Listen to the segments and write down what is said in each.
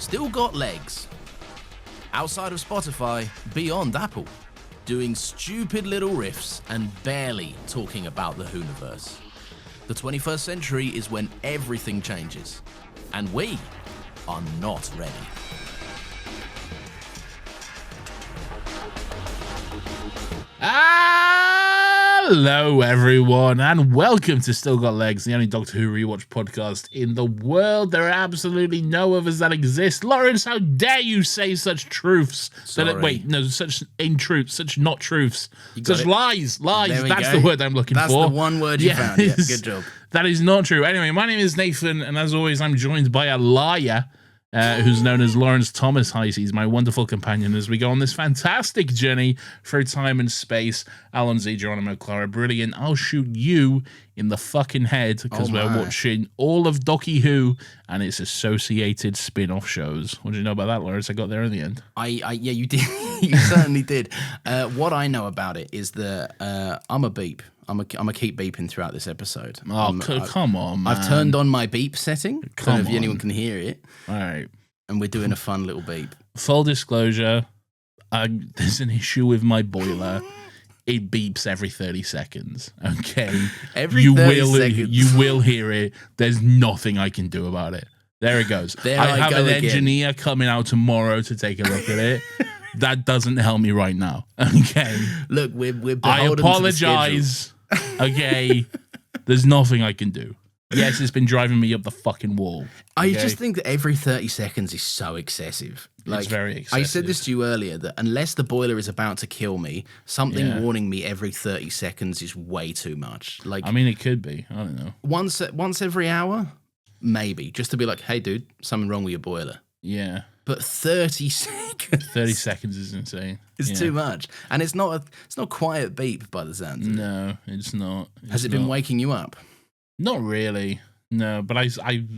Still got legs. Outside of Spotify, beyond Apple. Doing stupid little riffs and barely talking about the Hooniverse. The 21st century is when everything changes. And we are not ready. Hello, everyone, and welcome to Still Got Legs, the only Doctor Who rewatch podcast in the world. There are absolutely no others that exist. Lawrence, how dare you say such truths? Such not truths. Such lies. That's the word I'm looking for. That's the one word you found. Yeah, good job. That is not true. Anyway, my name is Nathan, and as always, I'm joined by a liar. Who's known as Lawrence Thomas Height. He's my wonderful companion as we go on this fantastic journey through time and space. Alan Z, Geronimo, Clara, brilliant. I'll shoot you in the fucking head because we're watching all of Doctor Who and its associated spin-off shows. What did you know about that, Lawrence? I got there in the end. Yeah, you did. You certainly did. What I know about it is that I'm a beep. I'm gonna keep beeping throughout this episode. Oh, come on, man. I've turned on my beep setting. I don't know if anyone can hear it. All right. And we're doing a fun little beep. Full disclosure, there's an issue with my boiler. It beeps every 30 seconds, okay? Every 30 seconds. You will hear it. There's nothing I can do about it. There it goes. I have an engineer coming out tomorrow to take a look at it. That doesn't help me right now, okay? Look, we're I apologize. Okay, there's nothing I can do. Yes, it's been driving me up the fucking wall. Okay? I just think that every 30 seconds is so excessive. It's very excessive. I said this to you earlier, that unless the boiler is about to kill me, something warning me every 30 seconds is way too much. Like, I mean, it could be. I don't know. Once every hour, maybe, just to be like, hey, dude, something wrong with your boiler. Yeah. But 30 seconds. 30 seconds is insane. It's too much. And it's not a quiet beep by the sounds of it. No, it's not. Has it been waking you up? Not really. No, but I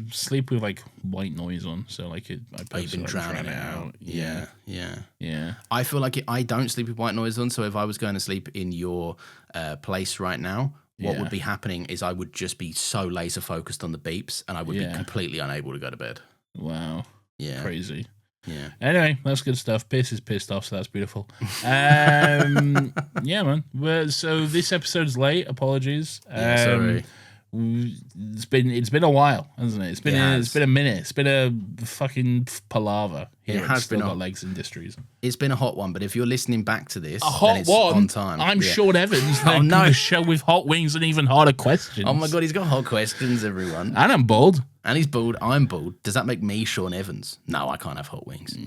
sleep with like white noise on, so like it. You've been drowning it out. Yeah. I feel like I don't sleep with white noise on, so if I was going to sleep in your place right now, what would be happening is I would just be so laser focused on the beeps, and I would be completely unable to go to bed. Wow. Yeah. Crazy. Yeah. Anyway, that's good stuff. Piss is pissed off, so that's beautiful. Yeah, man. So this episode's late. Apologies. Sorry. It's been a while, hasn't it? It's been a minute. It's been a fucking palaver. Here it has Still been Got Legs Industries. It's been a hot one, but if you're listening back to this, a hot it's one on time. I'm Sean Evans. The show with hot wings and even harder questions. Oh my god, he's got hot questions, everyone. And I'm bald. And he's bald. I'm bald. Does that make me Sean Evans? No, I can't have hot wings.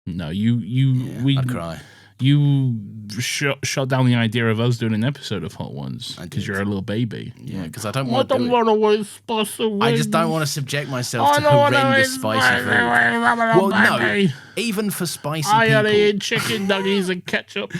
No, I'd cry. You shot down the idea of us doing an episode of Hot Ones because you're a little baby. Yeah, because I don't want to spicy wings. I just don't want to subject myself to horrendous spicy food. Well, no, even for spicy people. I only eat chicken nuggets and ketchup.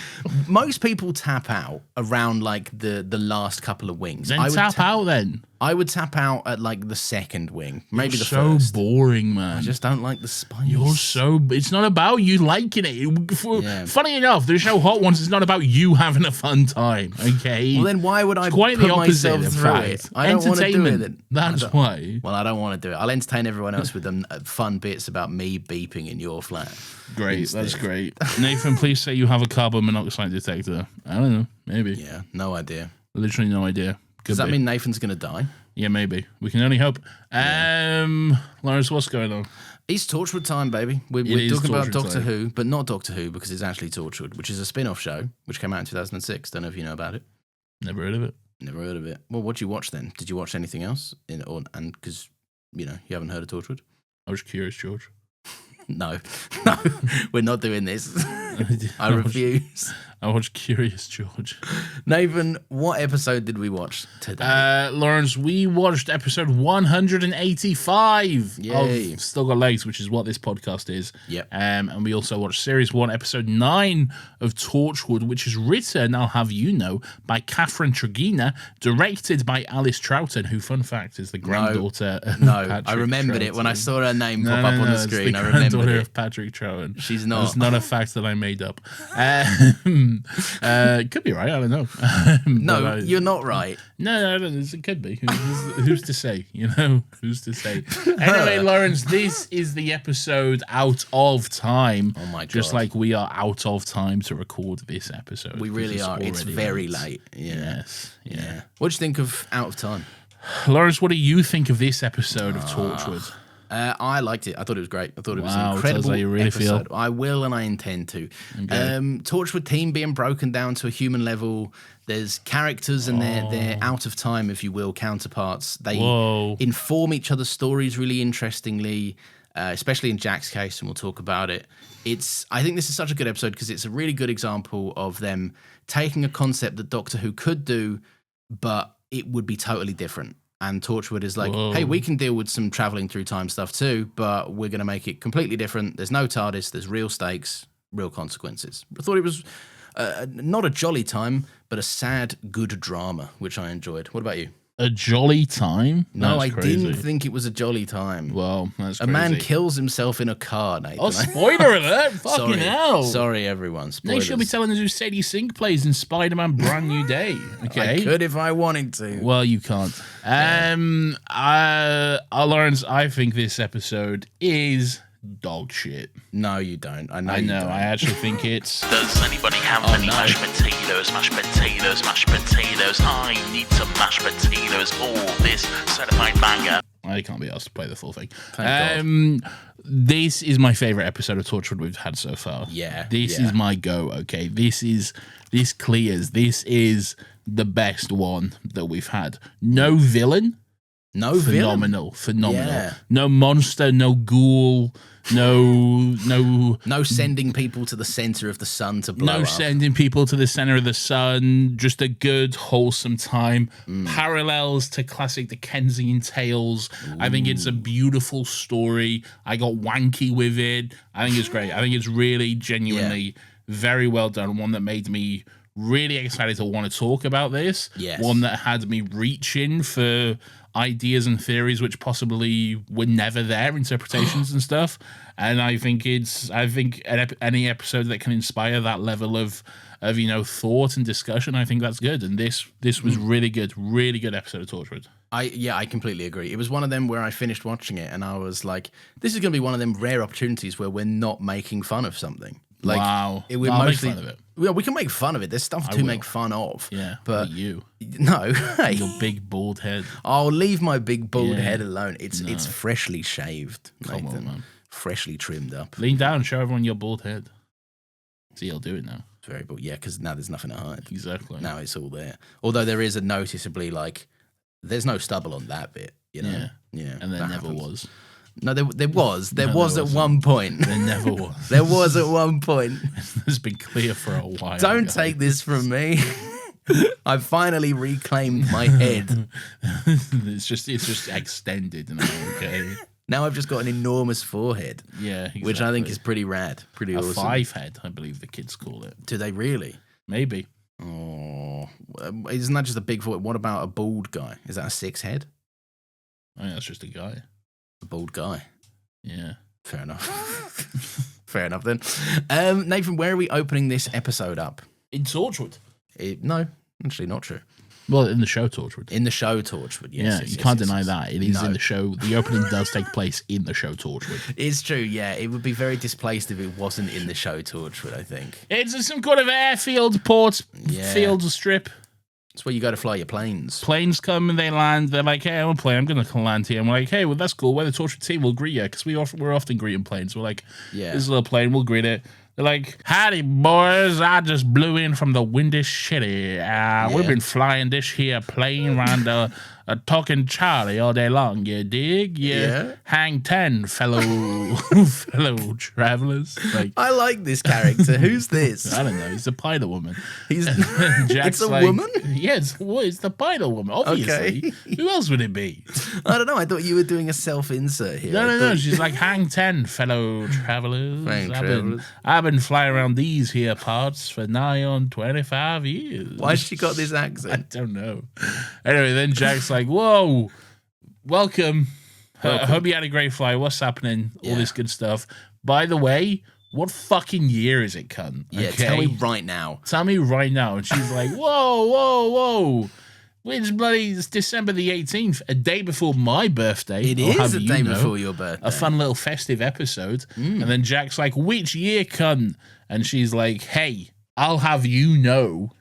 Most people tap out around like the last couple of wings. Then tap out then. I would tap out at like the second wing, maybe the so first. Boring, man. I just don't like the spice. It's not about you liking it. Funny enough, the show Hot Ones is not about you having a fun time, okay? Well, then why would I quite put the opposite, myself through it? I don't want to do it. That's why. Well, I don't want to do it. I'll entertain everyone else with them fun bits about me beeping in your flat. Great, instead. That's great. Nathan, please say you have a carbon monoxide detector. I don't know, maybe. Yeah, no idea. Literally no idea. Does that mean Nathan's going to die? Yeah, maybe. We can only hope. Lawrence, what's going on? It's Torchwood time, baby. We're talking about Doctor Who, but not Doctor Who because it's actually Torchwood, which is a spin-off show which came out in 2006. Don't know if you know about it. Never heard of it. Never heard of it. Well, what did you watch then? Did you watch anything else? And because, you haven't heard of Torchwood? I was curious, George. No, we're not doing this. I refuse. I watched Curious George. Nathan, what episode did we watch today? Lawrence, we watched episode 185 of Still Got Legs, which is what this podcast is. Yep. And we also watched series 1, episode 9 of Torchwood, which is written, I'll have you know, by Catherine Tregenna, directed by Alice Troughton, who, fun fact, is the granddaughter of Patrick I remembered Troughton. it when I saw her name pop up on the screen. The I remembered granddaughter it. of Patrick Troughton. She's not. That's not a fact that I made made up. Could be right. I don't know. No, you're not right. No, it could be. Who's to say? Who's to say? Anyway, Lawrence, this is the episode Out of Time. Oh my God. Just like we are out of time to record this episode. We really are. It's very late. Yeah. Yes. Yeah. What do you think of Out of Time? Lawrence, what do you think of this episode of Torchwood? I liked it. I thought it was great. I thought it was Wow, an incredible tell us how you really episode. feel. I will, and I intend to. Okay. Torchwood team being broken down to a human level. There's characters and they're out of time, if you will, counterparts. They inform each other's stories really interestingly, especially in Jack's case, and we'll talk about it. I think this is such a good episode because it's a really good example of them taking a concept that Doctor Who could do, but it would be totally different. And Torchwood is like, hey, we can deal with some traveling through time stuff too, but we're going to make it completely different. There's no TARDIS. There's real stakes, real consequences. I thought it was not a jolly time, but a sad, good drama, which I enjoyed. What about you? A jolly time? No, I didn't think it was a jolly time. Well, that's crazy. A man kills himself in a car, Nathan. Oh, spoiler alert! Fucking hell! Sorry, everyone. Spoilers. They should be telling us who Sadie Sink plays in Spider-Man Brand New Day. Okay, I could if I wanted to. Well, you can't. Lawrence, I think this episode is dog shit. No, you don't. I know. I actually think it's. Does anybody have any mashed potatoes? Mashed potatoes, mashed potatoes. I need some mashed potatoes for this certified banger. I can't be asked to play the full thing. Thank God. This is my favorite episode of Torchwood we've had so far. Yeah. This is my go. Okay, this clears. This is the best one that we've had. No villain. No phenomenal. Yeah. No monster, no ghoul, no sending people to the center of the sun to blow up. No sending people to the center of the sun. Just a good, wholesome time. Parallels to classic Dickensian tales. I think it's a beautiful story. I got wanky with it. I think it's great. I think it's really genuinely very well done. One that made me really excited to want to talk about this. Yes. One that had me reaching for ideas and theories which possibly were never there, interpretations and stuff. And I think any episode that can inspire that level of thought and discussion, I think that's good. And this was really good episode of Torchwood. I completely agree. It was one of them where I finished watching it and I was like, this is going to be one of them rare opportunities where we're not making fun of something. Like, wow. We're I'll mostly, make fun of it. Well, we can make fun of it. There's stuff to make fun of. Yeah, but you. No. Hey. Your big bald head. I'll leave my big bald head alone. It's freshly shaved, Come Nathan. on, man. Freshly trimmed up. Lean down and show everyone your bald head. See, I'll do it now. It's very bald. Yeah, because now there's nothing to hide. Exactly. Now it's all there. Although there is a noticeably, there's no stubble on that bit, Yeah. And there never happens. was. No, there was. There was at one point. There never was. There was at one point. It's been clear for a while. Don't take this from me. I've finally reclaimed my head. It's just extended now, okay? Now I've just got an enormous forehead. Yeah, exactly. Which I think is pretty rad. Pretty a awesome. 5 head, I believe the kids call it. Do they really? Maybe. Oh, isn't that just a big forehead? What about a bald guy? Is that a 6 head? I think that's just a guy. A bald guy. Yeah. Fair enough. Fair enough then. Nathan, where are we opening this episode up? In Torchwood. No, actually not true. Well, in the show Torchwood. In the show Torchwood, yes. You can't deny that. It is in the show. The opening does take place in the show Torchwood. It's true, yeah. It would be very displaced if it wasn't in the show Torchwood, I think. It's some kind of airfield, port, field strip. It's where you go to fly your planes. Planes come and they land. They're like, hey, I'm going to land here. I'm like, hey, well, that's cool. We're the Torchwood team. We'll greet you. Because we're often greeting planes. We're like, this is a little plane. We'll greet it. They're like, howdy, boys. I just blew in from the Windy City. We've been flying this here plane around a talking Charlie all day long. You dig? Yeah. Hang 10, fellow travelers. Like, I like this character. Who's this? I don't know. He's a Pyder woman. It's a woman? Yeah, it's the Pyder woman, obviously. Okay. Who else would it be? I don't know. I thought you were doing a self-insert here. No. She's like, hang 10, fellow travelers. I've been flying around these here parts for nigh on 25 years. Why's she got this accent? I don't know. Anyway, then Jack's like, whoa, welcome. Hope you had a great flight. What's happening? All this good stuff. By the way, what fucking year is it, cunt? Yeah, tell me right now. Tell me right now. And she's like, whoa. It's bloody it's December the 18th, a day before my birthday. It is a day before your birthday. A fun little festive episode. And then Jack's like, which year, cunt? And she's like, hey, I'll have you know,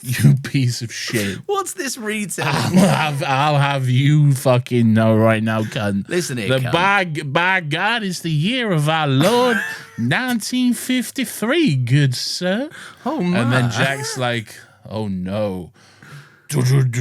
you piece of shit. What's this retelling? I'll have you fucking know right now, cunt. Listen here, cunt. By God, it's the year of our Lord, 1953, good sir. Oh, my. And then Jack's like, oh, no. What a hook.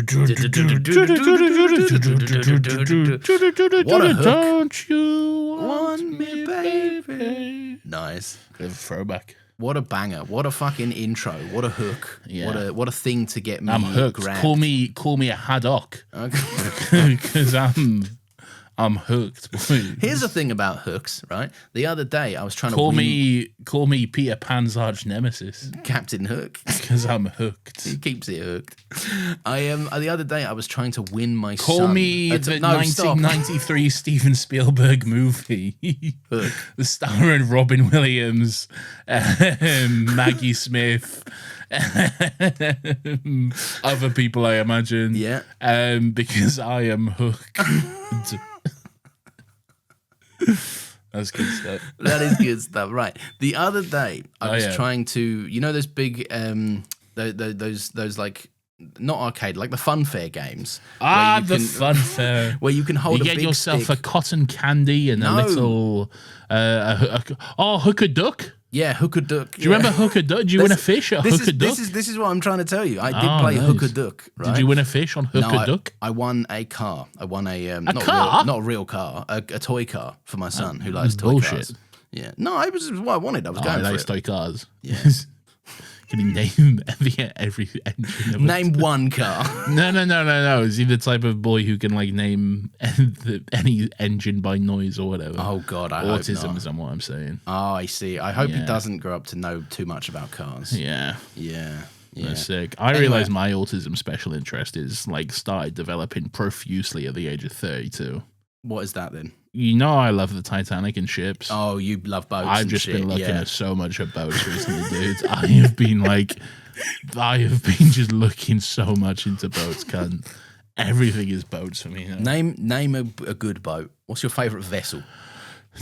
Don't you want me, baby? Nice. Bit of a throwback. What a banger. What a fucking intro. What a hook. Yeah. What a thing to get me I'm hooked. grabbed. Call me a haddock. Okay. Because I'm hooked. Boy. Here's the thing about hooks, right? The other day I was trying call to me Peter Pan's arch nemesis. Captain Hook. Because I'm hooked. He keeps it hooked. The other day I was trying to win my Call son. me the 1993 Steven Spielberg movie. Hook. The starring Robin Williams, Maggie Smith, other people I imagine. Yeah. Because I am hooked. That's good stuff. That is good stuff, right? The other day I was trying to, those big, those like not arcade, like the fun fair games. The fun fair where you can hold. You get yourself a cotton candy and a little, hooker duck. Yeah, hooker duck. Do you remember hooker duck? Did you win a fish at hooker duck? This is what I'm trying to tell you. I did play hooker duck. Right? Did you win a fish on hooker duck? I won a car. I won a car? not a real car, a toy car for my son who likes toy cars. Yeah, no, it was what I wanted. I was going for it. He likes toy cars. Yeah. Can you name every engine of Name one car. No. Is he the type of boy who can like name any engine by noise or whatever? Oh God, I hope not. Autism is what I'm saying. Oh, I see. I hope he doesn't grow up to know too much about cars. Yeah. That's sick. I realize my autism special interest is like started developing profusely at the age of 32. What is that then? You know I love the Titanic and ships. Oh, you love boats. I've just been looking at so much at boats recently, dude. I have been just looking so much into boats, cunt. Everything is boats for me now. Name a good boat. What's your favourite vessel?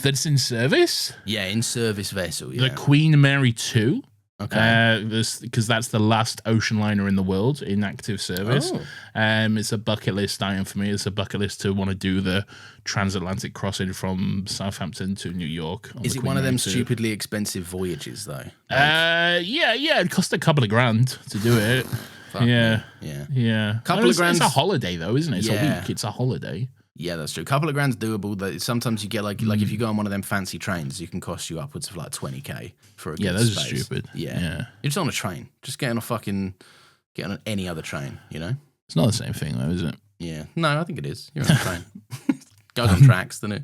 That's in service? Yeah, in service vessel. Yeah. The Queen Mary 2. Okay. Because that's the last ocean liner in the world in active service. Oh. It's a bucket list item for me. It's a bucket list to want to do the transatlantic crossing from Southampton to New York. Is it one of them stupidly expensive voyages though? Yeah. It cost a couple of grand to do it. Yeah. Couple of grand. It's a holiday though, isn't it? It's a week. It's a holiday. Yeah, that's true. Couple of grand's doable. That sometimes you get like if you go on one of them fancy trains, you can cost you upwards of like 20k for a good those space. are stupid. Yeah. You're just on a train. Just get on any other train. It's not the same thing though, is it? Yeah. No, I think it is. You're on a train. Goes on tracks, doesn't it?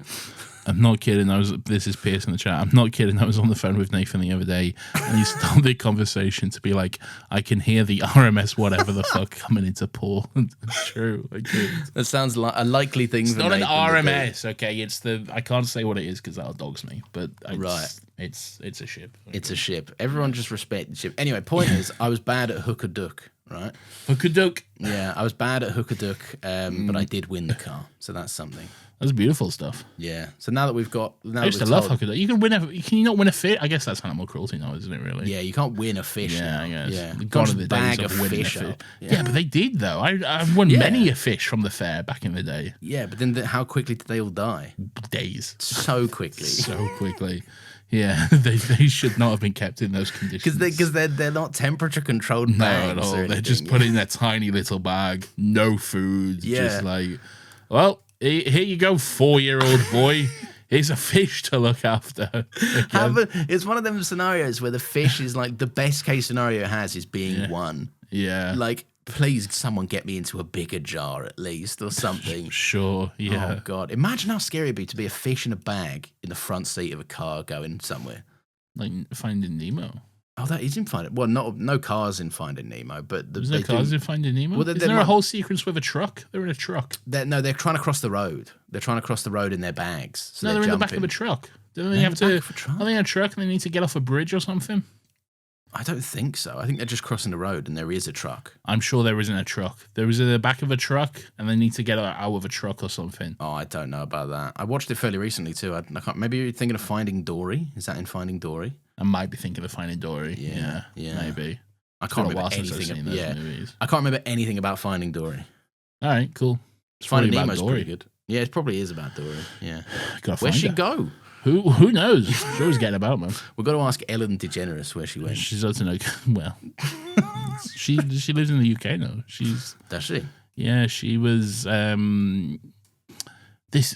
I'm not kidding. This is Pierce in the chat. I'm not kidding. I was on the phone with Nathan the other day, and he started the conversation to be like, "I can hear the RMS whatever the fuck coming into Paul." It's true. That sounds like a likely thing. It's not an RMS, okay? It's I can't say what it is because that'll dogs me. But it's a ship. It's a ship. Everyone just respect the ship. Anyway, point is, I was bad at hooker duck. Right. Hooker duck. Yeah, I was bad at hooker duck, but I did win the car, so that's something. That's beautiful stuff. Yeah. So now that we've got, I used to love hooker duck. You can win can you not win a fish? I guess that's animal cruelty now, isn't it? Really? Yeah, you can't win a fish. Yeah, now. I guess. Yeah, gone are the days of winning a fish. Yeah, but they did though. I've won many a fish from the fair back in the day. Yeah, but then how quickly did they all die? Days. So quickly. So quickly. Yeah, they should not have been kept in those conditions. Because they're not temperature controlled bags. No, at all. They're just put in their tiny little bag, no food. Yeah. Just like, well, here you go, 4-year-old boy. Here's a fish to look after. It's one of them scenarios where the fish is like the best case scenario it has is being won. Yeah. Like, please, someone get me into a bigger jar at least or something. Sure, yeah. Oh, God. Imagine how scary it'd be to be a fish in a bag in the front seat of a car going somewhere. Like Finding Nemo. Oh, that is in Finding... Well, no cars in Finding Nemo, but... There's no cars in Finding Nemo? Well, Isn't there a whole sequence with a truck? They're in a truck. They're trying to cross the road. They're trying to cross the road in their bags. So they're in the back of a truck. Do they have to? Back of a truck? Are they in a truck and they need to get off a bridge or something? I don't think so. I think they're just crossing the road and there is a truck. I'm sure there isn't a truck. There is the back of a truck and they need to get out of a truck or something. Oh, I don't know about that. I watched it fairly recently too. I can't, maybe you're thinking of Finding Dory. Is that in Finding Dory? I might be thinking of Finding Dory. Yeah, maybe. I can't remember anything. Movies. I can't remember anything about Finding Dory. All right, cool. Finding Nemo's pretty good. Yeah, it probably is about Dory. Yeah. Where'd she go? Who knows? She always getting about, man. We've got to ask Ellen DeGeneres where she went. She's up to no. Well, she lives in the UK now. Does she? Yeah, she was. This.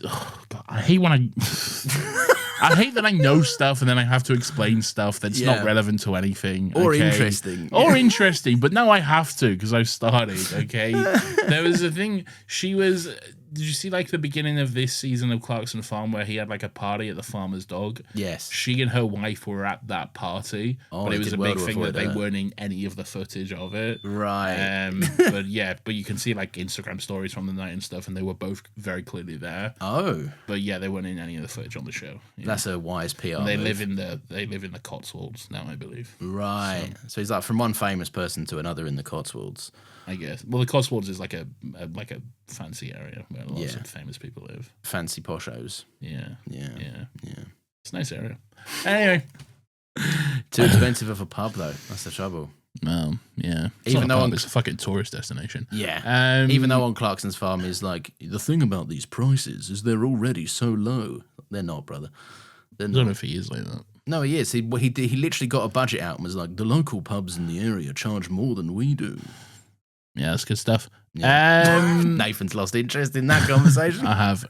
Oh God, I hate when I hate that I know stuff and then I have to explain stuff that's not relevant to anything. Or interesting. Or interesting, but now I have to because I've started, okay? There was a thing, she was... Did you see like the beginning of this season of Clarkson Farm where he had like a party at the farmer's dog? Yes. She and her wife were at that party, but it was a big thing that they weren't in any of the footage of it. Right. But you can see like Instagram stories from the night and stuff, and they were both very clearly there. Oh. But yeah, they weren't in any of the footage on the show. That's a wise PR. And they live in the Cotswolds now, I believe. Right. So he's like from one famous person to another in the Cotswolds. I guess. Well, the Cotswolds is like a fancy area where lots of famous people live. Fancy poshos. Yeah. Yeah. It's a nice area. Anyway. Too expensive of a pub, though. That's the trouble. Yeah. Even though it's a fucking tourist destination. Yeah. Even though on Clarkson's Farm is like, the thing about these prices is they're already so low. They're not, brother. I don't know if he is like that. No, he is. He literally got a budget out and was like, the local pubs in the area charge more than we do. Yeah, that's good stuff. Yeah. Nathan's lost interest in that conversation. I have.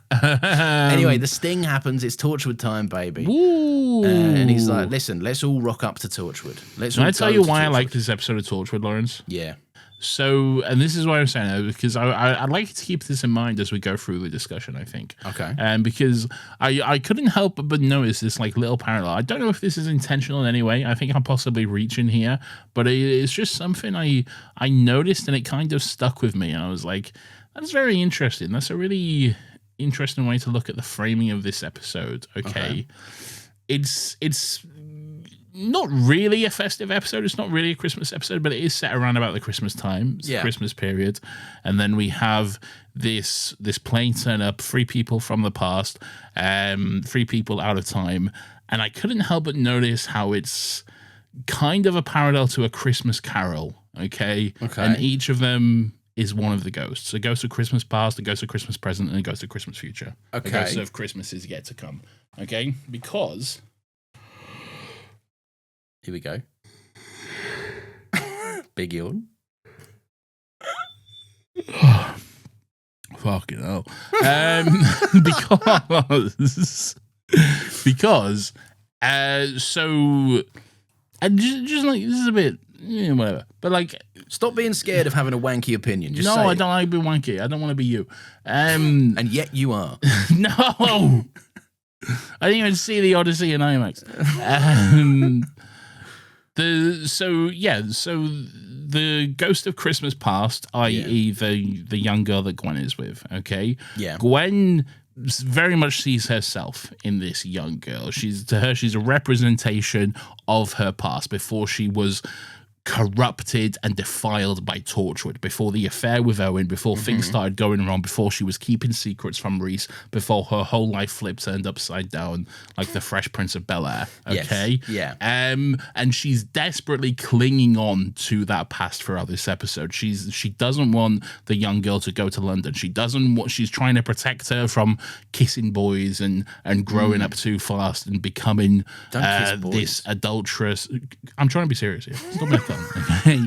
Anyway, the sting happens. It's Torchwood time, baby. Ooh. And he's like, listen, let's all rock up to Torchwood. Can I tell you why I like this episode of Torchwood, Lawrence? Yeah. So, and this is why I'm saying that, because I'd like to keep this in mind as we go through the discussion, I think. Okay. Because I couldn't help but notice this like little parallel. I don't know if this is intentional in any way. I think I'm possibly reaching here, but it's just something I noticed and it kind of stuck with me. And I was like, that's very interesting. That's a really interesting way to look at the framing of this episode. Okay. It's not really a festive episode. It's not really a Christmas episode, but it is set around about the Christmas time, Christmas period. And then we have this plane turn up, 3 people from the past, 3 people out of time. And I couldn't help but notice how it's kind of a parallel to A Christmas Carol, okay? And each of them is one of the ghosts. A ghost of Christmas past, a ghost of Christmas present, and a ghost of Christmas future. Okay. A ghost of Christmas is yet to come, okay? Because... Here we go. Big yawn. Fucking hell. Because so, and just like, this is a bit, whatever. But like, stop being scared of having a wanky opinion. Just no, say I it. don't like being wanky. I don't want to be you. And yet you are. No. I didn't even see the Odyssey in IMAX. So the ghost of Christmas past, i.e. the young girl that Gwen is with, okay? Yeah. Gwen very much sees herself in this young girl. She's a representation of her past before she was corrupted and defiled by Torchwood, before the affair with Owen, before things started going wrong, before she was keeping secrets from Reese, before her whole life turned upside down like the Fresh Prince of Bel-Air, okay? Yes. Yeah. And she's desperately clinging on to that past throughout this episode. She doesn't want the young girl to go to London. She's trying to protect her from kissing boys and growing up too fast and becoming this adulterous. I'm trying to be serious here. Stop me. Okay,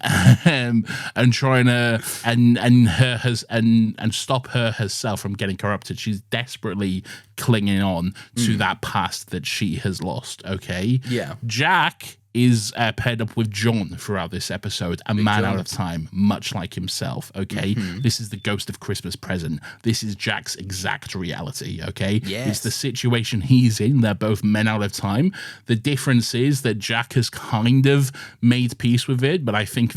and trying to and stop her herself from getting corrupted. She's desperately clinging on to that past that she has lost. Okay, yeah. Jack is paired up with John throughout this episode, a man out of time, much like himself, okay? This is the ghost of Christmas present. This is Jack's exact reality, okay? Yes. It's the situation he's in. They're both men out of time. The difference is that Jack has kind of made peace with it, but I think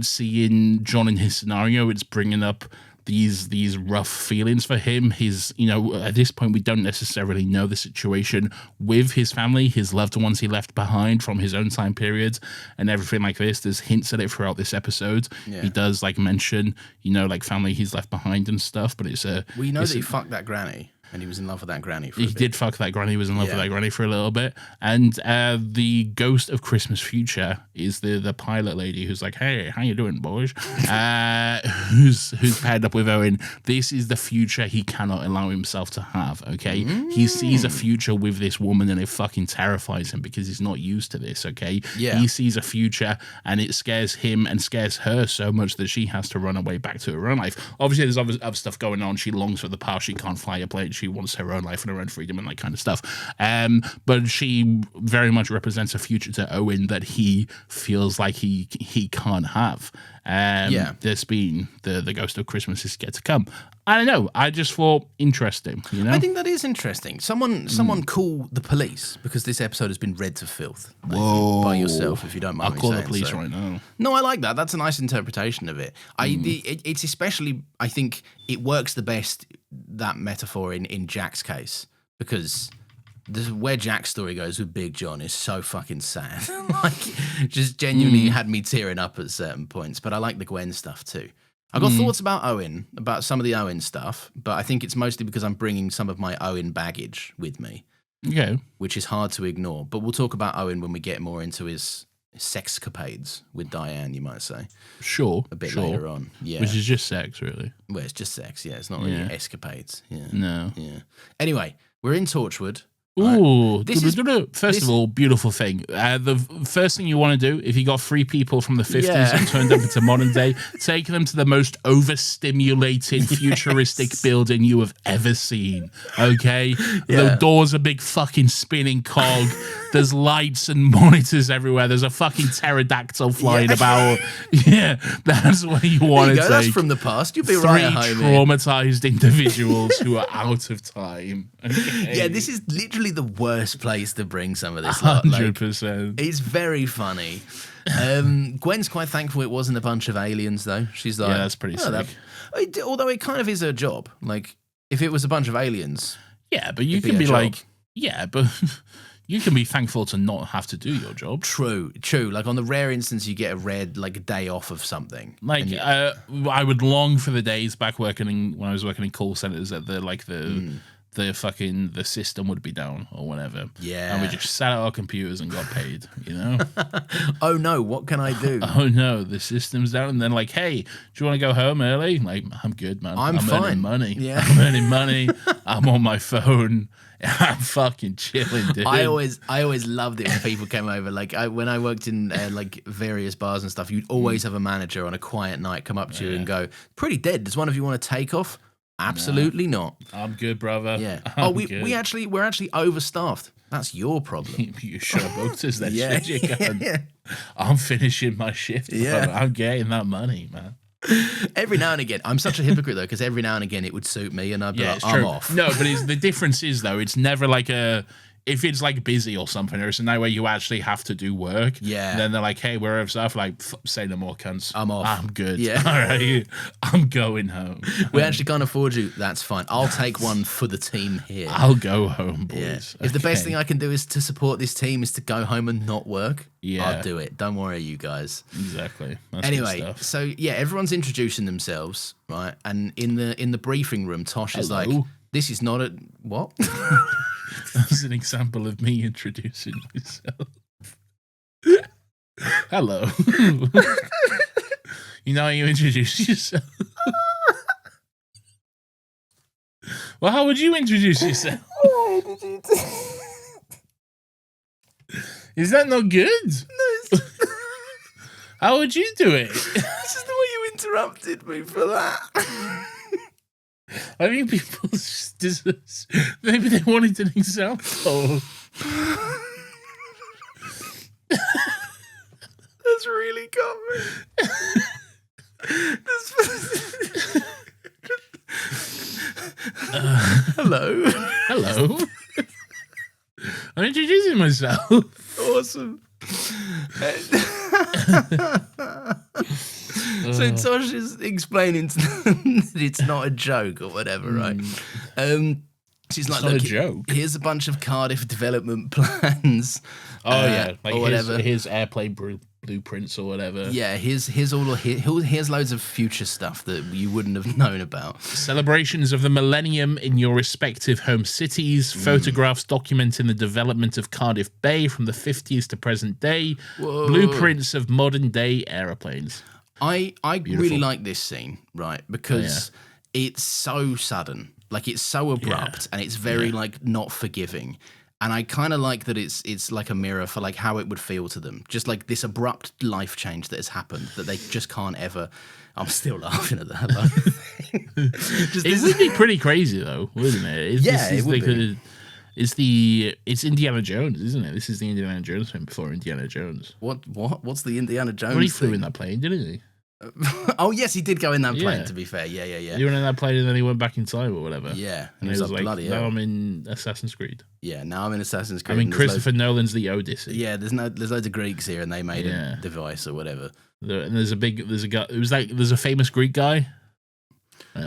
seeing John in his scenario, it's bringing up these rough feelings for him. His, at this point, we don't necessarily know the situation with his family, his loved ones he left behind from his own time period and everything like this. There's hints at it throughout this episode. Yeah. He does like mention, like family he's left behind and stuff, but it's a... We know that he fucked that granny. And he was in love with that granny for a bit. He did fuck that granny. He was in love with that granny for a little bit. And the ghost of Christmas Future is the pilot lady who's like, hey, how you doing, boys? Who's paired up with Owen. This is the future he cannot allow himself to have, okay? He sees a future with this woman and it fucking terrifies him because he's not used to this, okay? Yeah. He sees a future and it scares him and scares her so much that she has to run away back to her own life. Obviously, there's other stuff going on. She longs for the past. She can't fly a plane. She wants her own life and her own freedom and that kind of stuff. But she very much represents a future to Owen that he feels like he can't have. This being the ghost of Christmas is yet to come. I don't know. I just thought interesting. I think that is interesting. Someone call the police because this episode has been read to filth. By yourself, if you don't mind. I'll call the police right now. No, I like that. That's a nice interpretation of it. It's especially, I think, it works the best, that metaphor in Jack's case, because where Jack's story goes with Big John is so fucking sad. Just genuinely had me tearing up at certain points. But I like the Gwen stuff too. I got thoughts about Owen, about some of the Owen stuff, but I think it's mostly because I'm bringing some of my Owen baggage with me. Okay. Which is hard to ignore. But we'll talk about Owen when we get more into his sexcapades with Diane, you might say. Sure. A bit later on. Yeah. Which is just sex, really. Well, it's just sex, yeah. It's not really escapades. Yeah. No. Yeah. Anyway, we're in Torchwood. Ooh, first of all, beautiful thing. The first thing you want to do, if you got 3 people from the 50s and turned up into modern day, take them to the most overstimulated, futuristic building you have ever seen. Okay? The door's a big fucking spinning cog. There's lights and monitors everywhere. There's a fucking pterodactyl flying about. Yeah, that's what you want to take. That's from the past. You'll be right at home. 3 traumatized individuals who are out of time. Okay. Yeah, this is literally the worst place to bring some of this lot. 100%. It's very funny. Gwen's quite thankful it wasn't a bunch of aliens, though. She's like, yeah, that's pretty sick. Although it kind of is her job. Like, if it was a bunch of aliens. Yeah, but you can be like, yeah, but you can be thankful to not have to do your job. True. Like, on the rare instance you get a day off of something. Like, I would long for the days back when I was working in call centers that the system would be down or whatever. Yeah. And we just sat at our computers and got paid, Oh no, what can I do? Oh no, the system's down. And then like, hey, do you want to go home early? Like, I'm good, man. I'm fine. Earning money. Yeah. I'm earning money. I'm on my phone. I'm fucking chilling, dude. I always loved it when people came over. Like when I worked in like various bars and stuff, you'd always have a manager on a quiet night come up to you and go, pretty dead. Does one of you want to take off? Absolutely not. I'm good, brother. Yeah. We're actually overstaffed. That's your problem. You showboat us then. Yeah. I'm finishing my shift. Yeah. I'm getting that money, man. Every now and again, I'm such a hypocrite though, because every now and again it would suit me, and I'd be like, I'm off. No, but the difference is though, it's never like if it's like busy or something, or it's a night where you actually have to do work. Yeah. Then they're like, hey, we're over stuff. Like, say no more, cunts. I'm off. I'm good. Yeah. All right. I'm going home. We actually can't afford you. That's fine. I'll take one for the team here. I'll go home, boys. Yeah. If the best thing I can do is to support this team is to go home and not work, I'll do it. Don't worry, you guys. Exactly. That's anyway, so yeah, everyone's introducing themselves, right? And in the briefing room, Tosh is like, this is not a... What? That's an example of me introducing myself. Hello. You know how you introduce yourself? Well, how would you introduce yourself? Is that not good? No, how would you do it? It's just the way you interrupted me for that. I think people maybe they wanted an example. That's really got me. Hello. I'm introducing myself. Awesome. So Tosh is explaining to them that it's not a joke or whatever, right? She's like, not a look, joke. here's a bunch of Cardiff development plans. Oh yeah, like or whatever. his airplane blueprints or whatever. Yeah, here's loads of future stuff that you wouldn't have known about. Celebrations of the millennium in your respective home cities. Photographs documenting the development of Cardiff Bay from the 50s to present day. Whoa. Blueprints of modern day aeroplanes. I really like this scene, right? Because Oh, it's so sudden. Like, it's so abrupt and it's very, like, not forgiving. And I kind of like that it's like a mirror for, like, how it would feel to them. Just, like, this abrupt life change that has happened that they just can't ever... I'm still laughing at that. It would be pretty crazy, though, wouldn't it? It would be. It's Indiana Jones, isn't it? This is the Indiana Jones film before Indiana Jones. What's the Indiana Jones Well, he thing? flew in that plane, didn't he? Oh, yes, he did go in that plane, Yeah. to be fair. Yeah. He went in that plane and then he went back in time or whatever. Yeah, And he he was was like, bloody now hell. I'm in Assassin's Creed. Yeah, now I'm in Assassin's Creed. I mean, and there's Christopher Nolan's The Odyssey. Yeah, there's loads of Greeks here, and they made Yeah. a device or whatever. And there's a guy. It was like there's a famous Greek guy,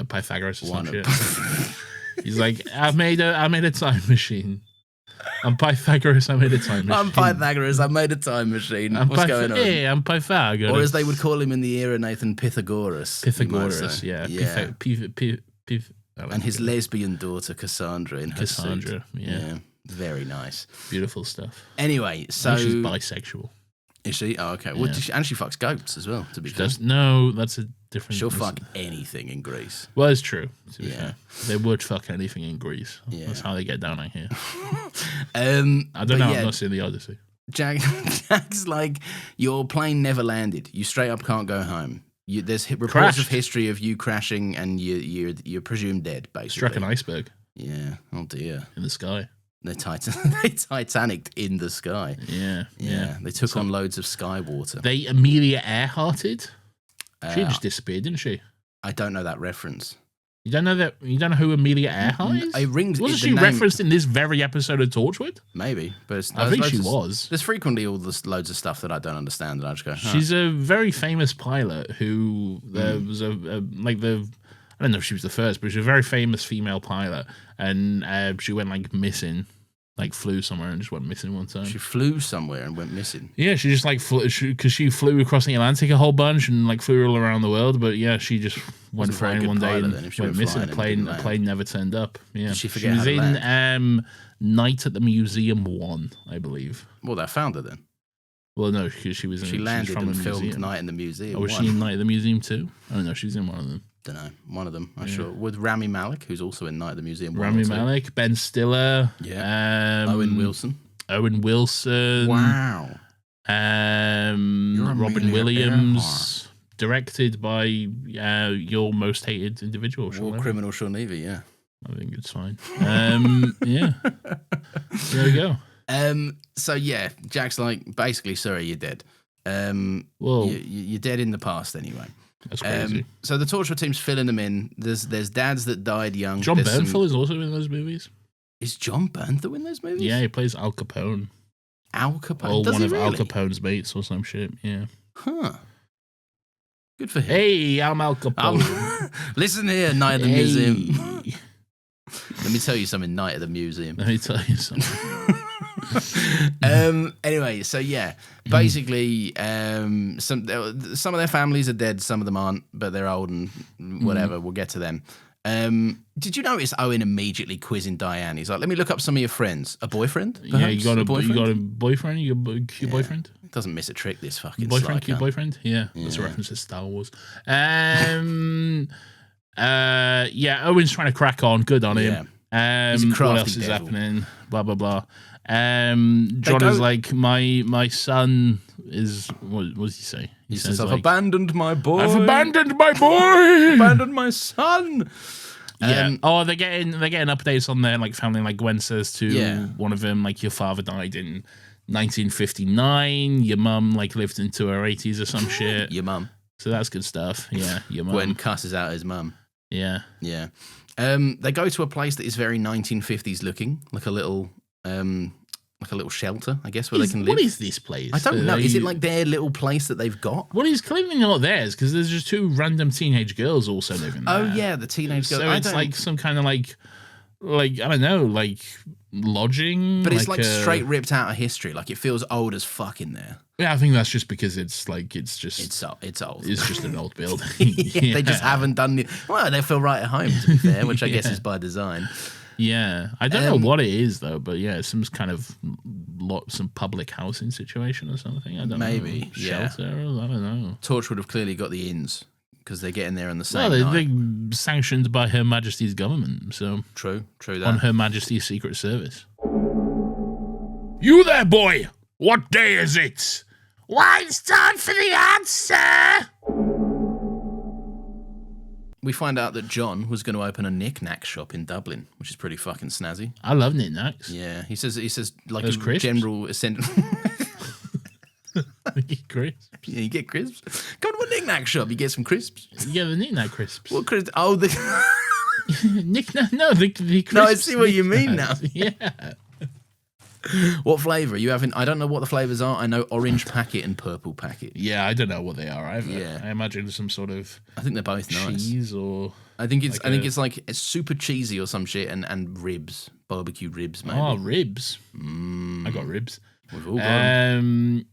Pythagoras or some shit. He's like, I made a time machine. I'm Pythagoras. I made a time machine. I'm Pythagoras. I made a time machine. What's going on? Hey, I'm Pythagoras. Or as they would call him in the era, Nathan, Pythagoras. you might Pythagoras. say. Yeah. And his lesbian daughter Cassandra in her suit. Cassandra. Yeah. Very nice. Beautiful stuff. Anyway, so She's bisexual. is she? Oh, okay. Well, Yeah. and she fucks goats as well. To be fair, No, that's a different. she'll fuck anything in Greece. Well, it's true. To be Yeah. fair. They would fuck anything in Greece. Yeah. That's how they get down out here. I But don't know. yeah, I've not seen the Odyssey. Jack's like, your plane never landed. You straight up can't go home. There's reports Crashed. of history of you crashing, and you're presumed dead. Basically, Struck an iceberg Yeah. Oh dear. in the sky. They Titanicked in the sky. Yeah. Yeah. They took on loads of sky water. They Amelia Earharted. She Uh, just disappeared, didn't she? I don't know that reference. You don't know that? You don't know who Amelia Earhart is? It rings. Wasn't the she name- referenced in this very episode of Torchwood? Maybe, but I think she was. There's frequently loads of stuff that I don't understand, and I just go, huh. She's a very famous pilot who there was I don't know if she was the first, but she was a very famous female pilot, and she went like missing, like flew somewhere and just went missing one time. She flew somewhere and went missing. Yeah, she just like because she flew across the Atlantic a whole bunch and like flew all around the world. But yeah, she just went Wasn't a very flying good one day pilot and then, if she went went missing. flying A and plane, didn't a land. plane never turned up. Yeah, Did she forget was how to in Night at the Museum 1, I believe. Well, they found her then. Well, no, she was in. She landed from and a filmed museum. Night in the Museum. Oh, was she in Night at the Museum 2? Oh no, she's in one of them. Don't know. One of them, I'm sure. With Rami Malek, who's also in Night at the Museum. Rami Malek, Ben Stiller, Owen Wilson. Owen Wilson, Wow. Robin Amelia Williams, directed by your most hated individual, Sean War Levy. criminal Sean Levy, yeah. I think it's fine. Yeah, there we go. So yeah, Jack's like, basically, sorry, you're dead. Whoa, You're dead in the past anyway. that's crazy. So the Torchwood team's filling them in. There's dads that died young. John There's Bernthal is also in those movies. Is John Bernthal in those movies? Yeah, he plays Al Capone, Al Capone. or Does one he of really? Al Capone's mates or some shit. Yeah. Huh. Good for him. Hey, I'm Al Capone. Listen here, Night at the Museum. Hey. Let me tell you something, Night at the Museum. Let me tell you something. Anyway, so yeah, basically, some of their families are dead, some of them aren't, but they're old and whatever. We'll get to them. Did you notice Owen immediately quizzing Diane? He's like, "Let me look up some of your friends. A boyfriend? Yeah, Perhaps? you got a boyfriend? boyfriend. You got a cute boyfriend. Doesn't miss a trick. This fucking Boyfriend, psycho. cute boyfriend. Yeah, that's a Yeah. reference to Star Wars. Yeah, Owen's trying to crack on. Good on him. He's a What crafty else is devil. happening? Blah blah blah. John go- is like, my son is. What does he say? He says says, "I've like, abandoned my boy. I've abandoned my boy. abandoned my son." Yeah. They're getting updates on their like family. Like Gwen says to one of them, like, your father died in 1959. Your mum like lived into her 80s or some shit. Your mum. So that's good stuff. Yeah, your mum. Gwen cusses out his mum. Yeah. Yeah. They go to a place that is very 1950s looking, like a little like a little shelter, I guess, where they can live. What is this place? I don't know. Is it like their little place that they've got? Well, he's claiming not theirs because there's just two random teenage girls also living there. Oh yeah, the teenage girls. So it's like some kind of like I don't know, like lodging. But it's like straight ripped out of history. Like it feels old as fuck in there. Yeah, I think that's just because it's old. It's old. It's just an old building. Yeah. They just haven't done it. Well, they feel right at home, to be fair, which I guess is by design. Yeah, I don't know what it is though, but yeah, some kind of some public housing situation or something. I don't know. Maybe Shelter. I don't know. Torchwood have clearly got the ins because they're getting there on the same Well, night. they're sanctioned by Her Majesty's government, so True that. On Her Majesty's Secret Service. You there, boy? What day is it? Why, it's time for the answer. We find out that John was going to open a knick-knack shop in Dublin, which is pretty fucking snazzy. I love knick-knacks. Yeah, he says like Those a crisps? general essential. Crisps. Yeah, you get crisps. Go to a knick-knack shop, you get some crisps. Yeah, the knick-knack crisps. What crisps? Oh, the Knick-knack? No, the crisps. No, I see what you mean now. Yeah. What flavour are you having? I don't know what the flavours are. I know orange packet and purple packet. Yeah, I don't know what they are either. Yeah. I imagine some sort of I think they're both nice. cheese or... I think it's like it's super cheesy or some shit and ribs, barbecue ribs, maybe. Oh, ribs. I got ribs. We've all got 'em.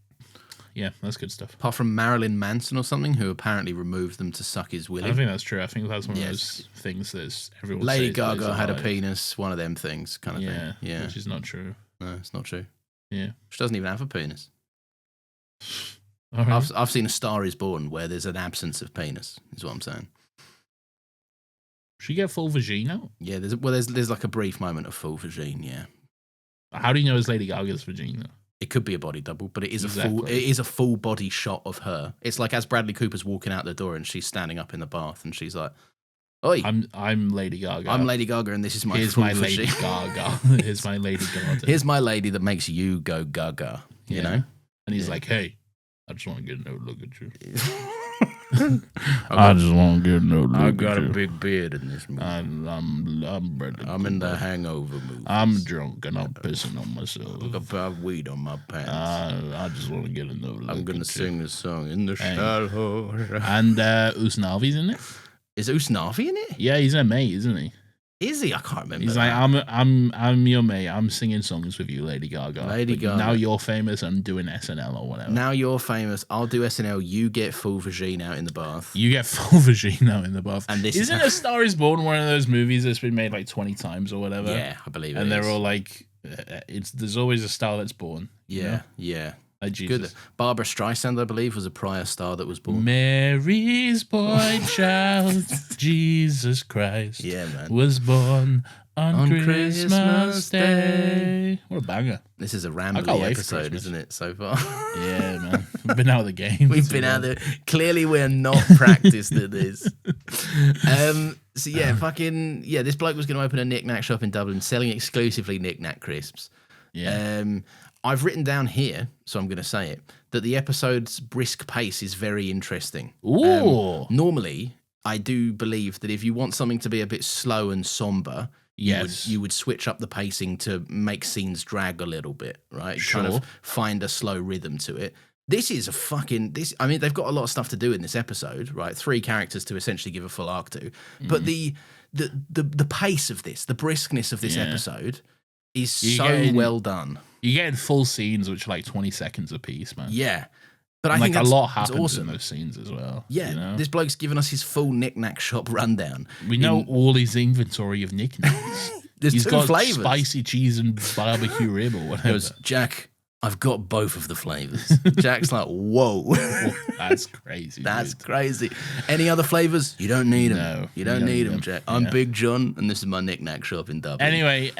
Yeah, that's good stuff. Apart from Marilyn Manson or something, who apparently removed them to suck his I willy. think that's true. I think that's one of Yes. those things that everyone Lady says Gaga is had a alive. penis, one of them things, kind of Yeah, thing. Yeah, which is not true. no, it's not true. Yeah. She doesn't even have a penis. All right. I've seen A Star Is Born where there's an absence of penis. Is what I'm saying. Should you get full vagina? Yeah, there's like a brief moment of full vagina. Yeah, How do you know it's Lady Gaga's vagina? it could be a body double, but it is Exactly. a full body shot of her. It's like as Bradley Cooper's walking out the door and she's standing up in the bath and she's like, "Oi, I'm Lady Gaga. I'm Lady Gaga and this is my Here's full my Lady vagina. Gaga. Here's my Lady Gaga. Here's my lady that makes you go gaga." You Yeah. know. And he's Yeah. like, hey, I just want to get a look at you. I just want to get a look I've got a big beard in this movie. I'm Bradley I'm in the Cooper. Hangover movie. I'm drunk and I'm pissing on myself. I've got weed on my pants. I just want to get a look I'm gonna at sing you. the song in the Hey. shadows. And Usnavi's in it. Is Usnavi in it? Yeah, he's a mate, isn't he? Is he? I can't remember. He's like, I'm your mate. I'm singing songs with you, Lady Gaga. Lady But Gaga. Now you're famous and doing SNL or whatever. Now you're famous. I'll do SNL. You get full vagina out in the bath. You get full vagina in the bath. And this Isn't is A Star Is Born one of those movies that's been made like 20 times or whatever? Yeah, I believe it. And they're is. all like, there's always a star that's born. you Yeah, know? yeah. Like Jesus. Good. Barbara Streisand, I believe, was a prior star that was born. Mary's boy child, Jesus Christ, Yeah, man. was born on On Christmas Christmas Day. Day. What a banger. This is a can't rambly wait for episode, Christmas. isn't it, so far? Yeah, man. We've been out of the game. We've been out there. Clearly, we're not practiced at this. So yeah, this bloke was going to open a knick-knack shop in Dublin, selling exclusively knick-knack crisps. Yeah. I've written down here, so I'm going to say it, that the episode's brisk pace is very interesting. Ooh. Normally, I do believe that if you want something to be a bit slow and somber, Yes. you would switch up the pacing to make scenes drag a little bit, right? Kind Sure. of find a slow rhythm to it. This is I mean, they've got a lot of stuff to do in this episode, right? 3 characters to essentially give a full arc to. But the pace of this, the briskness of this Yeah. episode is You're so getting- well done. You're getting full scenes, which are like 20 seconds a piece, man. Yeah. But I And, think like a that's, lot that's happens awesome. in those scenes as well. Yeah, you know? this bloke's given us his full knick-knack shop rundown. We know all his inventory of knickknacks. There's He's 2 got flavors. spicy cheese and barbecue rib or He whatever. goes, Jack, I've got both of the flavors. Jack's like, whoa. That's crazy. That's dude. crazy. Any other flavors? You don't need them. No, you don't need them, them. Jack. I'm Yeah. Big John, and this is my knick-knack shop in Dublin. Anyway,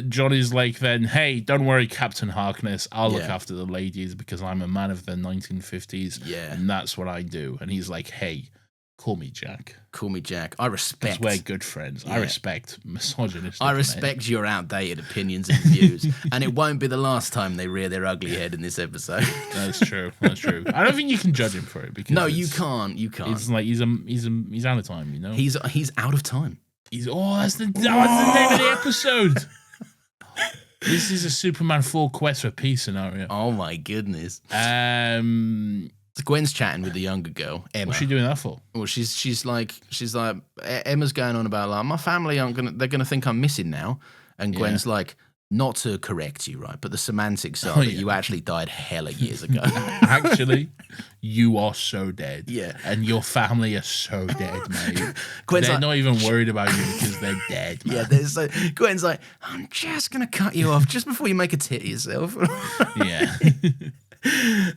Johnny's like, then, hey, don't worry, Captain Harkness. I'll look Yeah. after the ladies because I'm a man of the 1950s. Yeah. And that's what I do. And he's like, hey, call me Jack. Call me Jack. I respect. Because we're good friends. I Yeah. respect misogynistic. I men. respect your outdated opinions and views, and it won't be the last time they rear their ugly head in this episode. That's true. That's true. I don't think you can judge him for it because No, you it's- can't. You can't. It's like he's out of time, you know. He's out of time. That's the name of the episode. This is a Superman 4 Quest for Peace scenario. Oh my goodness. Um, Gwen's chatting with the younger girl, Emma. what's she doing that for? Well, she's like Emma's going on about like my family they're gonna think I'm missing now, and Gwen's like, not to correct you, right, but the semantics are that you actually died hella years ago. Actually, you are so dead. Yeah. And your family are so dead, mate. Gwen's they're like, not even worried about you because they're dead, man. yeah. Gwen's like, I'm just gonna cut you off just before you make a tit of yourself. Yeah.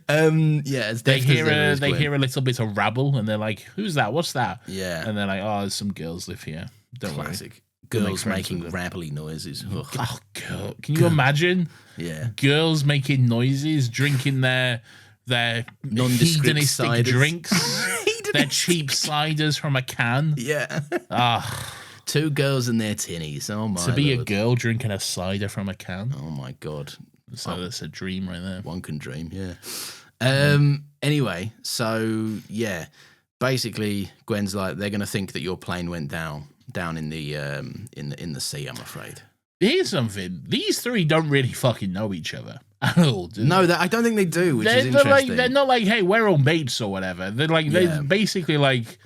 As They deft as hear ever is Gwen. a little bit of rabble, and they're like, "Who's that? What's that?" Yeah. And they're like, "Oh, there's some girls live here. Don't worry." Classic. We'll make Girls friends making with them. rabbly noises. Ugh. Oh god, can you imagine? Yeah. Girls making noises, drinking their Nondescript hedonistic ciders. drinks, their cheap ciders from a can. Yeah. Ah, Two girls and their tinnies. Oh my to be a Lord. girl drinking a cider from a can. Oh my God. So that's a dream right there. One can dream, yeah. Anyway, so yeah. Basically, Gwen's like, they're gonna think that your plane went down in the sea, I'm afraid. Here's something. These three don't really fucking know each other at all, do they? No, I don't think they do, which is They're interesting. they're not like, hey, we're all mates or whatever. They're like, Yeah. they're basically like,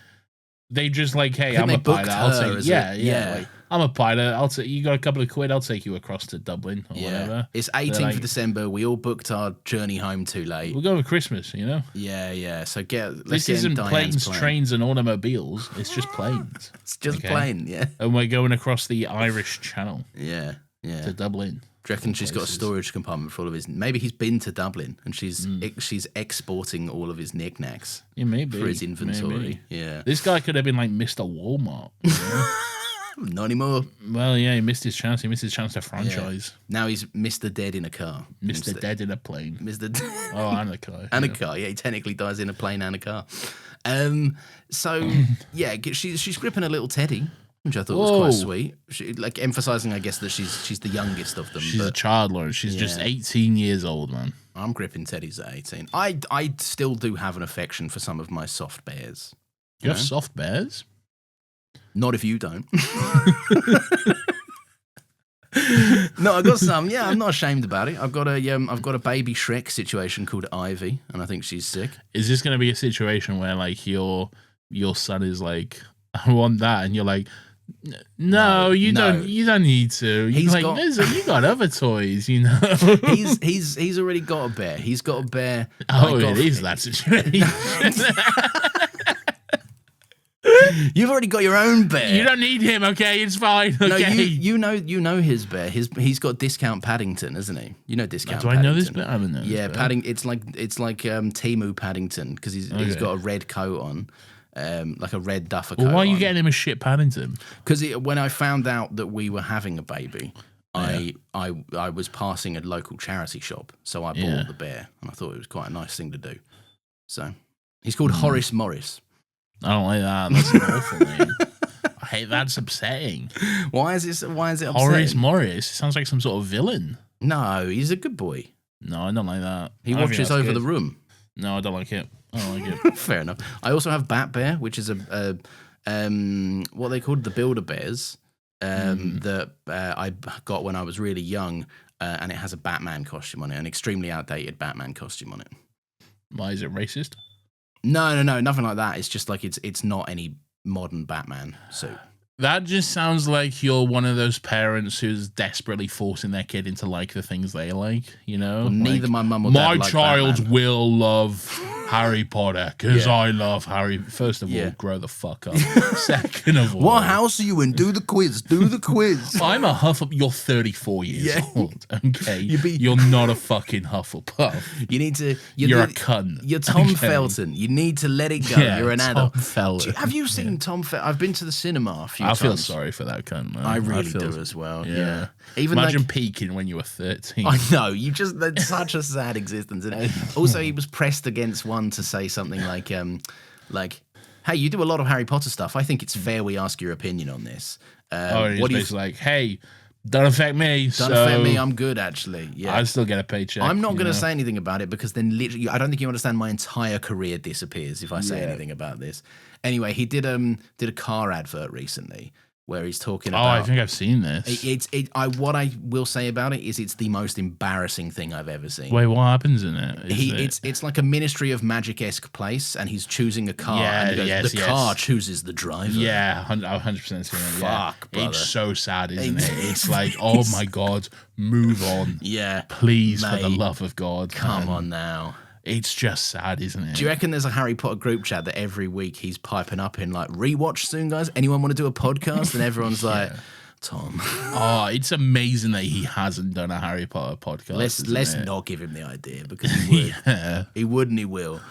they just like, hey, think I'm they a pilot. booked I'll her take as yeah. yeah. Like, I'm a pilot. You got a couple of quid. I'll take you across to Dublin or whatever. It's 18th like- of December. We all booked our journey home too late. We'll go with Christmas, you know? Yeah. So let's This get in isn't Diane's planes, plane. trains, and automobiles. It's just planes. It's just Okay. plane, yeah. And we're going across the Irish Channel Yeah. to Dublin. Do you reckon she's got a places. storage compartment full of his? Maybe he's been to Dublin and she's exporting all of his knickknacks Yeah, maybe. for his inventory. Maybe. Yeah. This guy could have been like Mr. Walmart. You know? Not anymore. Well, yeah, he missed his chance. He missed his chance to franchise. Now he's Mr. Dead in a car. Mr. instead. Dead in a plane. Mr. Oh, and a car. and a yeah. car. Yeah, he technically dies in a plane and a car. So yeah, she's gripping a little teddy, which I thought was Whoa. quite sweet. She, like emphasizing, I guess, that she's the youngest of them. She's a but child, Lauren. She's just Yeah. 18 years old, man. I'm gripping teddies at 18. I still do have an affection for some of my soft bears. You have know? soft bears? Not if you don't. No, I got some. Yeah, I'm not ashamed about it. I've got a baby Shrek situation called Ivy, and I think she's sick. Is this going to be a situation where like your son is like, I want that, and you're like, no, you no. don't. You don't need to. You're He's like, got- you got other toys, you know. He's already got a bear. He's got a bear. Oh, I got- it is that situation. You've already got your own bear. You don't need him, okay? It's fine. Okay. No, you know his bear. He's got Discount Paddington, isn't he? You know Discount. Do I Paddington. know this? I don't know. Yeah, this bear. It's like Timu Paddington because he's got a red coat on, like a red duffer coat. Well, why are you on. getting him a shit Paddington? Because when I found out that we were having a baby, I was passing a local charity shop, so I bought Yeah. the bear, and I thought it was quite a nice thing to do. So he's called Horace Morris. I don't like that. That's an awful name. I hate that's upsetting. Why is it upsetting? Horace Morris. It sounds like some sort of villain. No, he's a good boy. No, I don't like that. He I think watches that's over good. the room. No, I don't like it. I don't like it. Fair enough. I also have Bat Bear, which is what they called the Builder Bears that I got when I was really young, and it has a Batman costume on it, an extremely outdated Batman costume on it. Why is it racist? No, nothing like that. It's just like it's not any modern Batman suit. That just sounds like you're one of those parents who's desperately forcing their kid into like the things they like, you know? Well, neither Like, my mum or dad my like child Batman. will love Harry Potter because Yeah. I love Harry. First of Yeah. all, grow the fuck up. Second of all, What house are you in? Do the quiz. Do the quiz. I'm a Hufflepuff. You're 34 years Yeah. old. Okay, You be- you're not a fucking Hufflepuff. You need to. You're a cunt. You're Tom Okay. Felton. You need to let it go. Yeah, You're an Tom adult. Felton. Have you seen Tom Felton? I've been to the cinema a few I times. feel sorry for that cunt, man. I really feel- do as well. Yeah. Yeah. Even Imagine like, peaking when you were 13. I know you just that's such a sad existence. And also, he was pressed against one to say something like, "Hey, you do a lot of Harry Potter stuff. I think it's fair we ask your opinion on this. He's What do you? basically like, hey, don't affect me. Don't offend me. I'm good, actually. Yeah." I still get a paycheck. I'm not you going to know? say anything about it because then literally, I don't think you understand. My entire career disappears if I say Yeah. anything about this. Anyway, he did a car advert recently where he's talking Oh, about. I think I've seen this. What I will say about it is it's the most embarrassing thing I've ever seen. Wait, what happens in it? It's like a Ministry of Magic-esque place, and he's choosing a car. Yeah, and he goes, yes. car chooses the driver. Yeah, 100% seen it. Fuck, brother. It's so sad, isn't it? It's like, oh my God, move on. Yeah. Please, mate, for the love of God. Come on now. It's just sad, isn't it? Do you reckon there's a Harry Potter group chat that every week he's piping up in like, rewatch soon, guys? Anyone want to do a podcast? And everyone's like, Tom. Oh, it's amazing that he hasn't done a Harry Potter podcast. Let's not give him the idea because he would. Yeah. He would and he will.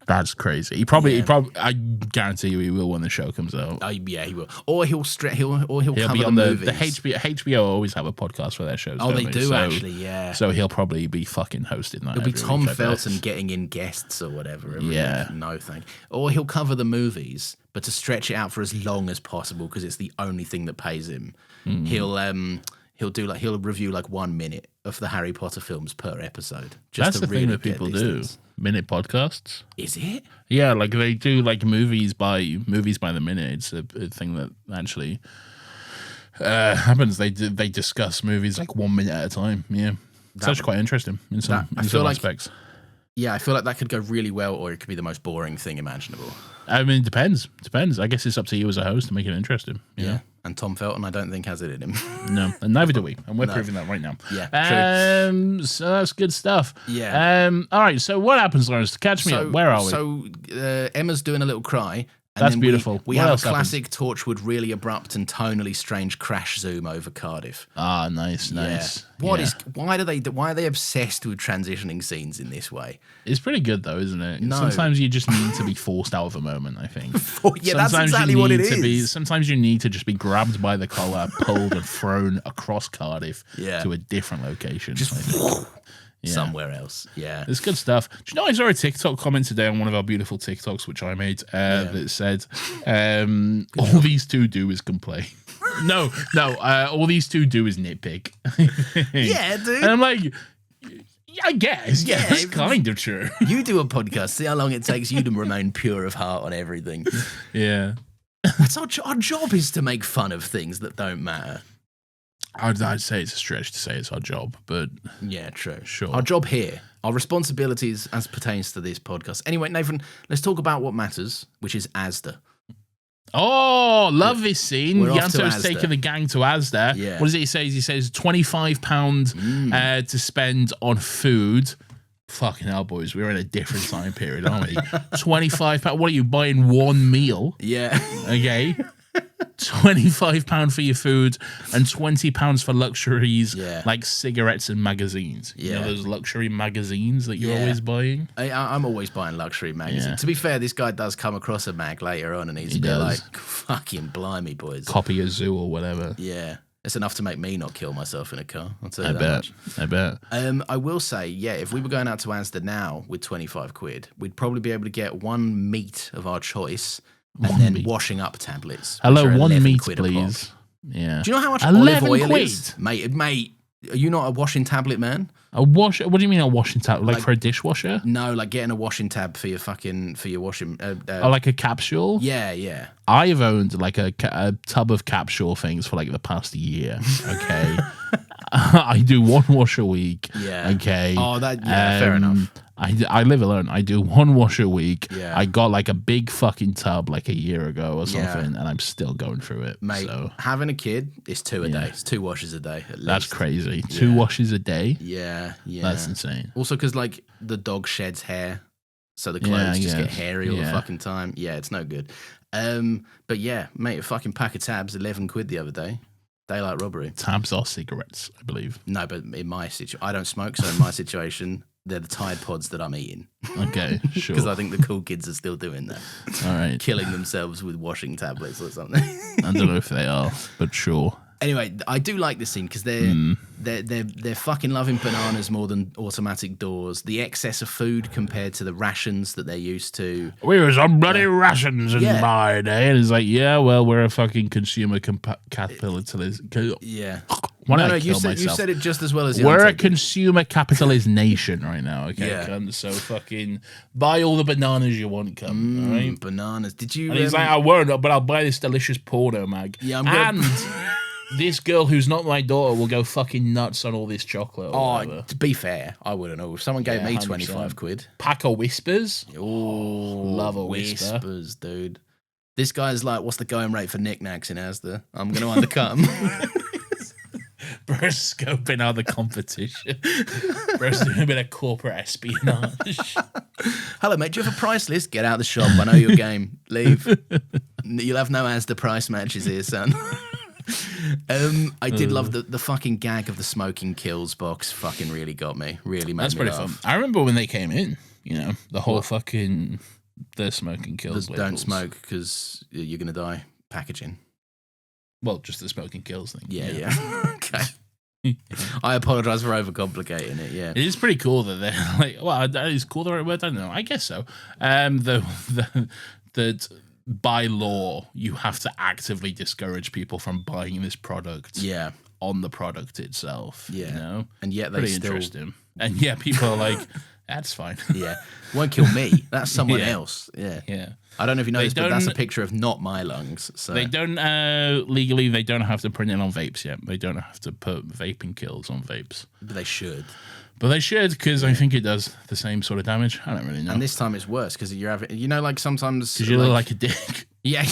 That's crazy. He probably, I guarantee you, he will when the show comes out. Yeah, he will. Or he'll cover be on the movies. HBO always have a podcast for their shows. Oh, they don't do So- actually, yeah. So he'll probably be fucking hosting that. It'll be every Tom week, I Felton guess. getting in guests or whatever. Yeah. No thank. Or he'll cover the movies, but to stretch it out for as long as possible because it's the only thing that pays him. He'll review like 1 minute of the Harry Potter films per episode. That's to the thing really that get people these do. things. Minute podcasts. Is it? Yeah, like they do like movies by the minute. It's a thing that actually happens. They discuss movies like 1 minute at a time. Yeah, it's actually quite interesting in some aspects. Yeah, I feel like that could go really well, or it could be the most boring thing imaginable. I mean, it depends. I guess it's up to you as a host to make it interesting. Yeah. And Tom Felton, I don't think has it in him. No, and neither do we, and we're proving that right now. Yeah, true. So that's good stuff. Yeah. All right. So what happens, Lawrence? Catch me up. Where are we? So Emma's doing a little cry. And That's then beautiful. We What have a else happens? classic Torchwood, really abrupt and tonally strange crash zoom over Cardiff. Ah, nice. Yeah. Why are they obsessed with transitioning scenes in this way? It's pretty good though, isn't it? No. Sometimes you just need to be forced out of a moment, I think. Yeah, that's exactly you what it need is. Sometimes you need to just be grabbed by the collar, pulled and thrown across Cardiff to a different location. I think. Somewhere else. Yeah. It's good stuff. Do you know I saw a TikTok comment today on one of our beautiful TikToks, which I made, that said, all these two do is complain. No, all these two do is nitpick. Yeah, dude. And I'm like, I guess. Yeah, that's kind of true. You do a podcast. See how long it takes you to remain pure of heart on everything. Yeah. That's our job is to make fun of things that don't matter. I'd say it's a stretch to say it's our job, but yeah, true. Sure. Our job here, our responsibilities as pertains to this podcast. Anyway, Nathan, let's talk about what matters, which is Asda. Oh, love this scene. We're off to Yanto's Asda. taking the gang to Asda. Yeah. What does he say? He says £25 to spend on food. Fucking hell, boys. We're in a different time period, aren't we? £25. What are you buying? One meal? Yeah. Okay. £25 for your food and £20 for luxuries like cigarettes and magazines. You know those luxury magazines that you're always buying? I'm always buying luxury magazines. Yeah. To be fair, this guy does come across a mag later on and he's a bit like, fucking blimey, boys. Copy a zoo or whatever. Yeah. It's enough to make me not kill myself in a car. I'll tell you I that bet. much. I bet. I will say, if we were going out to Asda now with 25 quid, we'd probably be able to get one meat of our choice and then washing up tablets. Hello, which are 1 11 meat, quid a pop. please. Yeah. Do you know how much 11 olive oil quid? is? Mate, are you not a washing tablet man? What do you mean a washing tab? Like for a dishwasher? No, like getting a washing tab for your washing. Or like a capsule? Yeah. I've owned like a tub of capsule things for like the past year. Okay. I do one wash a week. Yeah. Okay. Oh, fair enough. I live alone. I do one wash a week. Yeah. I got like a big fucking tub like a year ago or something, and I'm still going through it. Mate, so. having a kid is 2 a day. It's 2 washes a day at least. That's crazy. 2 washes a day? Yeah. That's insane. Also because like the dog sheds hair, so the clothes just get hairy all the fucking time. Yeah, it's no good. But yeah, mate, a fucking pack of tabs, 11 quid the other day. Daylight robbery. Tabs are cigarettes, I believe. No, but in my situation, I don't smoke, so in my situation, they're the Tide Pods that I'm eating. Okay, sure. Because I think the cool kids are still doing that. All right. Killing themselves with washing tablets or something. I don't know if they are, but sure. Anyway, I do like this scene because they're fucking loving bananas more than automatic doors. The excess of food compared to the rations that they're used to. We were some bloody rations in my day. And it's like, yeah, well, we're a fucking consumer capitalist. Yeah. Why don't I you kill said, myself? You said it just as well as the We're a Undertaker. consumer capitalist nation right now, okay? Yeah. Cunt? So fucking buy all the bananas you want, cunt, all right? Bananas. Did you? And he's like, I won't, but I'll buy this delicious porno mag. Yeah, I'm gonna- And this girl who's not my daughter will go fucking nuts on all this chocolate or whatever. to be fair, I wouldn't know. If someone gave Yeah, me 100%. 25 quid. Pack of Whispers. Oh, Love a whisper. whispers, dude. This guy's like, what's the going rate for knickknacks in Asda? I'm going to undercut him. Bro's scoping out the competition. Bro's doing a bit of corporate espionage. Hello, mate. Do you have a price list? Get out of the shop. I know your game. Leave. You'll have no Asda price matches here, son. I did love the fucking gag of the smoking kills box. Fucking really got me. Really made That's me pretty laugh. fun. I remember when they came in, the whole fucking the smoking kills. Don't labels. smoke because you're going to die. Packaging. Well, just the smoking kills thing. Yeah. Okay. I apologise for overcomplicating it. Yeah. It is pretty cool that they're like, well, is cool the right word? I don't know. I guess so. That by law you have to actively discourage people from buying this product. Yeah. On the product itself. Yeah. And yet they pretty still. interesting. And yet people are like, that's fine. Yeah. Won't kill me. That's someone Yeah. else. Yeah. Yeah. I don't know if you know They this, but that's a don't- picture of not my lungs. So They don't legally. They don't have to print it on vapes yet. They don't have to put vaping kills on vapes, but they should. but they should because I think it does the same sort of damage. I don't really know. And this time it's worse because you're having, like sometimes Because you look like a dick. yeah,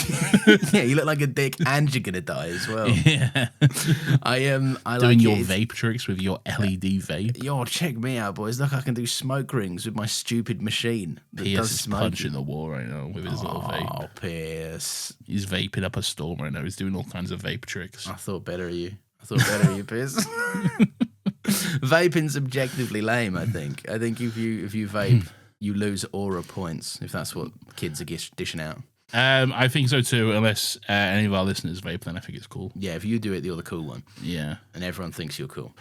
yeah, you look like a dick and you're gonna die as well. Yeah. I Doing like your it. vape tricks with your LED vape. Yo, check me out, boys. Look, I can do smoke rings with my stupid machine. That Pierce does is smoke. punching the wall right now with his little vape. Oh, Pierce. He's vaping up a storm right now. He's doing all kinds of vape tricks. I thought better of you. Pierce. Vaping's objectively lame, I think. I think if you vape, you lose aura points, if that's what kids are dishing out. I think so too, unless any of our listeners vape, then I think it's cool. Yeah, if you do it, you're the cool one. Yeah. And everyone thinks you're cool.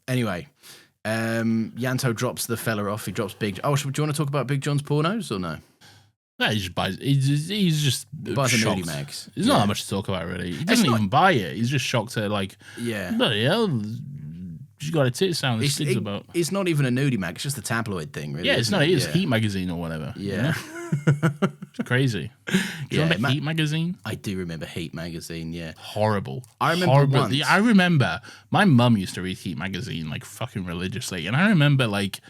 Anyway, Yanto drops the fella off. He drops Big... Oh, do you want to talk about Big John's pornos or no? No, he just buys. He's just Buys the shocked. nudie mags. There's not that much to talk about, really. He doesn't not- even buy it. He's just shocked at, like, Yeah. bloody hell, you got a tit sound this kid's It- about. It's not even a nudie mag. It's just a tabloid thing, really. Yeah, it's isn't not. it? It's Heat magazine or whatever. Yeah. It's crazy. Do you remember Heat magazine? I do remember Heat magazine, yeah. Horrible. I remember Horrible. once- I remember my mum used to read Heat magazine like fucking religiously, and I remember like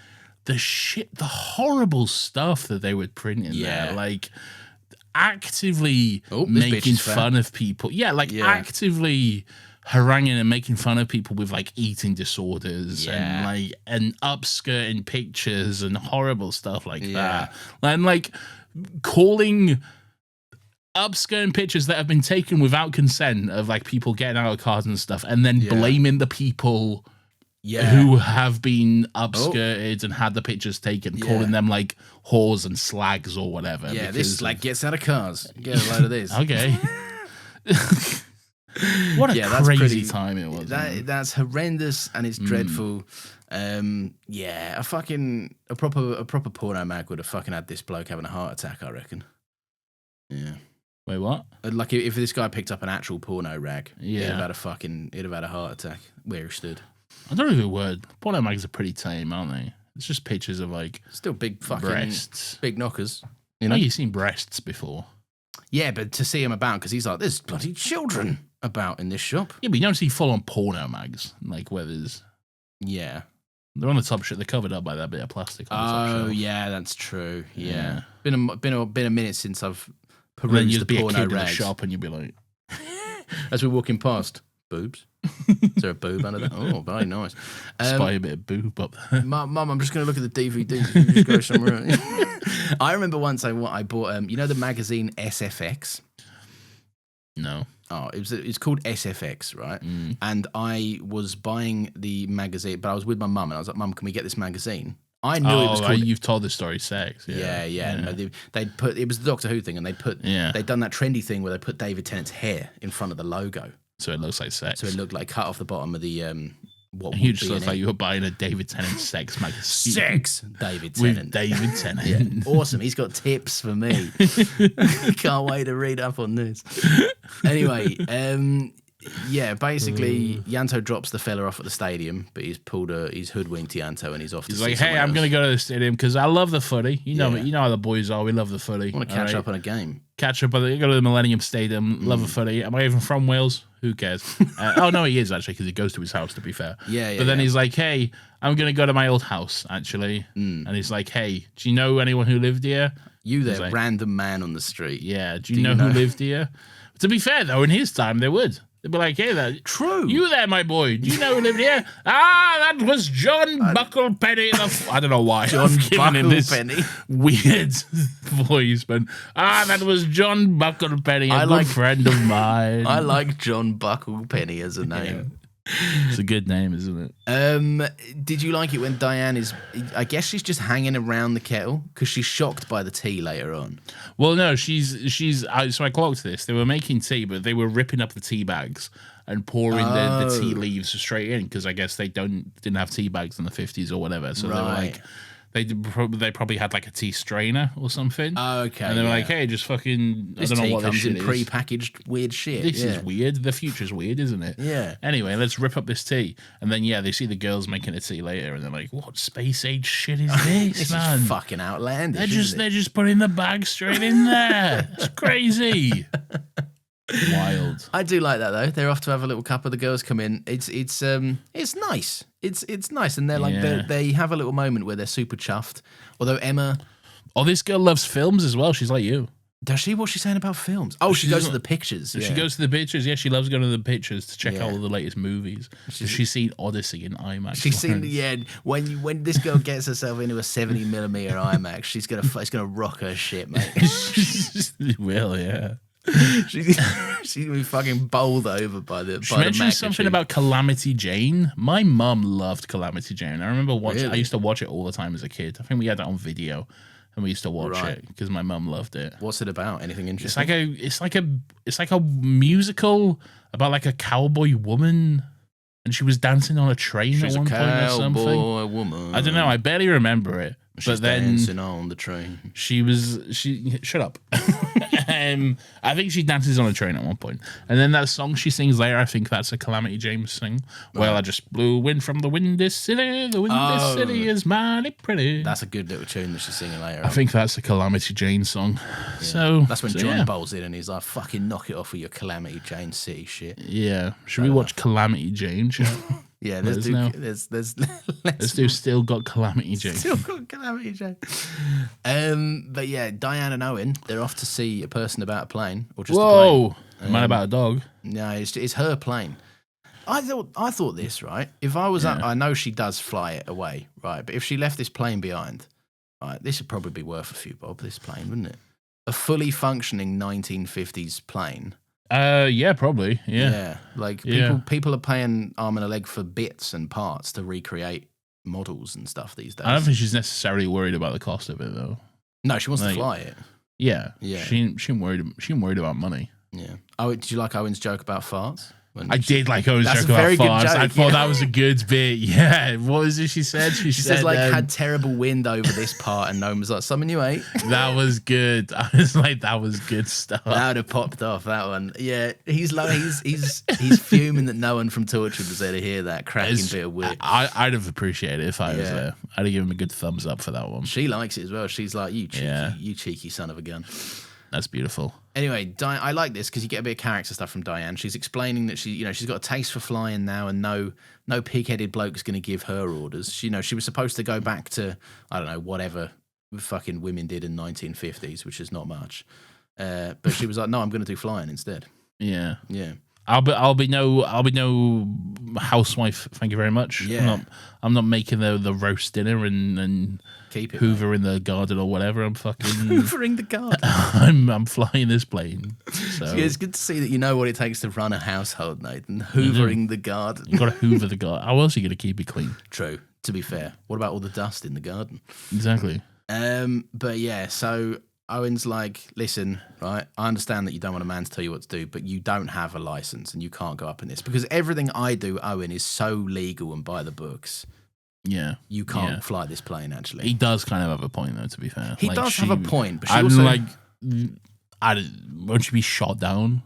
the horrible stuff that they would print in Yeah. there, like actively Oh, this bitch making is fat. fun of people. Yeah, like actively haranguing and making fun of people with like eating disorders and upskirting pictures and horrible stuff like that. And like calling upskirting pictures that have been taken without consent of like people getting out of cars and stuff, and then blaming the people who have been upskirted and had the pictures taken, calling them like whores and slags or whatever. Yeah, because this like gets out of cars. Get a load of this. okay. What a that's crazy pretty- time it was. man. That's horrendous and it's dreadful. A proper porno mag would have fucking had this bloke having a heart attack, I reckon. Yeah. Wait, what? Like if this guy picked up an actual porno rag, he'd Yeah. have had a heart attack where he stood. I don't know the word. Porno mags are pretty tame, aren't they? It's just pictures of like Still big fucking breasts. big knockers. You know, you've seen breasts before. Yeah, but to see him about, because he's like, there's bloody children about in this shop. Yeah, but you don't see full-on porno mags, like where there's... Yeah. They're on the top shelf. They're covered up by that bit of plastic on the top Oh, shelf. yeah, that's true. Yeah. Yeah. Been a minute since I've And then perused you'd the be a porno kid in the rags. shop and you'd be like... As we're walking past, boobs. Is there a boob under there? Oh, very nice. spy a bit of boob up there. Mum, I'm just going to look at the DVDs. You just go somewhere else. I remember once I bought, you know the magazine SFX? No. Oh, it's called SFX, right? And I was buying the magazine, but I was with my mum, and I was like, "Mum, can we get this magazine?" I knew it was called. You've told this story, sex. Yeah. No, they'd put it was the Doctor Who thing, and they'd done that trendy thing where they put David Tennant's hair in front of the logo, So it looks like sex. so it looked like cut off the bottom of the what You would just be look an like you were buying a David Tennant sex magazine. sex David With Tennant. David Tennant. Yeah, awesome. He's got tips for me. Can't wait to read up on this. Anyway, Yeah, basically, Yanto drops the fella off at the stadium, but he's hoodwinked Yanto, and he's off. He's to like, see hey, I'm going to go to the stadium because I love the footy. You know, Yeah. you know how the boys are. We love the footy. I want to catch up on a game. Catch up. Go to the Millennium Stadium. Love the footy. Am I even from Wales? Who cares? Oh no, he is actually because he goes to his house. To be fair, Yeah. But then he's like, hey, I'm going to go to my old house actually, and he's like, hey, do you know anyone who lived here? You there, like, random man on the street. Yeah. Do you know who lived here? To be fair though, in his time they would. They'd be like, hey, that True. You there, my boy? Do you know who lived here? That was John Bucklepenny. I don't know why. John I've given him this Bucklepenny. weird voice, but that was John Bucklepenny, a good friend of mine. I like John Bucklepenny as a name. It's a good name, isn't it? Did you like it when Diane is? I guess she's just hanging around the kettle because she's shocked by the tea later on. Well, no, she's. So I clocked this. They were making tea, but they were ripping up the tea bags and pouring the tea leaves straight in because I guess they didn't have tea bags in the 50s or whatever. So they were like. They probably had like a tea strainer or something. Oh, okay. And they were like, hey, just fucking. This I don't know tea what comes this shit in is. pre-packaged weird shit. This is weird. The future's weird, isn't it? Yeah. Anyway, let's rip up this tea. And then, they see the girls making a tea later, and they're like, what space age shit is this, This man? is fucking outlandish. They're just putting the bag straight in there. It's crazy. Wild. I do like that though. They're off to have a little cup of the girls come in. It's nice. It's nice, and they're like they have a little moment where they're super chuffed. Although Emma, this girl loves films as well. She's like you. does she? What's she saying about films? Oh, she goes to the pictures. She goes to the pictures. Yeah, she loves going to the pictures to check out all the latest movies. She's seen Odyssey in IMAX. She's seen when this girl gets herself into a 70mm IMAX, it's gonna rock her shit, mate. She will, yeah. She's gonna be fucking bowled over by the. She mentioned something about Calamity Jane. My mum loved Calamity Jane. I remember watching. I used to watch it all the time as a kid. I think we had that on video, and we used to watch it because my mum loved it. What's it about? Anything interesting? It's like a musical about like a cowboy woman, and she was dancing on a train at one point or something. Cowboy woman. I don't know. I barely remember it. She's but then dancing on the train. She shut up. I think she dances on a train at one point, and then that song she sings later, I think that's a Calamity Jane sing. Well, I just blew wind from the windy city. The windy city is mighty pretty. That's a good little tune that she's singing later. I think that's a Calamity Jane song. Yeah. So that's when John bowls in and he's like, "Fucking knock it off with your Calamity Jane City shit." Yeah, should we watch Calamity Jane? Yeah, let's do Still Got Calamity Jane. Still Got Calamity Jane. But yeah, Diane and Owen, they're off to see a person about a plane, or just a plane. A man about a dog. No, it's her plane. I thought this, right. If I was, I know she does fly it away, right. But if she left this plane behind, right, this would probably be worth a few bob. This plane, wouldn't it? A fully functioning 1950s plane. Yeah, probably. Yeah. Like people are paying arm and a leg for bits and parts to recreate models and stuff these days. I don't think she's necessarily worried about the cost of it though. No, she wants to fly it. Yeah. She ain't worried about money. Yeah. Oh, did you like Owen's joke about farts? I did like Owen's joke about farts. I thought that was a good bit. Yeah. What was it she said? She said like, had terrible wind over this part, and Noam was like, something you ate. That was good. I was like, that was good stuff. That would have popped off, that one. Yeah. He's fuming that no one from Torchwood was there to hear that cracking bit of wit. I'd have appreciated it if I was there. I'd have given him a good thumbs up for that one. She likes it as well. She's like, you cheeky son of a gun. That's beautiful. Anyway, I like this because you get a bit of character stuff from Diane. She's explaining that she's got a taste for flying now, and no pig-headed bloke's going to give her orders. She was supposed to go back to, I don't know, whatever fucking women did in 1950s, which is not much. But she was like, no, I'm going to do flying instead. Yeah. Yeah. I'll be no housewife. Thank you very much. Yeah. I'm not making the roast dinner and keep it hoovering the garden or whatever. I'm fucking hoovering the garden. I'm flying this plane. So yeah, it's good to see that you know what it takes to run a household, Nathan. Hoovering the garden. You got to hoover the garden. How else are you going to keep it clean? True. To be fair, what about all the dust in the garden? Exactly. But yeah, so Owen's like, listen, right, I understand that you don't want a man to tell you what to do, but you don't have a license and you can't go up in this because everything I do, Owen, is so legal and by the books. Yeah. You can't fly this plane, actually. He does kind of have a point, though, to be fair. He does have a point, but she I'm also... like, won't you be shot down?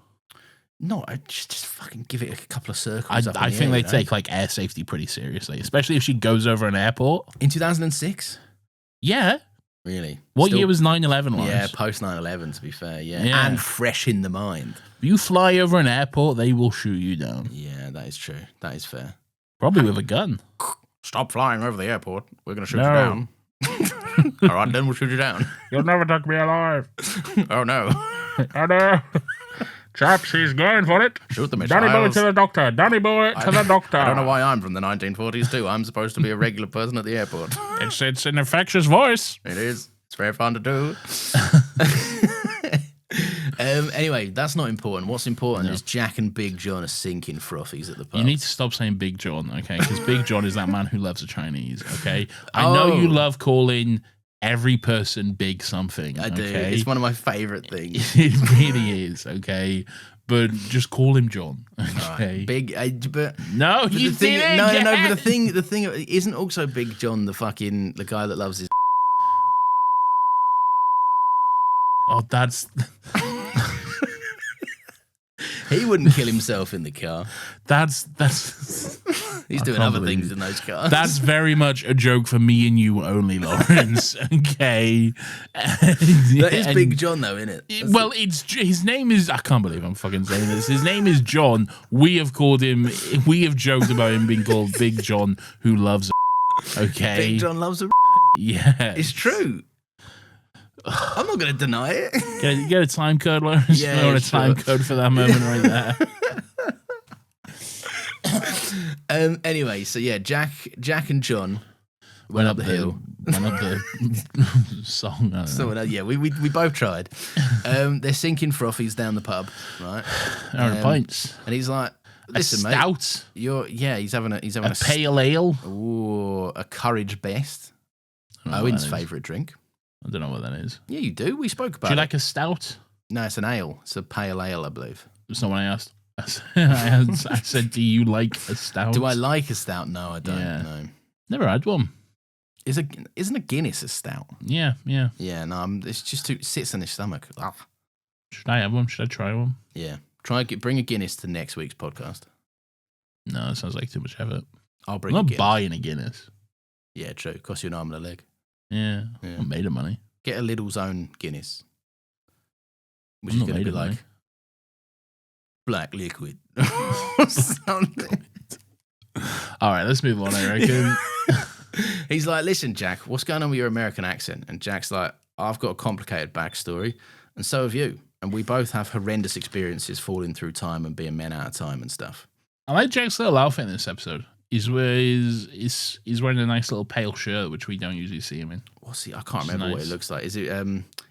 No, I just fucking give it a couple of circles. I think they take like air safety pretty seriously, especially if she goes over an airport. In 2006? Yeah. Really? What year was 9/11, Lawrence? Yeah, post 9/11, to be fair, yeah. And fresh in the mind. You fly over an airport, they will shoot you down. Yeah, that is true. That is fair. Probably with a gun. Stop flying over the airport. We're going to shoot you down. All right, then we'll shoot you down. You'll never take me alive. Oh, no. Oh, no. Chaps, he's going for it. Shoot the Danny missiles. boy to the doctor. Danny boy to the doctor. I don't know why I'm from the 1940s, too. I'm supposed to be a regular person at the airport. It's an infectious voice. It is. It's very fun to do. Anyway, that's not important. What's important is Jack and Big John are sinking frothies at the pub. You need to stop saying Big John, okay? Because Big John is that man who loves the Chinese, okay? I know you love calling every person big something. I do. Okay? It's one of my favourite things. It really is, okay? But just call him John, okay? Right. Big, but no, but you didn't. No. But the thing isn't also Big John the guy that loves his. Oh, that's. He wouldn't kill himself in the car. That's. He's doing other things in those cars. That's very much a joke for me and you only, Lawrence. Okay. That is Big John, though, isn't it? Well, his name is. I can't believe I'm fucking saying this. His name is John. We have joked about him being called Big John, who loves. Okay. Big John loves a. Yeah. It's true. I'm not going to deny it. Get a time code, Lawrence. Yeah, I want a time code for that moment right there. Anyway, so yeah, Jack and John went up the hill. Went up the song. Yeah, we both tried. They're sinking frothies down the pub, right? Pints. And he's like, "Listen, a stout. Mate, he's having a pale ale. Ooh, a Courage Best. Owen's favourite drink. I don't know what that is. Yeah, you do. We spoke about it. Do you like a stout? No, it's an ale. It's a pale ale, I believe. That's not what I asked. I said, do you like a stout? Do I like a stout? No, I don't. Yeah. No. Never had one. Isn't a Guinness a stout? Yeah. Yeah, no, it's just too, it sits in the stomach. Ugh. Should I have one? Should I try one? Yeah. Bring a Guinness to next week's podcast. No, it sounds like too much effort. I'll bring I'm not buying a Guinness. Yeah, true. Cost you an arm and a leg. Yeah. I'm made of money. Get a Lidl's own Guinness. Which is going to be like black liquid. Something. All right, let's move on, I reckon. He's like, "Listen, Jack, what's going on with your American accent?" And Jack's like, "I've got a complicated backstory, and so have you. And we both have horrendous experiences falling through time and being men out of time and stuff." I like Jack's little outfit in this episode. He's wearing a nice little pale shirt, which we don't usually see him in. What's he? I can't remember what it looks like. Is it?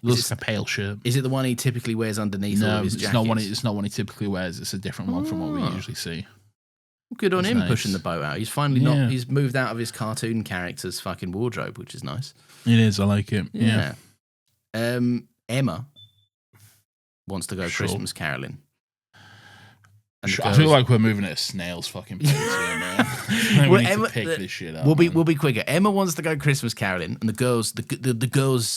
Looks like a pale shirt. Is it the one he typically wears underneath all of his jackets? No, it's not one he typically wears. It's a different one from what we usually see. Good on him pushing the boat out. He's finally not. He's moved out of his cartoon character's fucking wardrobe, which is nice. It is. I like it. Yeah. Emma wants to go Christmas caroling. I feel like we're moving at a snail's fucking pace here, man. We need to pick this shit up. We'll be quicker. Emma wants to go Christmas caroling, and the girls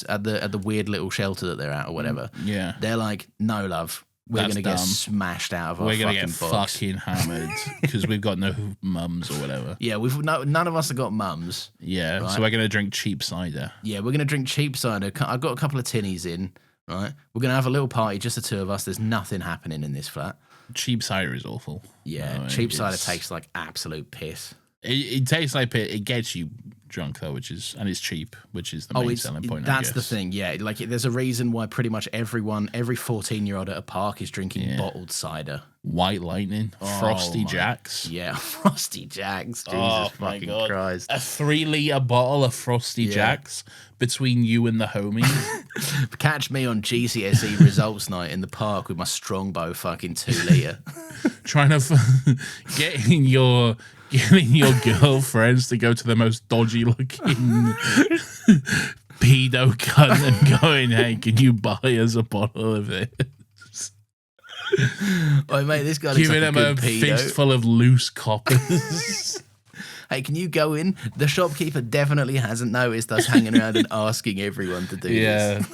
at the weird little shelter that they're at or whatever. Yeah, they're like, "No, love, we're gonna get smashed out of our fucking box. We're gonna get fucking hammered because we've got no mums or whatever." Yeah, none of us have got mums. Yeah, right? So we're gonna drink cheap cider. Yeah, we're gonna drink cheap cider. I've got a couple of tinnies in. Right, we're gonna have a little party, just the two of us. There's nothing happening in this flat. Cheap cider is awful. Yeah, cheap cider tastes like absolute piss. It tastes like piss. It gets you drunk though, and it's cheap, which is the main selling point. That's the thing. Yeah, like there's a reason why pretty much every 14-year-old at a park is drinking bottled cider. White Lightning, Frosty Jacks. Yeah, Frosty Jacks. Jesus fucking Christ. A 3-liter bottle of Frosty Jacks between you and the homies. Catch me on GCSE results night in the park with my Strongbow fucking 2-liter. Trying to getting your girlfriends to go to the most dodgy looking pedo cunt and going, "Hey, can you buy us a bottle of it?" Oh, mate, this guy looks like a good pedo. Fistful of loose coppers. Hey, can you go in? The shopkeeper definitely hasn't noticed us hanging around and asking everyone to do this.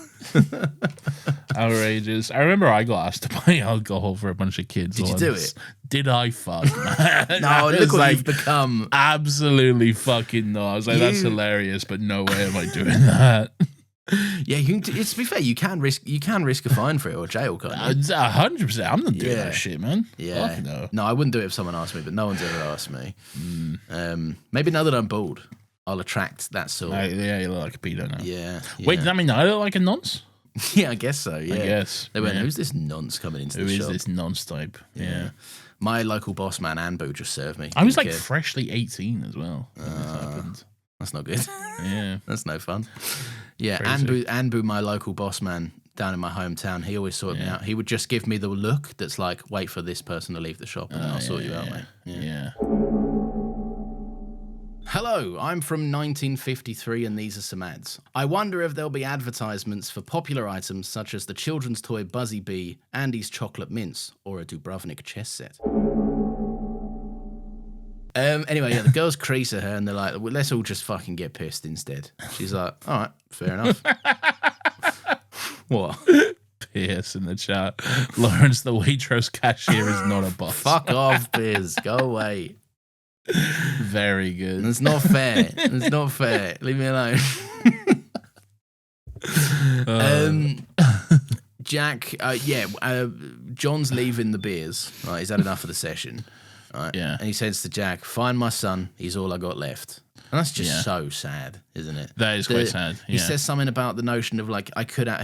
Outrageous. I remember I got asked to buy alcohol for a bunch of kids. Did you do it? Did I fuck, man? No, look what you've become. Absolutely fucking no. I was like, that's hilarious, but no way am I doing that. Yeah, to be fair, you can risk a fine for it or jail, can't you? 100%. I'm not doing that shit, man. Yeah. Fuck no. No, I wouldn't do it if someone asked me, but no one's ever asked me. Maybe now that I'm bald, I'll attract that sort. Yeah, you look like a pedo now. Yeah. Wait, does that mean I look like a nonce? Yeah, I guess so. Yeah. I guess. They went, who's this nonce coming into the shop? Who is this nonce type? Yeah. My local boss man, Anbu, just served me. I was like freshly 18 as well when this happened. That's not good. Yeah. That's no fun. Yeah, Crazy. Anbu, my local boss man down in my hometown, he always sorted me out. He would just give me the look that's like, wait for this person to leave the shop and then I'll sort you out, mate. Yeah. Hello, I'm from 1953 and these are some ads. I wonder if there'll be advertisements for popular items such as the children's toy Buzzy Bee, Andy's chocolate mints, or a Dubrovnik chess set. Anyway, the girls crease at her and they're like, well, let's all just fucking get pissed instead. She's like, all right, fair enough. What? Pierce in the chat. Lawrence, the Waitrose cashier, is not a boss. Fuck off, Biz. Go away. Very good. It's not fair. It's not fair. Leave me alone. Jack, John's leaving the beers. Right, he's had enough of the session. Right, yeah, and he says to Jack, "Find my son. He's all I got left." And that's just so sad, isn't it? That is quite sad. He says something about the notion of like,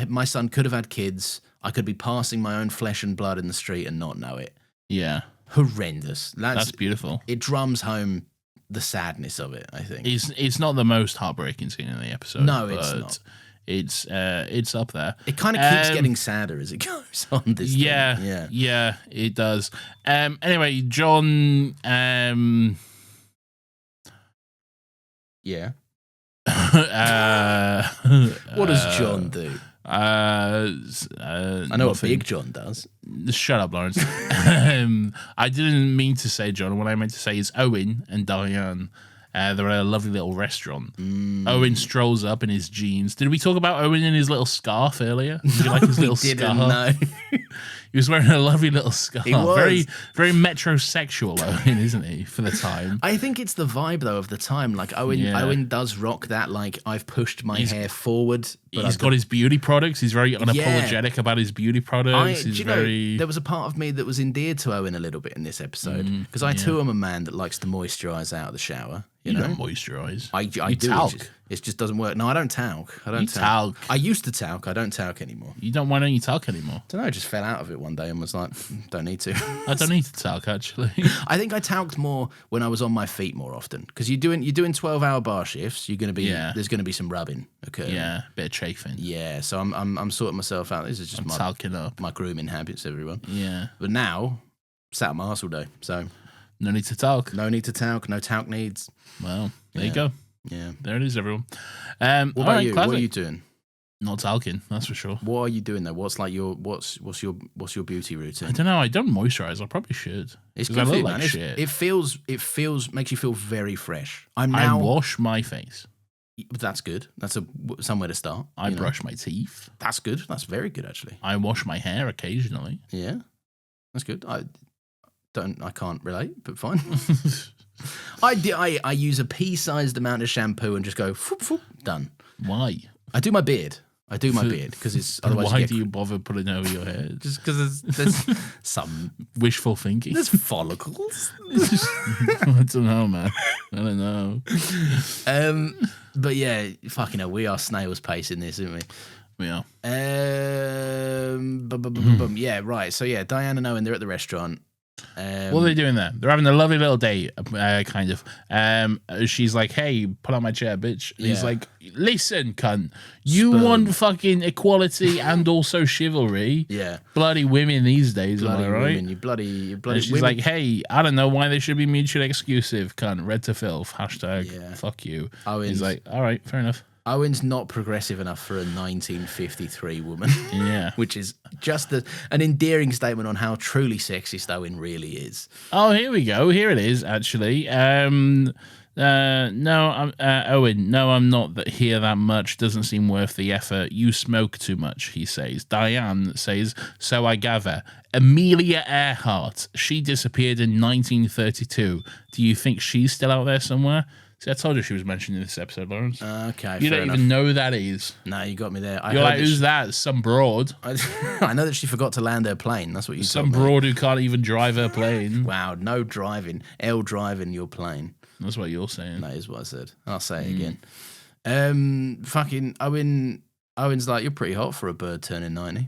my son could have had kids. I could be passing my own flesh and blood in the street and not know it. Yeah. Horrendous. That's beautiful. It drums home the sadness of it, I think. It's not the most heartbreaking scene in the episode. No, it's not. It's up there. It kind of keeps getting sadder as it goes on. This thing. Yeah, it does. Anyway, John. Yeah. What does John do? I know what Big John does. Shut up, Lawrence. I didn't mean to say John. What I meant to say is Owen and Diane. They're at a lovely little restaurant. Owen strolls up in his jeans. Did we talk about Owen in his little scarf earlier? Did you like his little didn't, scarf? no. He was wearing a lovely little scarf. He was. Very, very metrosexual, Owen, isn't he, for the time? I think it's the vibe, though, of the time. Like, Owen does rock that, like, I've pushed my hair forward. But He's got his beauty products. He's very unapologetic about his beauty products. There was a part of me that was endeared to Owen a little bit in this episode. Because I, too, am a man that likes to moisturize out of the shower. You know? Don't moisturize. I do. Talc. It just doesn't work. No, I don't talc. Talc. I used to talc. I don't talc anymore. Why don't you talc anymore? I don't know. I just fell out of it one day and was like, don't need to. I don't need to talc, actually. I think I talked more when I was on my feet more often. Because you're doing 12-hour bar shifts. You're going to be there's going to be some rubbing occurring. Yeah, bit of chafing. Yeah, so I'm sorting myself out. This is just talking up my grooming habits, everyone. Yeah. But now, sat on my arse all day. So no need to talc. No need to talc. No talc needs. Well, there you go. Yeah. There it is, everyone. What about you? Classic. What are you doing? Not talking, that's for sure. What are you doing though? What's like what's your beauty routine? I don't know. I don't moisturize. I probably should. It's good for you, man. Shit. It feels makes you feel very fresh. I wash my face. That's good. That's somewhere to start. I brush my teeth. That's good. That's very good, actually. I wash my hair occasionally. Yeah, that's good. I can't relate, but fine. I use a pea-sized amount of shampoo and just go foop, foop, done. Why? I do my beard. Because it's otherwise. Why do you bother putting over your head? Just because there's some wishful thinking. There's follicles. I don't know, man. I don't know. But yeah, fucking hell, we are snail's pace in this, aren't we? We are. Yeah, right. So yeah, Diane and Owen, they're at the restaurant. What are they doing there? They're having a lovely little date, kind of. She's like, hey, pull out my chair, bitch. And he's like, listen, cunt, you want fucking equality and also chivalry. Yeah. Bloody women these days, bloody am I right? Women, you bloody and she's women. like, hey, I don't know why they should be mutually exclusive, cunt. Red to filth. # fuck you. He's like, all right, fair enough. Owen's not progressive enough for a 1953 woman. Yeah. Which is just an endearing statement on how truly sexist Owen really is. Oh, here we go. Here it is, actually. No, Owen, no, I'm not here that much. Doesn't seem worth the effort. You smoke too much, he says. Diane says, so I gather. Amelia Earhart, she disappeared in 1932. Do you think she's still out there somewhere? See, I told you she was mentioned in this episode, Lawrence. Okay, you don't even know who that is. No, you got me there. You're like, who's that? Some broad. I know that she forgot to land her plane. That's what you Some broad who can't even drive her plane. Wow, no driving. Driving your plane. That's what you're saying. That is what I said. I'll say it again. Fucking Owen's like, you're pretty hot for a bird turning 90.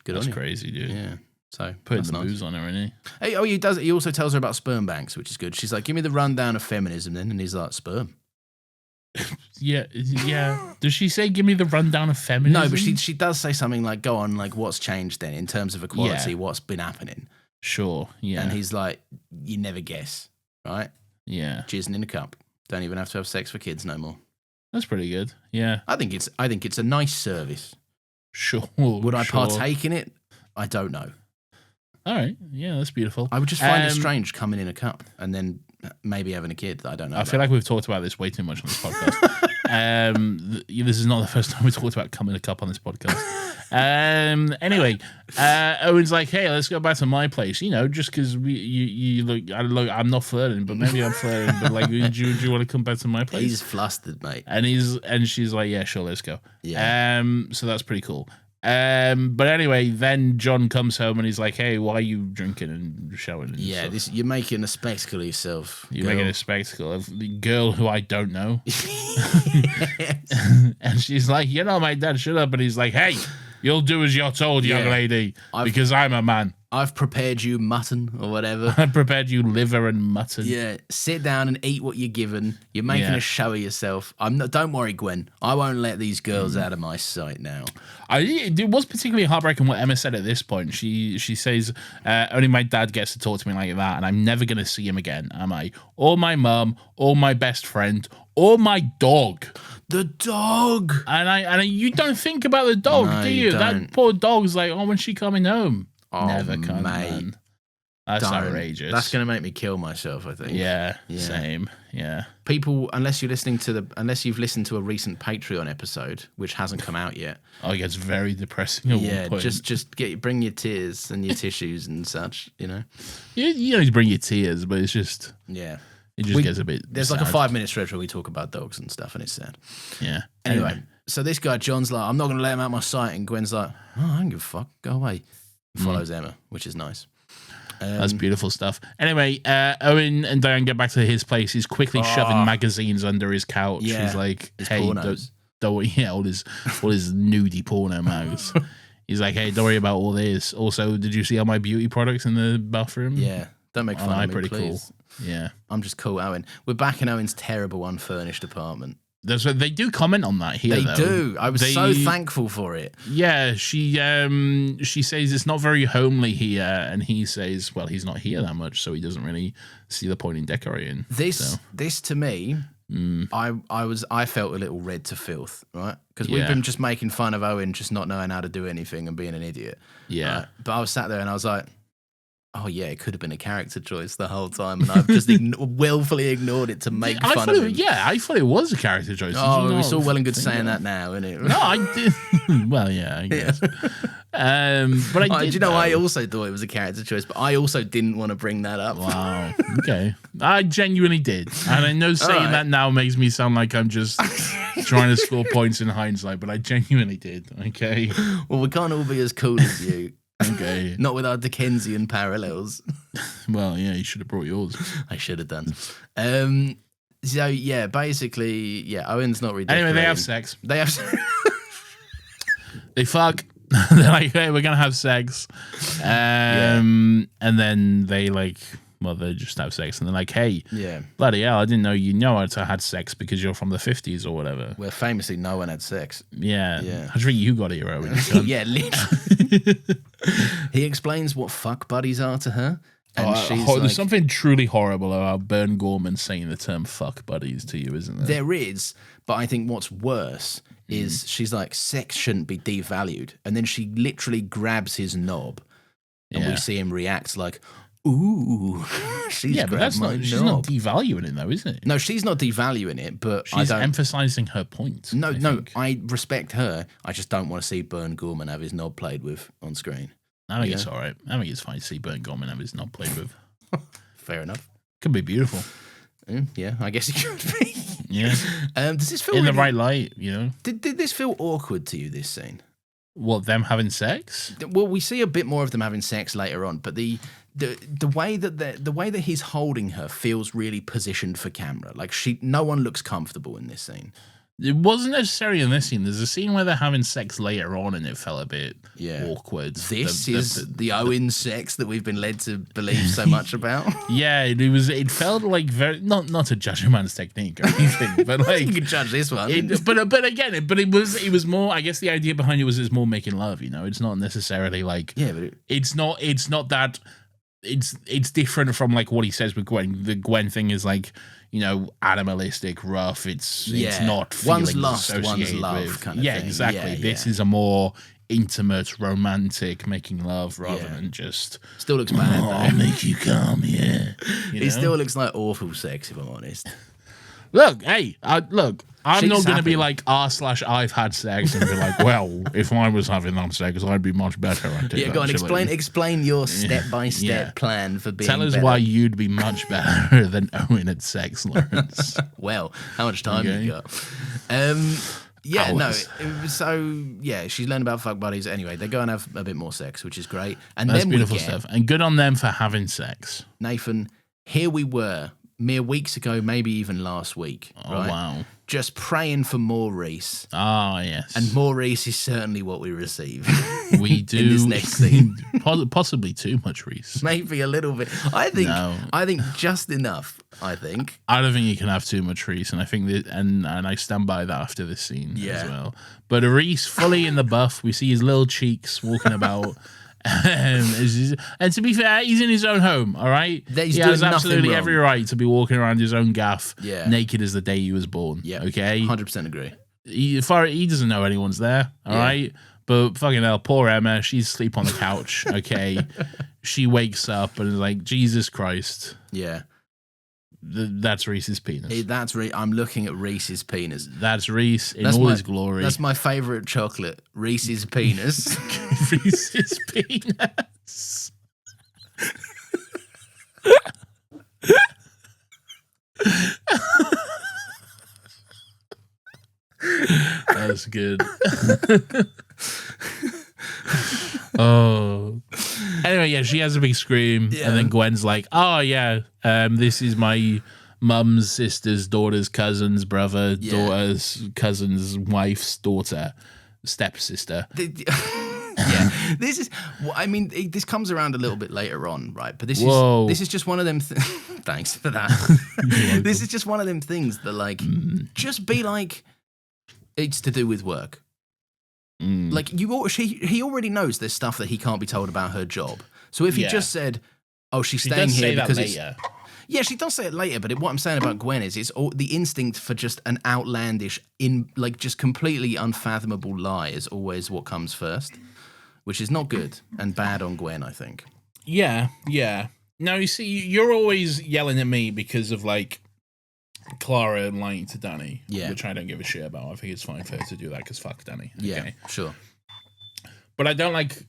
Good That's on you. crazy, dude. Yeah. So putting the booze on her, isn't he? Hey, he does. He also tells her about sperm banks, which is good. She's like, give me the rundown of feminism then, and he's like, sperm. Yeah. Does she say, give me the rundown of feminism? No, but she does say something like, go on, like, what's changed then in terms of equality? Yeah. What's been happening? Sure. Yeah. And he's like, you never guess, right? Yeah. Jizzing in a cup. Don't even have to have sex for kids no more. That's pretty good. Yeah. I think it's a nice service. Sure. Would I partake in it? I don't know. All right. Yeah, that's beautiful. I would just find it strange coming in a cup and then maybe having a kid that I don't know. I feel like we've talked about this way too much on this podcast. This is not the first time we talked about coming in a cup on this podcast. Anyway, Owen's like, hey, let's go back to my place. You know, just because you look, I'm not flirting, but maybe I'm flirting. But like, do you want to come back to my place? He's flustered, mate. And she's like, yeah, sure, let's go. Yeah. So that's pretty cool. But anyway, then John comes home and he's like, hey, why are you drinking and showering? And stuff? You're making a spectacle of yourself. You're making a spectacle of the girl who I don't know. And she's like, you know, my dad, shut up. And he's like, hey, you'll do as you're told, young lady, because I'm a man. I've prepared you mutton or whatever. I prepared you liver and mutton. Yeah, sit down and eat what you're given. You're making a show of yourself. Don't worry, Gwen. I won't let these girls out of my sight now. It was particularly heartbreaking what Emma said at this point. She says, only my dad gets to talk to me like that, and I'm never going to see him again, am I? Or my mum, or my best friend, or my dog. The dog. And you don't think about the dog, No, do you? you don't. That poor dog's like, oh, when's she coming home? Oh, Never come, mate. man. That's outrageous. That's going to make me kill myself, I think. Yeah, same. Yeah. People, unless you've listened to a recent Patreon episode, which hasn't come out yet. Oh, it gets very depressing at one point. just bring your tears and your tissues and such, you know. You don't need to bring your tears, but it's just it just gets a bit. There's sad. like a 5-minute stretch where we talk about dogs and stuff, and it's sad. Yeah. Anyway, so this guy John's like, I'm not going to let him out of my sight, and Gwen's like, oh, I don't give a fuck, go away. Follows Emma, which is nice. That's beautiful stuff. Anyway, Owen and Diane get back to his place. He's quickly shoving magazines under his couch. Yeah, he's like, his hey, pornos. don't all his nudie porno mags. He's like, hey, don't worry about all this. Also, did you see all my beauty products in the bathroom? Yeah, don't make fun of me, pretty please. Cool. Yeah. I'm just cool, Owen. We're back in Owen's terrible unfurnished apartment. They do comment on that here. They do. I was so thankful for it. Yeah, she says it's not very homely here, and he says, well, he's not here that much, so he doesn't really see the point in decorating. This to me, I felt a little red to filth, right? Because we've been just making fun of Owen just not knowing how to do anything and being an idiot. Yeah. Right? But I was sat there and I was like, oh yeah, it could have been a character choice the whole time, and I've just willfully ignored it to make fun of him. Yeah, I thought it was a character choice. Oh, it's all well and good saying that now, isn't it? No, I did. Well, yeah, I guess. But I did. Do you know, I also thought it was a character choice, but I also didn't want to bring that up. Wow. Okay. I genuinely did, and I know saying that now makes me sound like I'm just trying to score points in hindsight, but I genuinely did. Okay. Well, we can't all be as cool as you. Okay. Not with our Dickensian parallels. Well, yeah, you should have brought yours. I should have done. So, yeah, basically, yeah, Owen's not really Anyway, they have sex. They have sex. They fuck. They're like, hey, we're going to have sex. And then they they just have sex. And they're like, hey, bloody hell, I didn't know you know I had sex because you're from the 50s or whatever. Where famously no one had sex. Yeah. I think you got it, Owen. Yeah, literally. He explains what fuck buddies are to her. And she's there's something truly horrible about Bern Gorman saying the term fuck buddies to you, isn't there? There is, but I think what's worse is she's like, sex shouldn't be devalued. And then she literally grabs his knob and we see him react like, Ooh, she's Yeah, but grabbed my she's knob. not devaluing it, though, is it? No, she's not devaluing it, but She's emphasizing her point. No, I no, think. I respect her. I just don't want to see Bern Gorman have his knob played with on screen. I think it's all right. I think it's fine to see Burnt Gorman have his knob played with. Fair enough. Could be beautiful. Yeah, I guess it could be. Yeah. Does this feel In really, the right light, you know? Did this feel awkward to you, this scene? What, them having sex? Well, we see a bit more of them having sex later on, but the way that he's holding her feels really positioned for camera. Like no one looks comfortable in this scene. It wasn't necessarily in this scene. There's a scene where they're having sex later on and it felt a bit awkward. This is the Owen sex that we've been led to believe so much about. Yeah, it felt like very not to judge a man's technique or anything, but like You can judge this one. but again, it was more, I guess the idea behind it was it's more making love, you know. It's not necessarily like but it's not that it's different from like what he says with Gwen. The Gwen thing is like, you know, animalistic, rough. It's not one's feelings lust, one's associated love with, kind of thing. Exactly. Yeah, this is a more intimate, romantic, making love rather than just still looks bad though. I'll make you come, yeah. It still looks like awful sex, if I'm honest. Look, hey, look. I'm She's not going to happy. be like r/I've had sex and be like, well, if I was having that sex, I'd be much better at it. Yeah, go on, actually. explain your step-by-step Yeah. plan for being Tell us better. why you'd be much better than Owen at sex, Lawrence. Well, how much time Okay. you got? Hours. She's learned about fuck buddies. Anyway, they go and have a bit more sex, which is great. And That's then beautiful we get, stuff. And good on them for having sex. Nathan, here we were, mere weeks ago, maybe even last week. Oh, right? wow. Just praying for more Reese. Ah, yes. And more Reese is certainly what we receive. we do. in this next scene. Possibly too much, Reese. Maybe a little bit. I think just enough, I think. I don't think you can have too much Reese, and I think that, and I stand by that after this scene as well. But Reese fully in the buff. We see his little cheeks walking about. And to be fair, he's in his own home, all right? He's he doing has nothing absolutely wrong. every right to be walking around his own gaff, Yeah. naked as the day he was born. Yeah. Okay? 100% agree. He doesn't know anyone's there, all right? But fucking hell, poor Emma, she's asleep on the couch, okay? She wakes up and is like, Jesus Christ. Yeah. That's Reese's penis. I'm looking at Reese's penis. That's Reese in all his glory. That's my favourite chocolate, Reese's penis. Reese's penis. That's good. Oh. Anyway, yeah, she has a big scream, and then Gwen's like, "Oh yeah, this is my mum's sister's daughter's cousin's brother, daughter's cousin's wife's daughter, stepsister." Yeah, this is. I mean, this comes around a little bit later on, right? But this is just one of them. Thanks for that. This is just one of them things that, like, just be like, it's to do with work. Like he already knows there's stuff that he can't be told about her job. So if he just said, "Oh, she's staying here because it's," yeah, she does say it later. But what I'm saying about Gwen is, it's all the instinct for just an outlandish, just completely unfathomable lie is always what comes first, which is not good and bad on Gwen, I think. Yeah. Now you see, you're always yelling at me because of like Clara lying to Danny, which I don't give a shit about. I think it's fine for her to do that because fuck Danny. Okay? Yeah, sure. But I don't like.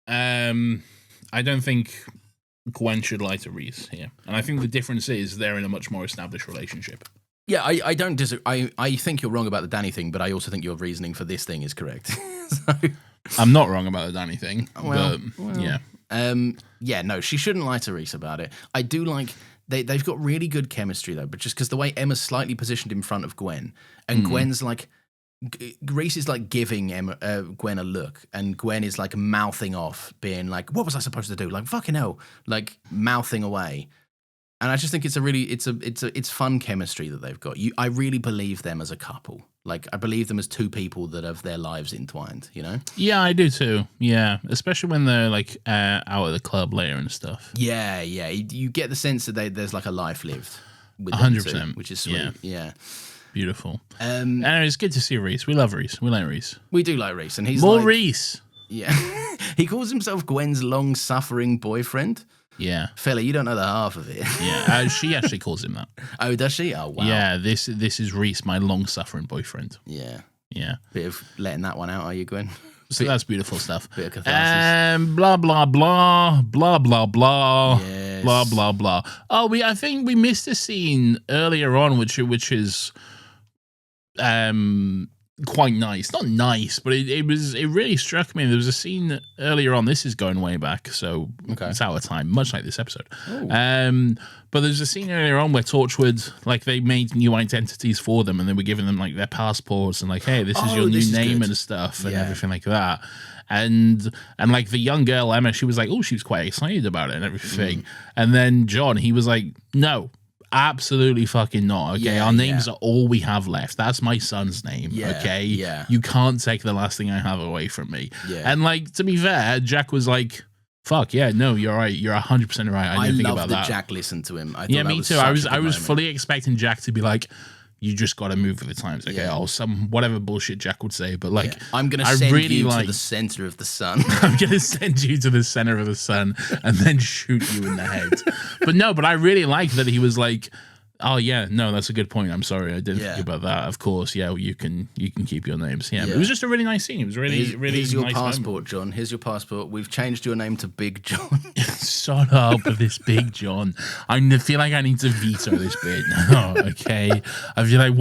I don't think Gwen should lie to Reese here, and I think the difference is they're in a much more established relationship. Yeah, I don't disagree. I think you're wrong about the Danny thing, but I also think your reasoning for this thing is correct. So, I'm not wrong about the Danny thing, well, yeah. No, she shouldn't lie to Reese about it. I do like they've got really good chemistry though, but just because the way Emma's slightly positioned in front of Gwen, and Gwen's like, Reese is like giving Gwen a look, and Gwen is like mouthing off, being like, "What was I supposed to do?" Like, fucking hell, like mouthing away. And I just think it's fun chemistry that they've got. I really believe them as a couple. Like, I believe them as two people that have their lives entwined, you know? Yeah, I do too. Yeah, especially when they're like out at the club later and stuff. Yeah. You get the sense that there's like a life lived with 100%, which is sweet. Yeah. Beautiful. Anyway, it's good to see Reese. We love Reese. We like Reese. We do like Reese, and he's more like, Reese. Yeah. He calls himself Gwen's long-suffering boyfriend. Yeah. Fella, you don't know the half of it. Yeah. She actually calls him that. Oh, does she? Oh, wow. Yeah. This is Reese, my long-suffering boyfriend. Yeah. Yeah. Bit of letting that one out, are you, Gwen? So that's beautiful stuff. Bit of catharsis. Blah blah blah blah blah blah Yes. blah blah blah. Oh, I think we missed a scene earlier on, which is quite nice. Not nice, but it really struck me. There was a scene earlier on. This is going way back, so it's our time, much like this episode. But there's a scene earlier on where Torchwood, like, they made new identities for them, and they were giving them like their passports and like, hey, this is your new name and stuff and everything like that. And like the young girl Emma, she was like, oh, she was quite excited about it and everything. And then John, he was like, no. Absolutely fucking not. Okay, our names are all we have left. That's my son's name. Okay, you can't take the last thing I have away from me. And like, to be fair, Jack was like, "Fuck yeah, no, you're right. You're 100% right." I didn't think about that. Jack listened to him. I thought me too. I was fully expecting Jack to be like, you just got to move with the times, okay? Or some whatever bullshit Jack would say, but like, I'm gonna send you to the center of the sun. I'm gonna send you to the center of the sun and then shoot you in the head. But I really like that he was like, oh yeah, no, that's a good point. I'm sorry, I didn't think about that. Of course, you can keep your names. But it was just a really nice scene. It was really Here's your nice passport, moment. John. Here's your passport. We've changed your name to Big John. Shut up with this Big John. I feel like I need to veto this bit now, okay? I feel like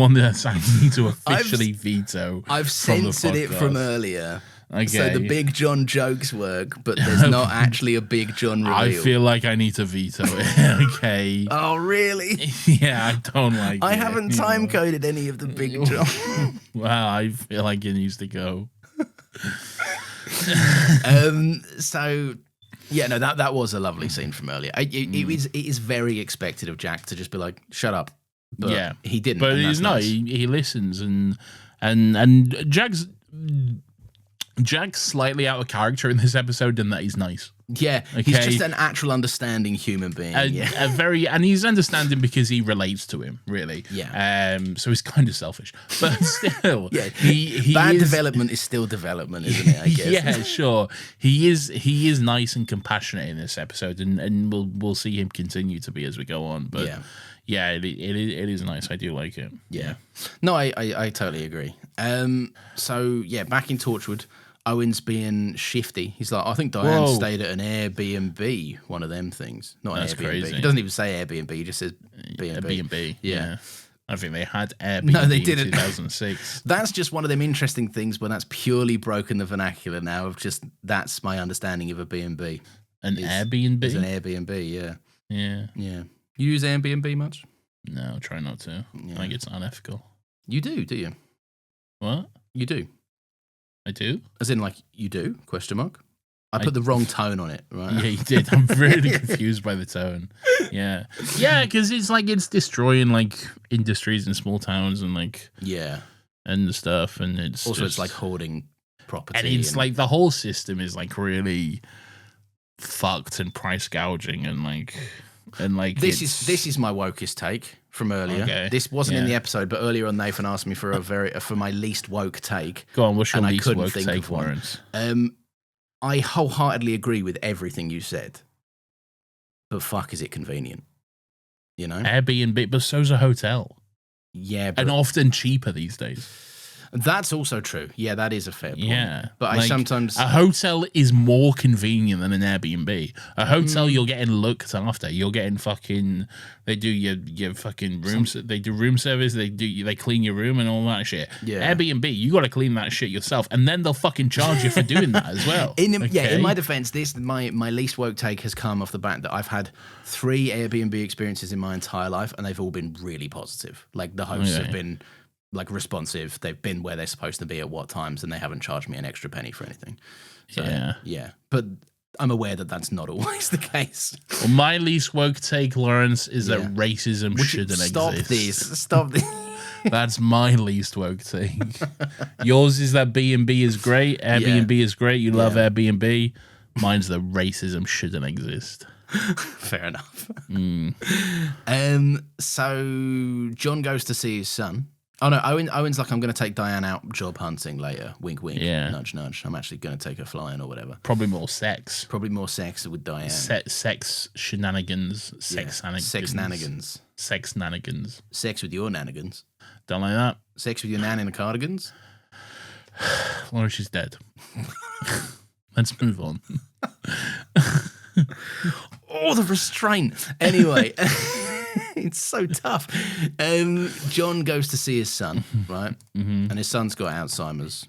I need to officially veto. I've censored it from earlier. Okay. So the Big John jokes work, but there's not actually a Big John reveal. I feel like I need to veto it, okay? Oh, really? Yeah, I don't like it. I haven't time-coded any of the Big John. Wow, I feel like it needs to go. So... Yeah, no, that was a lovely scene from earlier. It is very expected of Jack to just be like, shut up. But he didn't. But he's not. Nice. He listens and Jack's slightly out of character in this episode in that he's nice. Yeah, he's just an actual understanding human being. And he's understanding because he relates to him, really. Yeah. So he's kind of selfish, but still, bad development is still development, isn't it? I guess. Yeah, sure. He is nice and compassionate in this episode, and we'll see him continue to be as we go on. But yeah, it is nice. I do like it. Yeah. No, I totally agree. So yeah, back in Torchwood. Owen's being shifty. He's like, I think Diane stayed at an Airbnb, one of them things. Not an Airbnb. Crazy. He doesn't even say Airbnb. He just says B&B. B&B. Yeah. I think they had Airbnb no, they didn't. in 2006. That's just one of them interesting things where that's purely broken the vernacular now of just, that's my understanding of a B&B. Airbnb? It's an Airbnb, yeah. Yeah. Yeah. You use Airbnb much? No, try not to. Yeah. I think it's unethical. You do you? What? You do. I do? As in, like, you do? Question mark. I put the wrong tone on it, right? Yeah, you did. I'm really confused by the tone. Yeah. Yeah, because it's like it's destroying, like, industries in small towns and, like... Yeah. And stuff, and it's also, just, it's like hoarding property. And it's like the whole system is, like, really fucked and price gouging and, like... This is my wokest take from earlier. Okay. This wasn't in the episode, but earlier on Nathan asked me for my least woke take. Go on, what's your least woke take, Lawrence? I wholeheartedly agree with everything you said, but fuck, is it convenient? You know, Airbnb, but so's a hotel. Yeah, and often cheaper these days. That's also true. Yeah, that is a fair point. Yeah. But like, a hotel is more convenient than an Airbnb. A hotel, you're getting looked after. You're getting fucking... They do your fucking rooms. They do room service. They clean your room and all that shit. Yeah. Airbnb, you got to clean that shit yourself. And then they'll fucking charge you for doing that as well. Yeah, in my defense, my least woke take has come off the back that I've had 3 Airbnb experiences in my entire life, and they've all been really positive. Like, the hosts have been... like responsive, they've been where they're supposed to be at what times, and they haven't charged me an extra penny for anything. So, yeah. But I'm aware that that's not always the case. Well, my least woke take, Lawrence, is that racism shouldn't exist. Stop this. That's my least woke take. Yours is that B&B is great, Airbnb is great, you love Airbnb. Mine's that racism shouldn't exist. Fair enough. So John goes to see his son. Oh no, Owen's like, I'm going to take Diane out job hunting later. Wink, wink. Yeah. Nudge, nudge. I'm actually going to take her flying or whatever. Probably more sex. Probably more sex with Diane. Sex shenanigans. Sex nanigans. Sex nanigans. Sex with your nanigans. Don't like that. Sex with your nan in the cardigans. Well, she's dead. Let's move on. Oh, the restraint. Anyway, it's so tough. John goes to see his son, right? And his son's got Alzheimer's.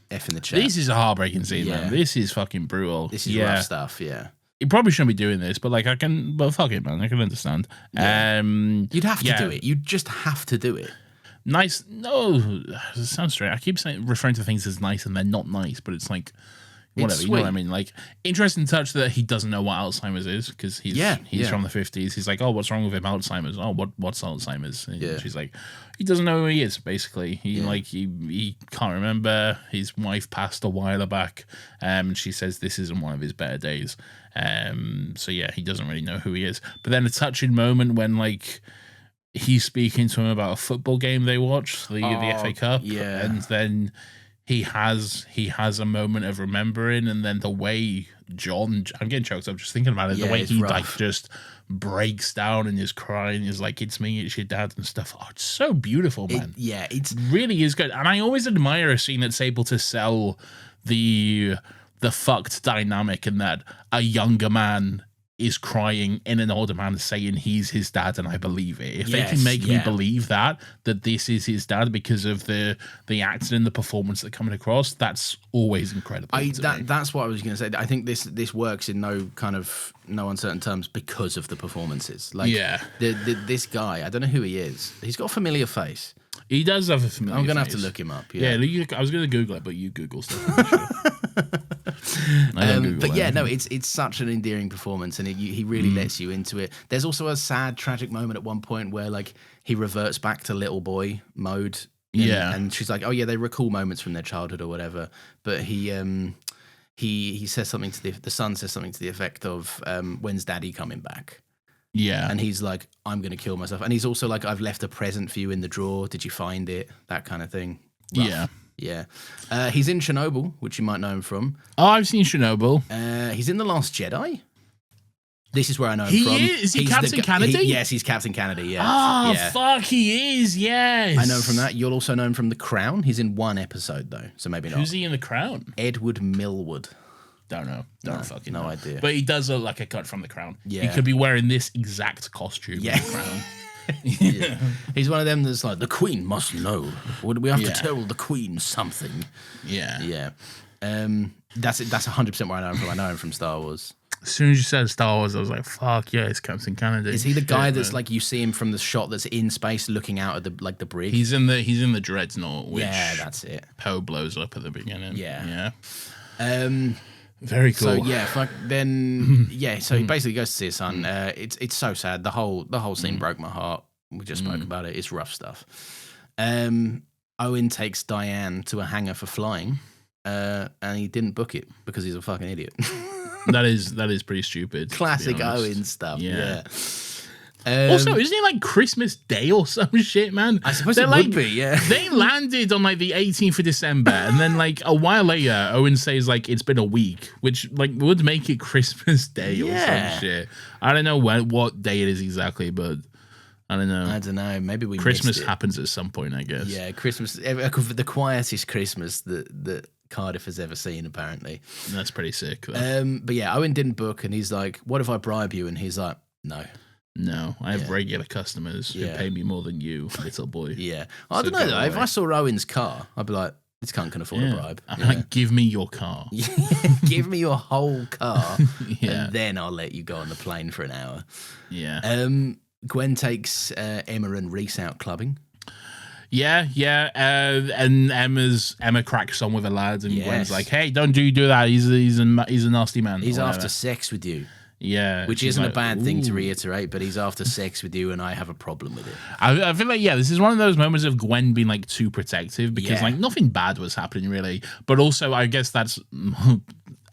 F in the chat. This is a heartbreaking scene, Yeah. man. This is fucking brutal. This is rough stuff, yeah. You probably shouldn't be doing this, but like but fuck it, man. I can understand. Yeah. You'd have to do it. You just have to do it. Nice. No, it sounds strange. I keep referring to things as nice and they're not nice, but it's like, whatever, It's you know what I sweet. mean? Like, interesting touch that he doesn't know what Alzheimer's is because he's from the 50s. He's like, oh, what's wrong with him? Alzheimer's. Oh, what's Alzheimer's? And she's like, he doesn't know who he is, basically. He can't remember. His wife passed a while back. She says this isn't one of his better days. So yeah, he doesn't really know who he is. But then a touching moment when like he's speaking to him about a football game they watched, the FA Cup. Yeah. And then he has a moment of remembering, and then the way John, I'm getting choked up just thinking about it. Yeah, the way it's he rough. like just breaks down and is crying, is like, it's me, it's your dad and stuff. Oh, it's so beautiful, man. It's Really is good. And I always admire a scene that's able to sell the fucked dynamic, and that a younger man is crying in an older man saying he's his dad, and I believe it. If they can make me believe that this is his dad because of the acting and the performance that coming across, that's always incredible. That's what I was going to say. I think this works in no uncertain terms because of the performances. Like, this guy, I don't know who he is. He's got a familiar face. He does have a familiar I'm going to face. have to look him up. Yeah, I was going to Google it, but you Google stuff. But yeah, no, it's such an endearing performance, and he really lets you into it. There's also a sad, tragic moment at one point where like he reverts back to little boy mode. And she's like, "Oh yeah, they recall moments from their childhood or whatever." But he says something to the son says something to the effect of, "When's Daddy coming back?" Yeah, and he's like, "I'm gonna kill myself." And he's also like, "I've left a present for you in the drawer. Did you find it?" That kind of thing. Rough. Yeah. He's in Chernobyl, which you might know him from. Oh, I've seen Chernobyl. He's in The Last Jedi. This is where I know him from. Is he Captain Kennedy? Yes, he's Captain Kennedy, yeah. Oh, yeah. fuck, he is, yes. I know him from that. You'll also know him from The Crown. He's in one episode, though, so maybe not. Who's he in The Crown? Edward Millwood. Don't know. Fucking no know. idea. But he does look like a cut from The Crown. Yeah. He could be wearing this exact costume in The Crown. Yeah. He's one of them that's like, the Queen must know. We have to tell the Queen something. Yeah. That's 100% where I know him from. I know him from Star Wars. As soon as you said Star Wars, I was like, fuck yeah, it's Captain Kennedy. Is he the guy that's like, you see him from the shot that's in space looking out at the brig? He's in the Dreadnought, which that's it. Poe blows up at the beginning. Yeah. Very cool. So yeah, then so he basically goes to see his son. It's so sad. The whole scene broke my heart. We just spoke about it. It's rough stuff. Owen takes Diane to a hangar for flying, and he didn't book it because he's a fucking idiot. That is pretty stupid. Classic Owen stuff. Yeah. Also, isn't it like Christmas Day or some shit, man? I suppose it would be, yeah. They landed on like the 18th of December, and then like a while later, Owen says like it's been a week, which like would make it Christmas Day or some shit. I don't know what day it is exactly, but I don't know. Maybe Christmas missed it. happens at some point, I guess. Yeah, Christmas, the quietest Christmas that Cardiff has ever seen, apparently. That's pretty sick. But yeah, Owen didn't book, and he's like, "What if I bribe you?" And he's like, "No." No, I have regular customers who pay me more than you, little boy. Yeah. I don't know, though. If I saw Owen's car, I'd be like, this cunt can afford a bribe. I'm like, give me your car. Give me your whole car, and then I'll let you go on the plane for an hour. Yeah. Gwen takes Emma and Reese out clubbing. Yeah. And Emma cracks on with a lad, and Gwen's like, "Hey, don't do that. He's a nasty man. He's after sex with you." Yeah, which isn't a bad thing to reiterate, but he's after sex with you, and I have a problem with it. I feel like this is one of those moments of Gwen being like too protective because like nothing bad was happening really, but also I guess that's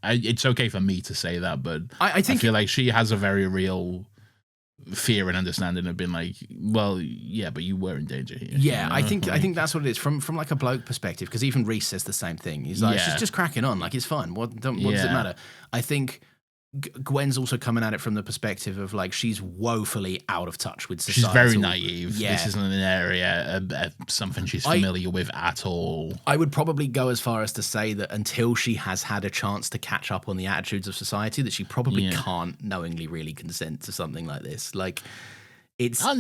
it's okay for me to say that, but I feel like she has a very real fear and understanding have been like, well, yeah, but you were in danger here. Yeah, you know? I think that's what it is from like a bloke perspective, because even Reese says the same thing. He's like, she's just cracking on, like it's fine. What does it matter? I think Gwen's also coming at it from the perspective of like she's woefully out of touch with society. She's very naive. Yeah. This isn't an area, something she's familiar with at all. I would probably go as far as to say that until she has had a chance to catch up on the attitudes of society, that she probably can't knowingly really consent to something like this. Like, it's but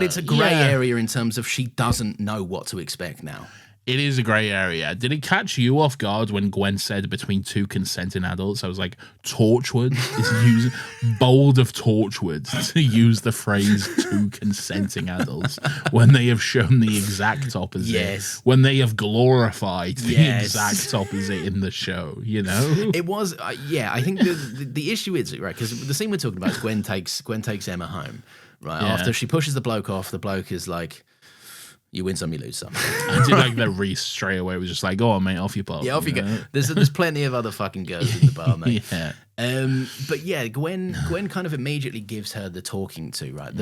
it's a grey area in terms of she doesn't know what to expect now. It is a grey area. Did it catch you off guard when Gwen said between two consenting adults? I was like, Torchwood is using bold of Torchwood to use the phrase two consenting adults when they have shown the exact opposite. Yes. When they have glorified the exact opposite in the show, you know? It was, I think the issue is, right, because the scene we're talking about is Gwen takes Emma home, right? Yeah. After she pushes the bloke off, the bloke is like, you win some, you lose some. I did like that Reese straight away was just like, go on, mate, off you pop. Yeah, off you go. There's plenty of other fucking girls in the bar, mate. Yeah. But yeah, Gwen kind of immediately gives her the talking to, right?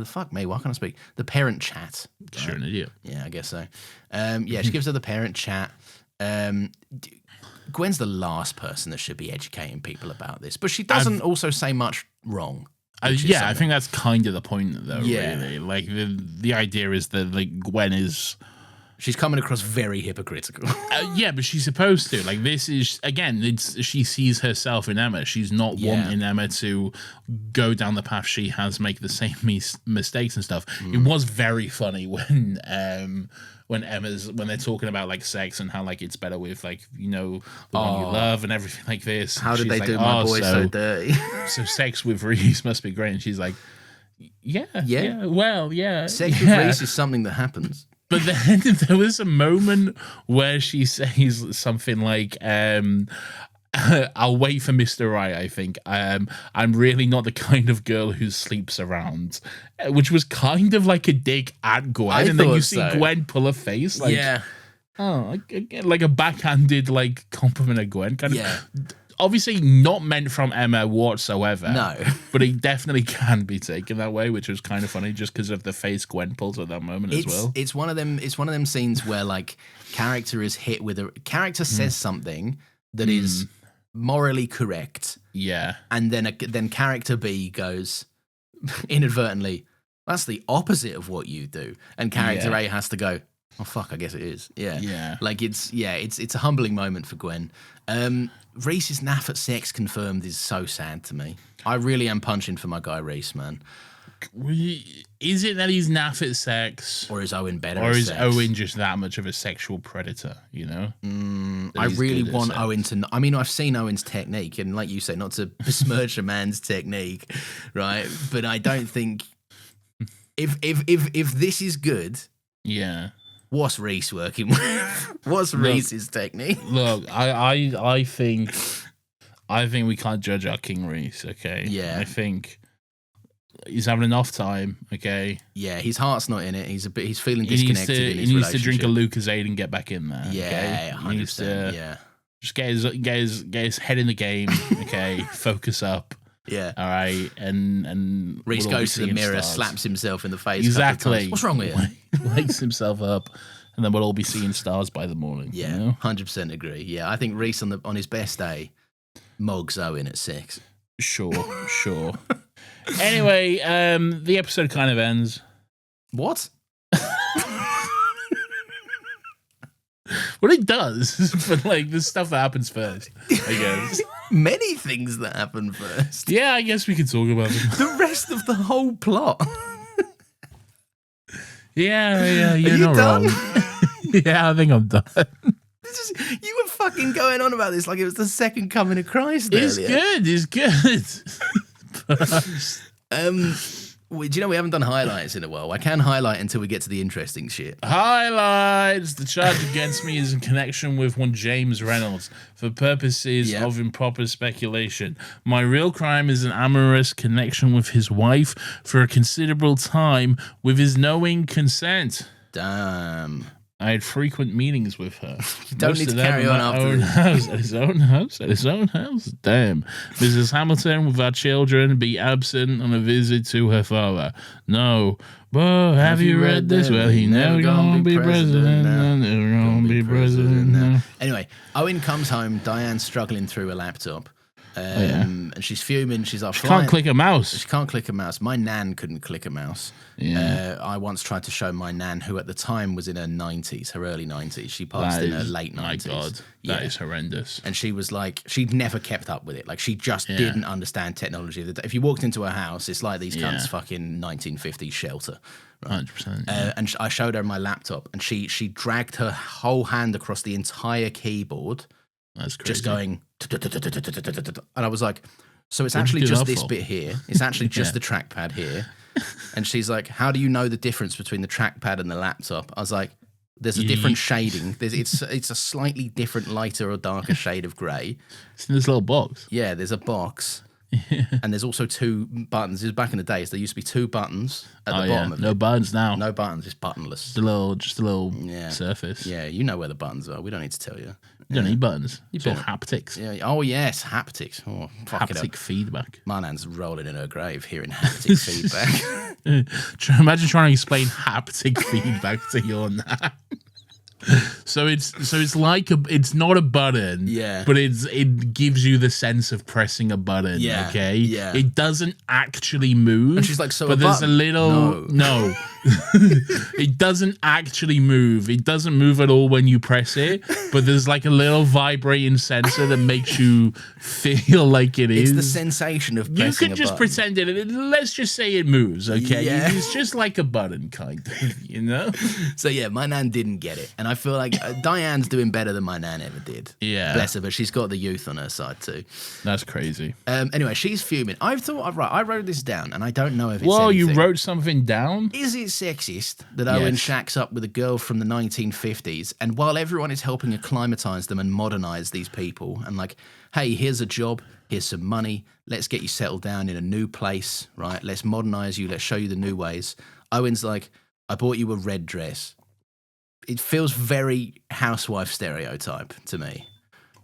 Fuck me, why can't I speak? The parent chat. Right? Sure, an idiot. Yeah, I guess so. She gives her the parent chat. Gwen's the last person that should be educating people about this, but she doesn't also say much wrong. I think that's kind of the point, though. Yeah. Really, like the idea is that like Gwen is, she's coming across very hypocritical. But she's supposed to. Like this is again, she sees herself in Emma. She's not wanting Emma to go down the path she has, make the same mistakes and stuff. It was very funny when they're talking about like sex and how like it's better with like, you know, the one you love and everything like this. How did they do my boy so dirty? So sex with Reese must be great. And she's like, well, sex with Reese is something that happens. But then there was a moment where she says something like, I'll wait for Mr. Right, I think. I'm really not the kind of girl who sleeps around. Which was kind of like a dig at Gwen. And then you see Gwen pull her face. Like, like a backhanded like compliment at Gwen. Kind of, obviously not meant from Emma whatsoever. No. But it definitely can be taken that way, which was kind of funny just because of the face Gwen pulls at that moment as well. It's one of them scenes where like character is hit with character says something that is morally correct. Yeah. And then character B goes inadvertently, that's the opposite of what you do. And character A has to go, oh fuck, I guess it is. Yeah. Yeah. Like it's a humbling moment for Gwen. Reese's naff at sex confirmed is so sad to me. I really am punching for my guy Reese, man. Is it that he's naff at sex? Or is Owen better Or at is sex? Owen just that much of a sexual predator, you know? I really want Owen to... I mean, I've seen Owen's technique, and like you say, not to besmirch a man's technique, right? But I don't think... If this is good... Yeah. What's Reese working with? What's Reese's technique? Look, I think we can't judge our King Reese, okay? Yeah. I think he's having enough time, okay? Yeah, his heart's not in it. He's feeling disconnected in his relationship. He needs to drink a Lucozade and get back in there. Yeah, okay? 100%. Just get his head in the game, okay? Focus up. Yeah. All right. And Reese goes to the mirror, slaps himself in the face. Exactly. What's wrong with you? Wakes himself up, and then we'll all be seeing stars by the morning. Yeah, you know? 100% agree. Yeah, I think Reese on his best day mogs Owen at 6. Sure. Anyway, the episode kind of ends. What? Well, it does, but like the stuff that happens first, I guess. Many things that happen first. Yeah, I guess we could talk about them. The rest of the whole plot. Yeah, you're not done? wrong. Yeah, I think I'm done. You were fucking going on about this like it was the second coming of Christ. It's good. Do you know we haven't done highlights in a while? I can highlight until we get to the interesting shit. Highlights. The charge against me is in connection with one James Reynolds for purposes of improper speculation. My real crime is an amorous connection with his wife for a considerable time with his knowing consent. Damn. I had frequent meetings with her. You don't need to carry on after own this. house, at his own house, at his own house. Damn. Mrs. Hamilton, with our children, be absent on a visit to her father. No. But have you read this? Well, he never gonna be president. Never gonna be president. No. Anyway, Owen comes home. Diane's struggling through a laptop. And she's fuming. She's like, she can't click a mouse. She can't click a mouse. My nan couldn't click a mouse. Yeah. I once tried to show my nan, who at the time was in her 90s, her early 90s. She passed in her late 90s. My God, that is horrendous. And she was like, she'd never kept up with it. Like, she just didn't understand technology. If you walked into her house, it's like these cunts fucking 1950s shelter. Right? 100%. And I showed her my laptop, and she dragged her whole hand across the entire keyboard. That's crazy. Just going, and I was like, so it's actually just this bit here. It's actually just the trackpad here. And she's like, how do you know the difference between the trackpad and the laptop? I was like, there's a different shading. It's a slightly different lighter or darker shade of grey. It's in this little box. Yeah, there's a box. And there's also 2 buttons. It was back in the days. There used to be 2 buttons at the bottom of it. No buttons now. No buttons. It's buttonless. Just a little surface. Yeah, you know where the buttons are. We don't need to tell you. You don't need buttons. It's all haptics. Yeah. Oh, yes, haptics. Oh, fuck Haptic feedback. My nan's rolling in her grave hearing haptic feedback. Imagine trying to explain haptic feedback to your nan. So it's like it's not a button, but it gives you the sense of pressing a button. Okay, it doesn't actually move. And she's like, so, but there's a little no. It doesn't actually move. It doesn't move at all when you press it. But there's like a little vibrating sensor that makes you feel like it is. It's the sensation of pressing. You can just pretend it. Let's just say it moves. Okay, it's just like a button, kind of. You know. So yeah, my nan didn't get it, and I feel like Diane's doing better than my nan ever did. Yeah, bless her, but she's got the youth on her side too. That's crazy. Anyway, she's fuming. I wrote this down, and I don't know if it's Well, anything. you wrote something down? Is it sexist that Owen shacks up with a girl from the 1950s, and while everyone is helping acclimatize them and modernize these people, and like, hey, here's a job, here's some money, let's get you settled down in a new place, right? Let's modernize you, let's show you the new ways. Owen's like, I bought you a red dress. It feels very housewife stereotype to me.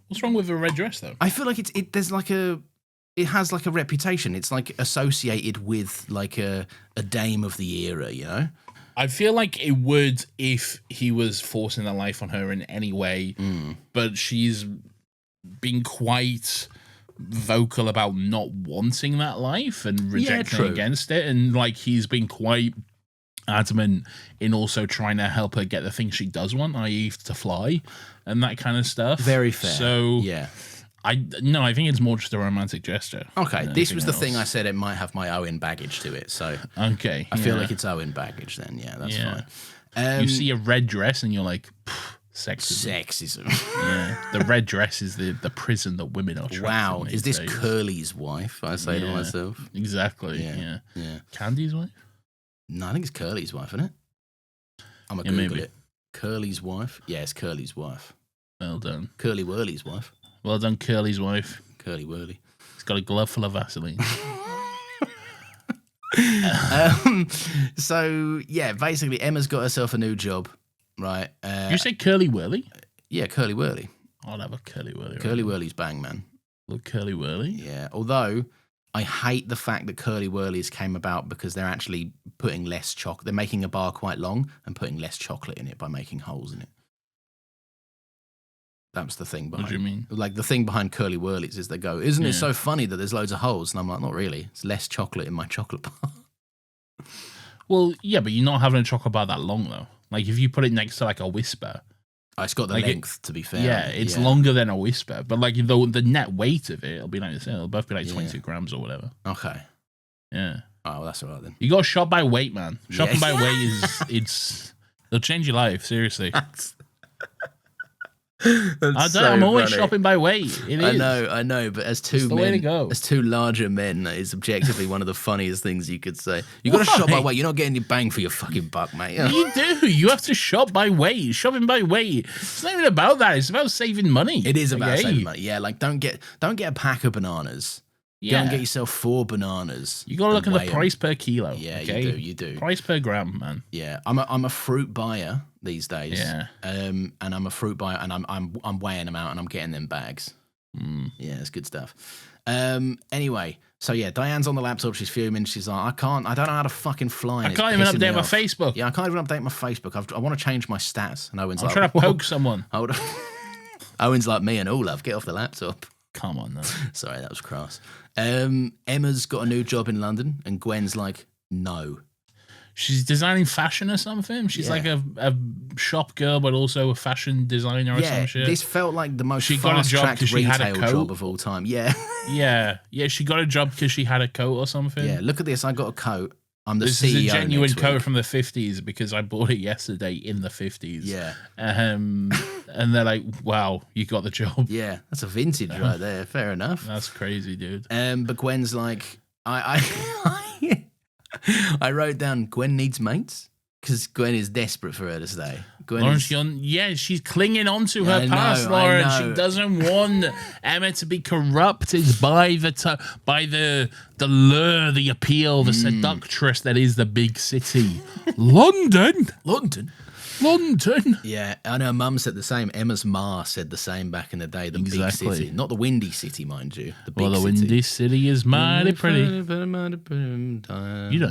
What's wrong with a red dress, though? I feel like it has like a reputation. It's like associated with like a dame of the era, you know? I feel like it would if he was forcing that life on her in any way, but she's been quite vocal about not wanting that life and rejecting against it, and like he's been quite adamant in also trying to help her get the things she does want, i.e. to fly and that kind of stuff. Very fair. So yeah. I think it's more just a romantic gesture. Okay, this was the thing I said. It might have my Owen baggage to it, so okay, I feel like it's Owen baggage. Then, yeah, that's fine. You see a red dress and you're like, sexism. Yeah, the red dress is the prison that women are trapped in. Wow, is this days. Curly's wife? I say to myself. Exactly. Yeah. Candy's wife? No, I think it's Curly's wife, isn't it? I'm gonna Google it. Curly's wife. Yeah, it's Curly's wife. Well done. Curly Whirly's wife. Well done, Curly's wife. Curly Whirly. He's got a glove full of Vaseline. So, yeah, basically, Emma's got herself a new job, right? You say Curly Whirly? Yeah, Curly Whirly. I'll have a Curly Whirly. Curly Whirly's bang, man. Little Curly Whirly? Yeah, although I hate the fact that Curly Whirlies came about because they're actually putting less chocolate. They're making a bar quite long and putting less chocolate in it by making holes in it. That's the thing behind. What do you mean? Like the thing behind Curly Whirlies is they go, isn't it so funny that there's loads of holes? And I'm like, not really. It's less chocolate in my chocolate bar. Well, yeah, but you're not having a chocolate bar that long though. Like if you put it next to like a Whisper. It's got the length, to be fair. Yeah, it's longer than a Whisper, but like the net weight of it, it'll be like it'll both be like 22 grams or whatever. Okay. Yeah. Oh, well, that's all right then. You got to shop by weight, man. Shopping by weight it'll change your life, seriously. I'm always shopping by weight. It is. I know, but as two men, as two larger men, that is objectively one of the funniest things you could say. You got to shop by weight. You're not getting your bang for your fucking buck, mate. You do. You have to shop by weight. Shopping by weight. It's not even about that. It's about saving money. It is about saving money. Yeah, like don't get a pack of bananas. Go and get yourself 4 bananas. You got to look at weigh the 'em. price per kilo. Yeah, okay? you do. Price per gram, man. Yeah, I'm a fruit buyer these days. Yeah. And I'm a fruit buyer, and I'm weighing them out, and I'm getting them bags. Yeah, it's good stuff. Anyway, so yeah, Diane's on the laptop. She's fuming. She's like, I don't know how to fucking fly. I and can't it's even pissing me update my off." Facebook. Yeah, I can't even update my Facebook. I want to change my stats. And Owen's I'm like, trying to "Whoa." poke someone. Hold on. Owen's like, me and all love. Get off the laptop. Come on, now. Sorry, that was crass. Emma's got a new job in London, and Gwen's like, no. She's designing fashion or something. She's like a shop girl, but also a fashion designer or some shit. This felt like the most She got a job fast-tracked 'cause she had a retail coat. job of all time. Yeah. Yeah. She got a job because she had a coat or something. Yeah, look at this. I got a coat. I'm the This CEO is a genuine next coat week. from the 50s because I bought it yesterday in the 50s. Yeah. And they're like, wow, you got the job. Yeah, that's a vintage right there. Fair enough. That's crazy, dude. But Gwen's like, I wrote down Gwen needs mates because Gwen is desperate for her to stay. Gwen Lawrence, is, she's clinging on to her I past, know, I Lawrence. know. She doesn't want Emma to be corrupted by the lure, the appeal, the seductress that is the big city. London. Yeah, and her mum said the same. Emma's ma said the same back in the day. The Exactly. big city, not the windy city, mind you. The big Well, the city. windy city is mighty pretty. You You don't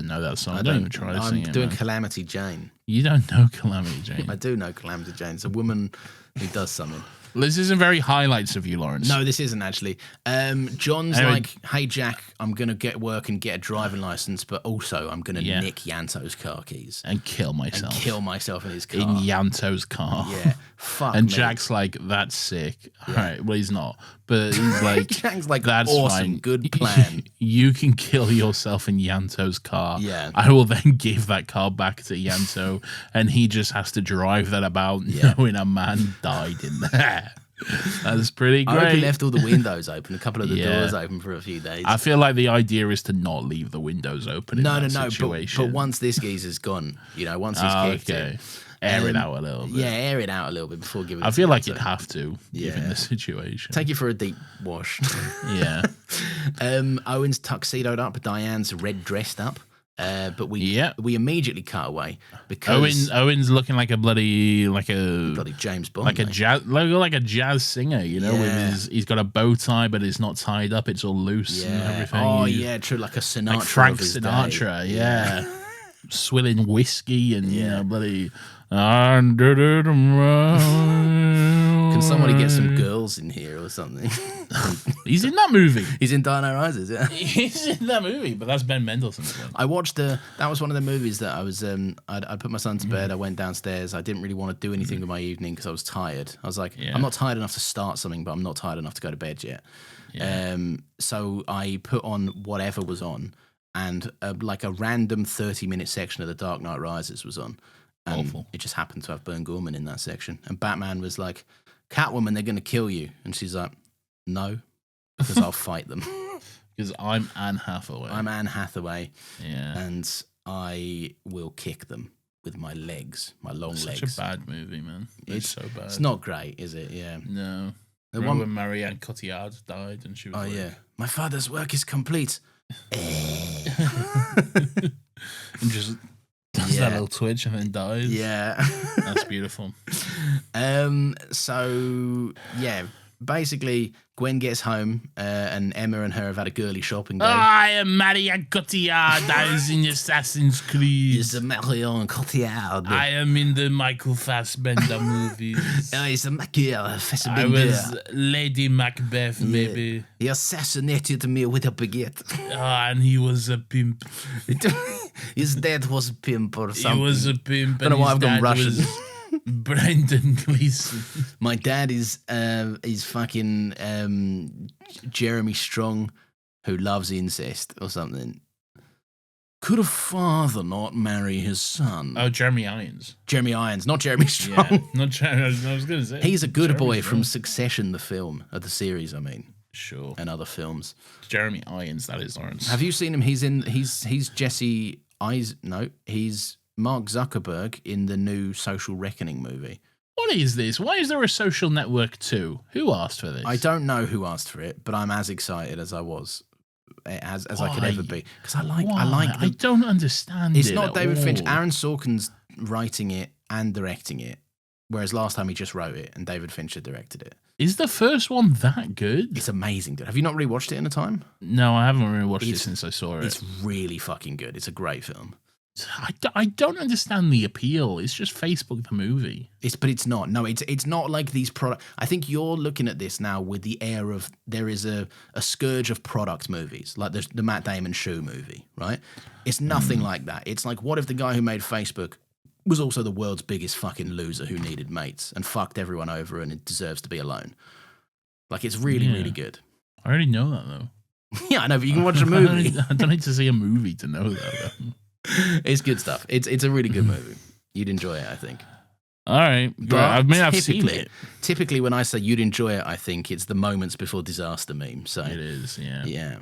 know that song. Don't even try to sing I'm it, doing man. Calamity Jane. You don't know Calamity Jane. I do know Calamity Jane. It's a woman who does something. This isn't very highlights of you, Lawrence. No, this isn't actually. John's Anyway. like, hey, Jack, I'm going to get work and get a driving license, but also I'm going to Yeah. nick Yanto's car keys And kill and myself. kill myself in his car. in Yanto's car. Yeah, fuck And me. Jack's like, that's sick. All right, well, he's not. But he's like, Jack's like, that's awesome, fine. good plan. You can kill yourself in Yanto's car. Yeah. I will then give that car back to Yanto, and he just has to drive that about knowing a man died in there. That's pretty I hope he great. left all the windows open, a couple of the Yeah. doors open for a few days. I feel like the idea is to not leave the windows open in No, that but situation. once this geezer's gone, once he's kicked okay. it. Air it out a little bit. Yeah, air it out a little bit before giving it I to feel like Yanto. you'd have to, given Yeah. the situation. Take you for a deep wash. Yeah. Owen's tuxedoed up, Diane's red dressed up. But we immediately cut away because Owen's looking like a bloody James Bond, like a mate. jazz like a jazz singer, with Yeah. he's got a bow tie but it's not tied up, it's all loose and everything. Oh He's yeah, true, like a Sinatra, like Frank of his Sinatra, day. yeah. Swilling whiskey and bloody under the Can somebody get some girls in here or something? He's in that movie. He's in Dark Knight Rises, yeah. He's in that movie, but that's Ben Mendelsohn's one. I watched that was one of the movies that I was I put my son to bed, I went downstairs, I didn't really want to do anything with my evening because I was tired. I was like, Yeah. I'm not tired enough to start something, but I'm not tired enough to go to bed yet. Yeah. So I put on whatever was on, and like a random 30-minute section of The Dark Knight Rises was on. And Awful. it just happened to have Bern Gorman in that section. And Batman was like, Catwoman, they're going to kill you. And she's like, no, because I'll fight them. Because I'm Anne Hathaway. I'm Anne Hathaway, yeah. and I will kick them with my legs, my long Such legs. a bad movie, man. It's so bad. It's not great, is it? Yeah. No. The Remember one- when Marianne Cotillard died and she was Oh, like, yeah. My father's work is complete. and just does Yeah. that little twitch and then dies. Yeah. That's beautiful. So, yeah, basically, Gwen gets home, and Emma and her have had a girly shopping day. I am Marianne Cotillard. I was in Assassin's Creed. It's a Marion Cotillard. I am in the Michael Fassbender movies. It's a Machiavelli. I was Lady Macbeth, maybe. He assassinated me with a baguette. And he was a pimp. His dad was a pimp or He something. was a pimp. Don't know and why his I've gone dad Russian. was Brendan Gleeson. My dad is fucking Jeremy Strong, who loves incest or something. Could a father not marry his son? Oh, Jeremy Irons. Jeremy Irons, not Jeremy Strong. Yeah, not Jeremy. I was going to say. He's a good Jeremy boy Strong. from Succession, the film, the series, I mean, Sure. and other films. Jeremy Irons, that is Lawrence. Have you seen him? He's Jesse he's Mark Zuckerberg in the new Social Reckoning movie. What is this? Why is there a Social Network 2? Who asked for this? I don't know who asked for it, but I'm as excited as I was as I could ever be, because I like I don't understand. It's it not at David all. Finch. Aaron Sorkin's writing it and directing it, whereas last time he just wrote it and David Fincher directed it. Is the first one that good? It's amazing, dude. Have you not rewatched it in a time? No, I haven't really watched it since I saw it. It's really fucking good. It's a great film. I don't understand the appeal. It's just Facebook the movie. But it's not. No, it's not like these product. I think you're looking at this now with the air of there is a scourge of product movies, like the Matt Damon Shoe movie, right? It's nothing like that. It's like, what if the guy who made Facebook was also the world's biggest fucking loser who needed mates and fucked everyone over and it deserves to be alone? Like, it's really, really good. I already know that, though. Yeah, I know, but you can watch a movie. I don't need to see a movie to know that, though. It's good stuff. It's a really good movie. You'd enjoy it, I think. All right. But I've seen it. Typically, when I say you'd enjoy it, I think it's the moments before disaster meme. So It is, yeah. Yeah.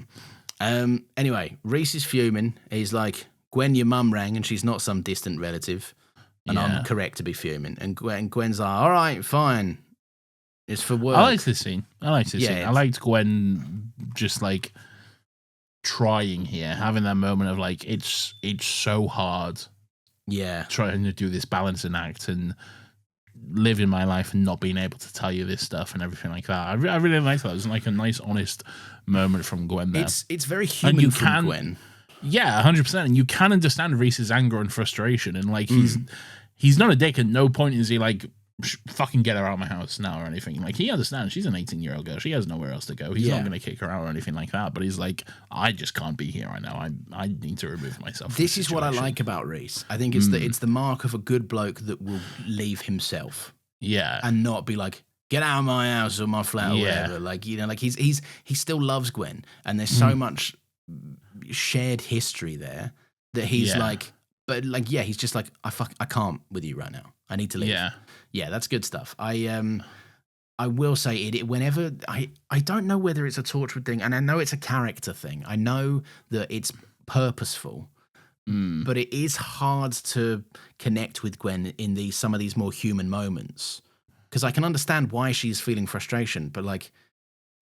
Anyway, Reese is fuming. He's like, Gwen, your mum rang and she's not some distant relative. And I'm correct to be fuming. And Gwen's like, all right, fine. It's for work. I liked this scene. I liked Gwen just like trying here, having that moment of like, it's so hard. Yeah. Trying to do this balancing act and living my life and not being able to tell you this stuff and everything like that. I really liked that. It was like a nice, honest moment from Gwen there. It's very human from Gwen. Yeah, 100%. And you can understand Reese's anger and frustration. And like, he's not a dick. At no point is he like, fucking get her out of my house now or anything. Like, he understands she's an 18-year-old girl. She has nowhere else to go. He's not going to kick her out or anything like that. But he's like, I just can't be here right now. I need to remove myself. This is what I like about Reese. I think it's the mark of a good bloke that will leave himself. Yeah. And not be like, get out of my house or my flat or whatever. Like, you know, like he still loves Gwen. And there's so much shared history there that he's like, but like, he's just like, I can't with you right now. I need to leave. Yeah, that's good stuff. I will say it whenever I don't know whether it's a Torchwood thing, and I know it's a character thing. I know that it's purposeful, but it is hard to connect with Gwen in some of these more human moments, because I can understand why she's feeling frustration, but like,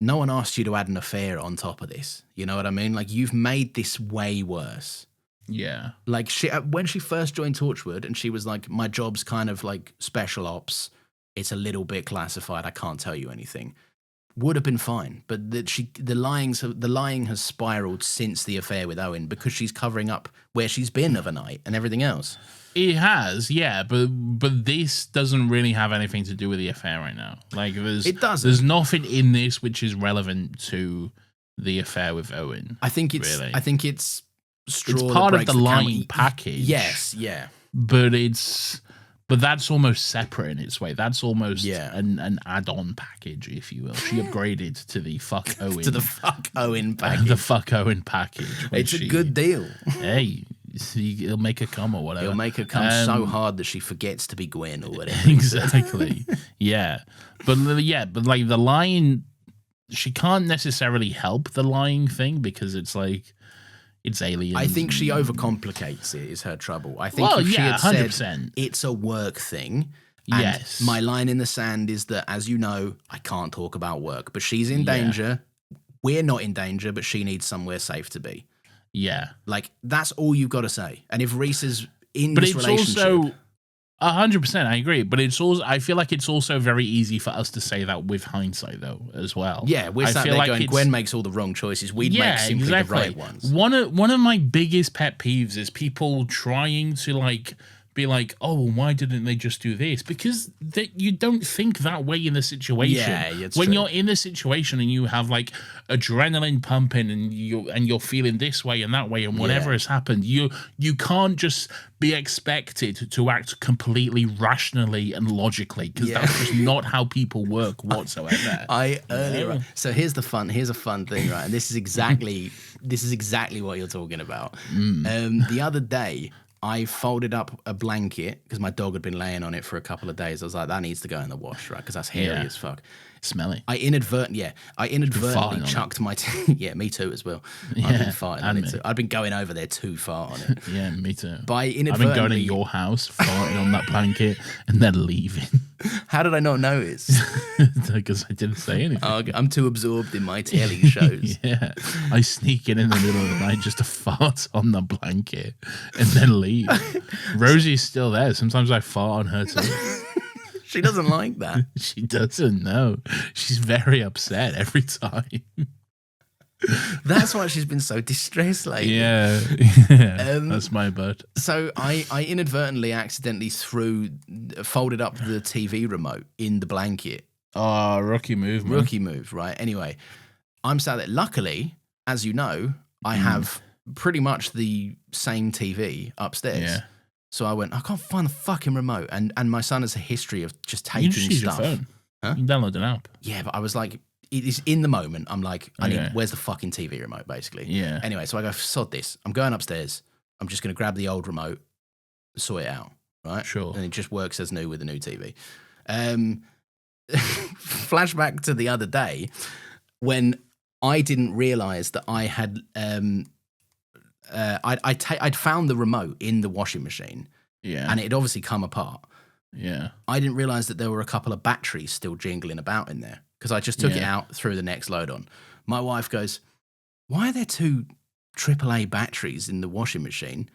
no one asked you to add an affair on top of this. You know what I mean? Like, you've made this way worse. Yeah. Like, when she first joined Torchwood and she was like, my job's kind of like special ops, it's a little bit classified, I can't tell you anything, would have been fine. But the lying has spiraled since the affair with Owen, because she's covering up where she's been of a night and everything else. It has, yeah, but this doesn't really have anything to do with the affair right now. Like, there's nothing in this which is relevant to the affair with Owen. I think it's it's part of the lying package. Yes, yeah. But that's almost separate in its way. That's almost an add-on package, if you will. She upgraded to the fuck Owen. To the fuck Owen package. The fuck Owen package. It's a good deal. Hey, he'll make her come or whatever. He'll make her come so hard that she forgets to be Gwen or whatever. Exactly. Yeah. But like the lying, she can't necessarily help the lying thing, because it's like, it's aliens. I think she overcomplicates it, is her trouble. I think if she had 100%. said it's a work thing, and my line in the sand is that, as you know, I can't talk about work, but she's in danger. We're not in danger, but she needs somewhere safe to be. Yeah. Like, that's all you've got to say. And if Reese is in this relationship... also 100%, I agree. But I feel like it's also very easy for us to say that with hindsight, though, as well. Yeah, we're sat there going, Gwen makes all the wrong choices. We'd make simply the right ones. One of my biggest pet peeves is people trying to like be like, oh, why didn't they just do this? Because you don't think that way in the situation. Yeah, it's when true. you're in a situation and you have like adrenaline pumping and you're feeling this way and that way and whatever has happened, you can't just be expected to act completely rationally and logically, because that's just not how people work whatsoever. So here's a fun thing, right? And this is exactly what you're talking about. The other day, I folded up a blanket because my dog had been laying on it for a couple of days. I was like, that needs to go in the wash, right? Because that's hairy as fuck. Smelly. I inadvertently chucked my... yeah, me too as well. Yeah, I've been farting on it too. I've been going over there too far on it. Yeah, me too. But I've been going to your house, farting on that blanket, and then leaving. How did I not notice? Because I didn't say anything. Oh, I'm too absorbed in my telly shows. Yeah, I sneak in the middle of the night just to fart on the blanket and then leave. Rosie's still there. Sometimes I fart on her too. She doesn't like that. She doesn't know. She's very upset every time. That's why she's been so distressed lately. Yeah, that's my bud. So I inadvertently, accidentally folded up the TV remote in the blanket. Oh, rookie move, man. Rookie move, right? Anyway, I'm sat there. Luckily, as you know, I have pretty much the same TV upstairs. Yeah. So I went, I can't find the fucking remote. And my son has a history of just taking You just use stuff. your phone. Huh? You can download an app. Yeah, but I was like, it is in the moment. I'm like, Okay. where's the fucking TV remote, basically? Yeah. Anyway, so I go, sod this. I'm going upstairs. I'm just going to grab the old remote, sort it out, right? Sure. And it just works as new with the new TV. Flashback to the other day when I didn't realize that I had I'd found the remote in the washing machine. Yeah. And it had obviously come apart. Yeah. I didn't realize that there were a couple of batteries still jingling about in there because I just took it out, threw the next load on. My wife goes, why are there 2 AAA batteries in the washing machine?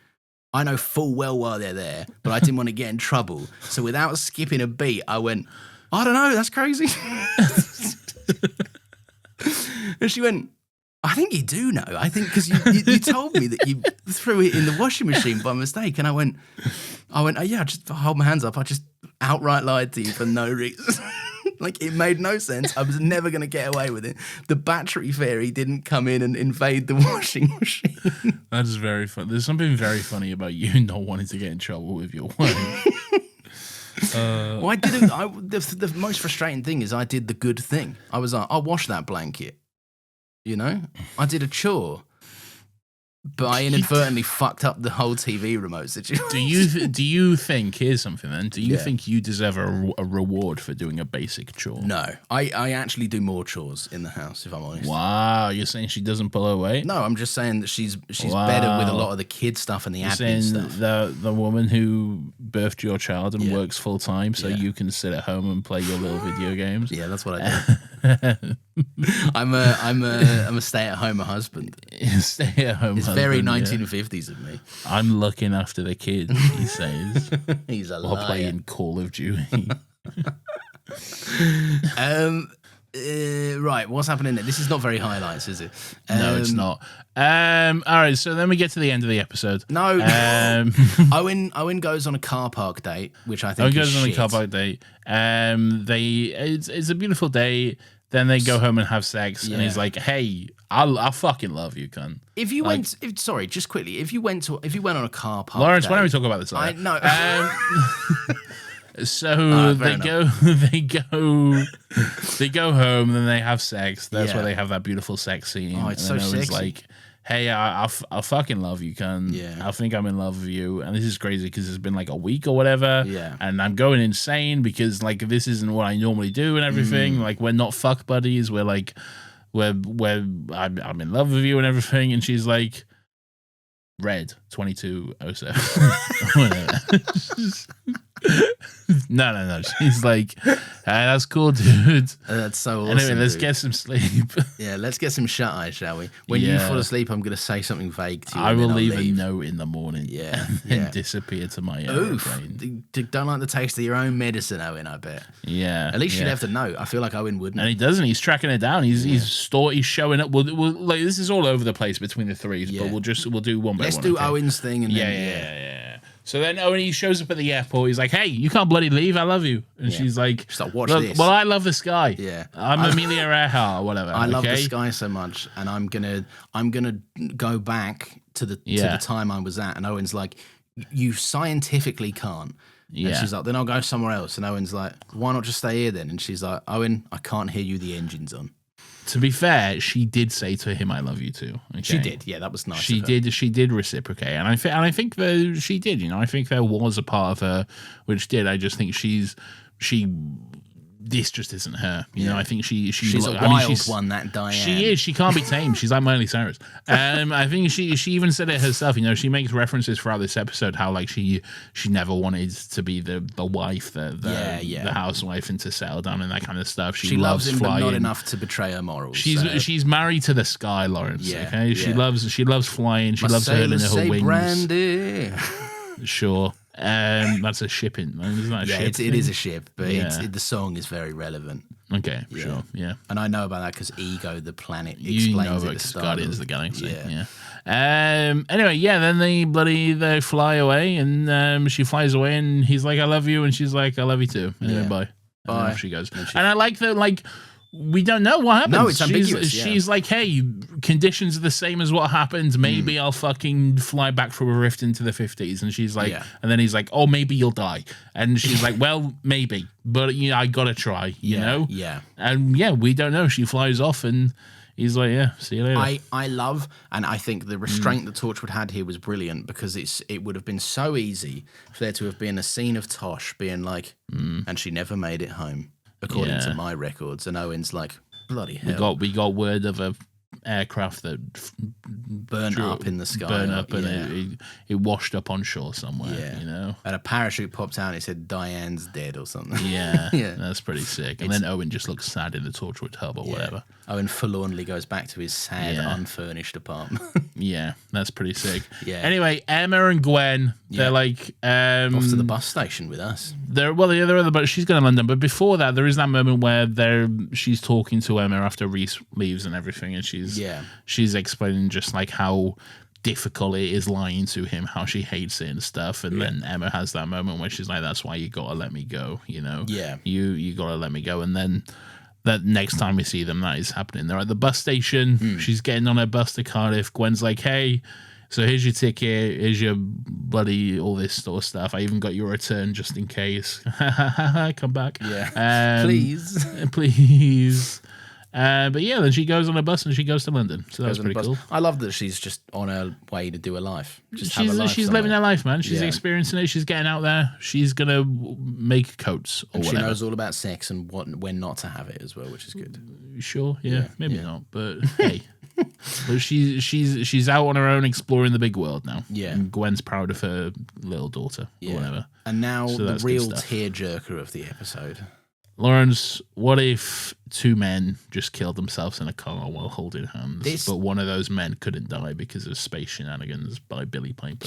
I know full well why they're there, but I didn't want to get in trouble. So without skipping a beat, I went, I don't know, that's crazy. And she went, I think you do know. I think because you told me that you threw it in the washing machine by mistake. And I went, oh yeah, just hold my hands up. I just outright lied to you for no reason. Like, it made no sense. I was never going to get away with it. The battery fairy didn't come in and invade the washing machine. That is very fun. There's something very funny about you not wanting to get in trouble with your wife. Well, I didn't. The most frustrating thing is I did the good thing. I was like, I'll wash that blanket. You know, I did a chore, but I inadvertently fucked up the whole TV remote situation. Do you think, here's something then, do you think you deserve a reward for doing a basic chore? No, I actually do more chores in the house, if I'm honest. Wow, you're saying she doesn't pull her weight? No, I'm just saying that she's better with a lot of the kid stuff and the admin stuff. The woman who birthed your child and works full time so you can sit at home and play your little video games. Yeah, that's what I do. I'm a stay-at-home husband. Stay-at-home It's husband, very 1950s of me. I'm looking after the kids, he says. He's a While liar. playing Call of Duty. Right, what's happening there? This is not very highlights, is it? No, it's not. All right, so then we get to the end of the episode. No. Owen goes on a car park date, which I think Owen is goes on a shit. car park date. It's a beautiful day. Then they go home and have sex, and he's like, "Hey, I fucking love you, cunt." If you sorry, just quickly, if you went on a car park, Lawrence, date, why don't we talk about this later? No. So fair they go home, and then they have sex. That's why they have that beautiful sex scene. Oh, it's and so then Owen's sexy. like, hey, I fucking love you, cunt. Yeah. I think I'm in love with you. And this is crazy because it's been like a week or whatever. Yeah. And I'm going insane because like this isn't what I normally do and everything. Like we're not fuck buddies. We're like, I'm in love with you and everything. And she's like, Red 2207. No. She's like, that's cool, dude. That's so awesome. Anyway, let's dude. get some sleep. Yeah, let's get some shut eye, shall we? When you fall asleep, I'm going to say something vague to you. I and will then I'll leave a note in the morning. Yeah, and disappear to my Oof. airplane. Don't like the taste of your own medicine, Owen, I bet. Yeah. At least you'd have to know. I feel like Owen wouldn't. And he doesn't. He's tracking it down. He's showing up. We'll like this is all over the place between the threes, but we'll do one by one. Let's do okay? Owen's thing and then Yeah. So then Owen, he shows up at the airport. He's like, "Hey, you can't bloody leave. I love you." And she's like, "Watch "Look, this." Well, I love the sky. Yeah. I'm Amelia Earhart or whatever. I love the sky so much, and I'm gonna go back to the time I was at. And Owen's like, "You scientifically can't." Yeah. And she's like, "Then I'll go somewhere else." And Owen's like, "Why not just stay here then?" And she's like, "Owen, I can't hear you. The engine's on." To be fair, she did say to him, "I love you too." Okay? She did. Yeah, that was nice. She did reciprocate, and I think that she did. You know, I think there was a part of her which did. I just think she this just isn't her. You know, I think she's a wild one, that Diane. She is. She can't be tamed. She's like Miley Cyrus. I think she even said it herself. You know, she makes references throughout this episode how like she never wanted to be the wife, the housewife, and to settle down and that kind of stuff. She loves him, flying. but not enough to betray her morals. She's married to the sky, Lawrence. Yeah, okay, yeah. she loves flying. She loves hurling her wings. Brandy. Sure. That's a ship, isn't that a ship? It is a ship, but the song is very relevant. Okay, sure, yeah. And I know about that because Ego, the planet, explains you know it. Because Guardians of the Galaxy, yeah. Anyway, then they fly away, and she flies away, and he's like, "I love you," and she's like, "I love you too." And then bye. And off she goes. And I like that, like. We don't know what happens. No, it's ambiguous. She's like, hey, conditions are the same as what happened. Maybe I'll fucking fly back from a rift into the 50s. And she's like, and then he's like, oh, maybe you'll die. And she's like, well, maybe, but I gotta try, you know? Yeah. And we don't know. She flies off and he's like, yeah, see you later. I love, and I think the restraint that Torchwood had here was brilliant because it would have been so easy for there to have been a scene of Tosh being like, and she never made it home. According to my records, and Owen's like, bloody hell. We got word of a aircraft that burnt up in the sky, and it washed up on shore somewhere. You know, and a parachute popped out and it said Diane's dead or something. Yeah, that's pretty sick. And then Owen just looks sad in the Torchwood hub or whatever. Owen forlornly goes back to his sad, unfurnished apartment. Yeah, that's pretty sick. Yeah. Anyway, Emma and Gwen, they're like off to the bus station with us. They're other, but she's going to London. But before that, there is that moment where she's talking to Emma after Reese leaves and everything, and she's explaining just like how difficult it is lying to him, how she hates it and stuff. And then Emma has that moment where she's like, "That's why you gotta let me go," you know? Yeah, you gotta let me go. And then that next time we see them, that is happening. They're at the bus station. She's getting on her bus to Cardiff. Gwen's like, "Hey, so here's your ticket, here's your bloody all this sort of stuff. I even got your return just in case." Come back. Yeah. Please. Please. But then she goes on a bus and she goes to London. So that's pretty cool. I love that she's just on her way to do her life. She's living her life, man. She's experiencing it. She's getting out there. She's going to make coats or whatever. She knows all about sex and when not to have it as well, which is good. Sure, maybe not. But hey. But she's out on her own exploring the big world now. Yeah. And Gwen's proud of her little daughter or whatever. And now the real tearjerker of the episode. Lawrence, what if two men just killed themselves in a car while holding hands, but one of those men couldn't die because of space shenanigans by Billy Piper?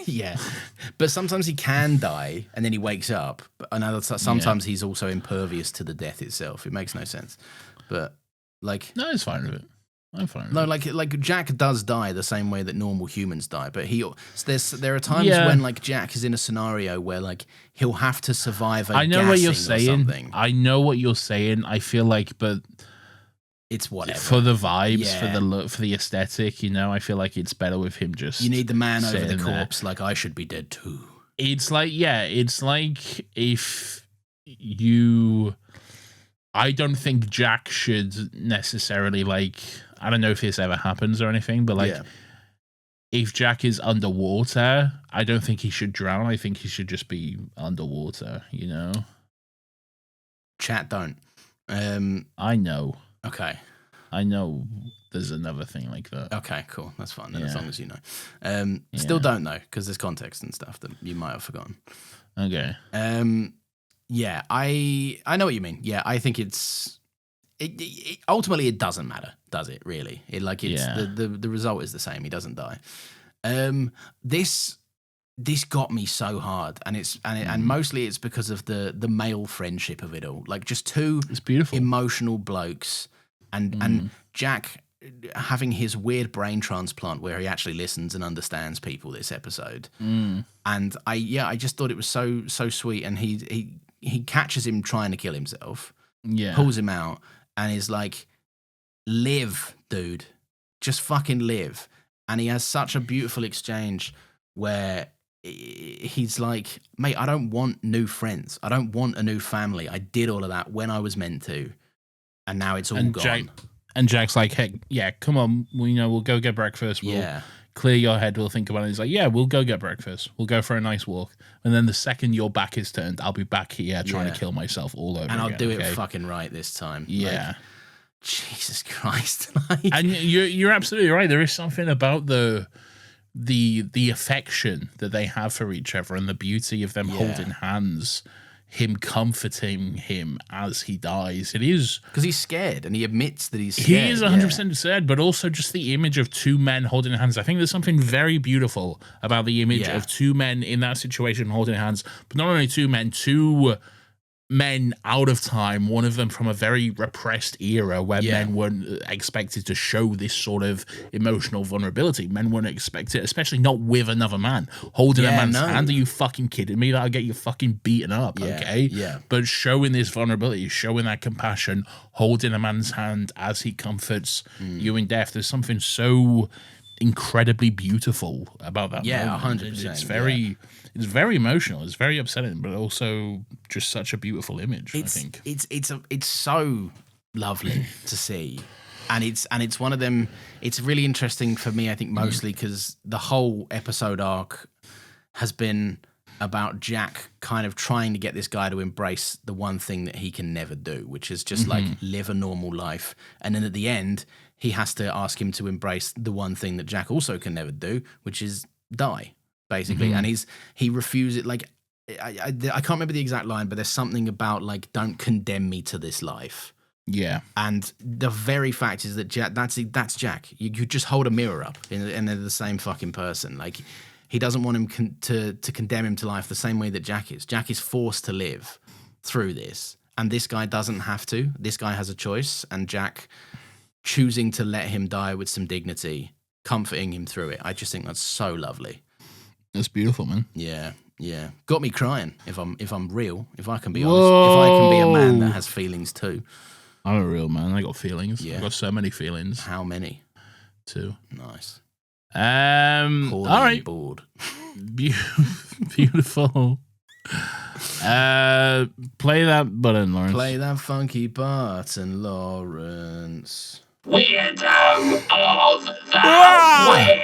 Yeah. But sometimes he can die and then he wakes up. But sometimes he's also impervious to the death itself. It makes no sense. But like... No, it's fine with it. I'm fine. No, like Jack does die the same way that normal humans die, but there are times when like Jack is in a scenario where like he'll have to survive. I know what you're saying. I know what you're saying. I feel like, but it's whatever for the vibes, for the look, for the aesthetic. You know, I feel like it's better with him just. You need the man over the corpse. There. Like I should be dead too. It's like it's like if you. I don't think Jack should necessarily like. I don't know if this ever happens or anything, but like, if Jack is underwater, I don't think he should drown. I think he should just be underwater, you know? Chat don't. I know. Okay. I know there's another thing like that. Okay, cool. That's fine then, as long as you know. Still don't know, because there's context and stuff that you might have forgotten. Okay. Yeah, I know what you mean. Yeah, I think it's... ultimately, it doesn't matter, does it? Really, the result is the same. He doesn't die. This got me so hard, and mostly it's because of the male friendship of it all. Like just two emotional blokes, and Jack having his weird brain transplant where he actually listens and understands people. This episode, and I just thought it was so sweet, and he catches him trying to kill himself, pulls him out. And is like, live, dude. Just fucking live. And he has such a beautiful exchange where he's like, mate, I don't want new friends. I don't want a new family. I did all of that when I was meant to. And now it's all gone. And Jack's like, hey, come on. We'll go get breakfast. We'll clear your head, we'll think about it. He's like, yeah, we'll go get breakfast. We'll go for a nice walk. And then the second your back is turned, I'll be back here trying to kill myself all over again. And I'll do it fucking right this time. Yeah. Like, Jesus Christ. And you're absolutely right. There is something about the affection that they have for each other and the beauty of them holding hands, him comforting him as he dies. It is because he's scared, and he admits that he's scared. He is 100% scared, but also just the image of two men holding hands. I think there's something very beautiful about the image of two men in that situation holding hands, but not only two men out of time, one of them from a very repressed era where men weren't expected to show this sort of emotional vulnerability. Men weren't expected, especially not with another man. Holding a man's hand, are you fucking kidding me? That'll get you fucking beaten up, okay? Yeah. But showing this vulnerability, showing that compassion, holding a man's hand as he comforts you in death, there's something so incredibly beautiful about that moment. 100%. It's very emotional. It's very upsetting, but also just such a beautiful image. I think it's so lovely to see, and it's one of them. It's really interesting for me. I think mostly because the whole episode arc has been about Jack kind of trying to get this guy to embrace the one thing that he can never do, which is just like live a normal life, and then at the end he has to ask him to embrace the one thing that Jack also can never do, which is die. Basically, and he refuses. Like, I can't remember the exact line, but there's something about like, don't condemn me to this life. Yeah, and the very fact is that Jack, that's Jack. You just hold a mirror up, and they're the same fucking person. Like, he doesn't want him to condemn him to life the same way that Jack is. Jack is forced to live through this, and this guy doesn't have to. This guy has a choice, and Jack choosing to let him die with some dignity, comforting him through it. I just think that's so lovely. That's beautiful, man. Yeah. Got me crying. If I'm real, if I can be honest, if I can be a man that has feelings too. I'm a real man. I got feelings. Yeah. I've got so many feelings. How many? 2. Nice. All right. Bored. Beautiful. Play that button, Lawrence. Play that funky button, Lawrence. Weirdo of the week.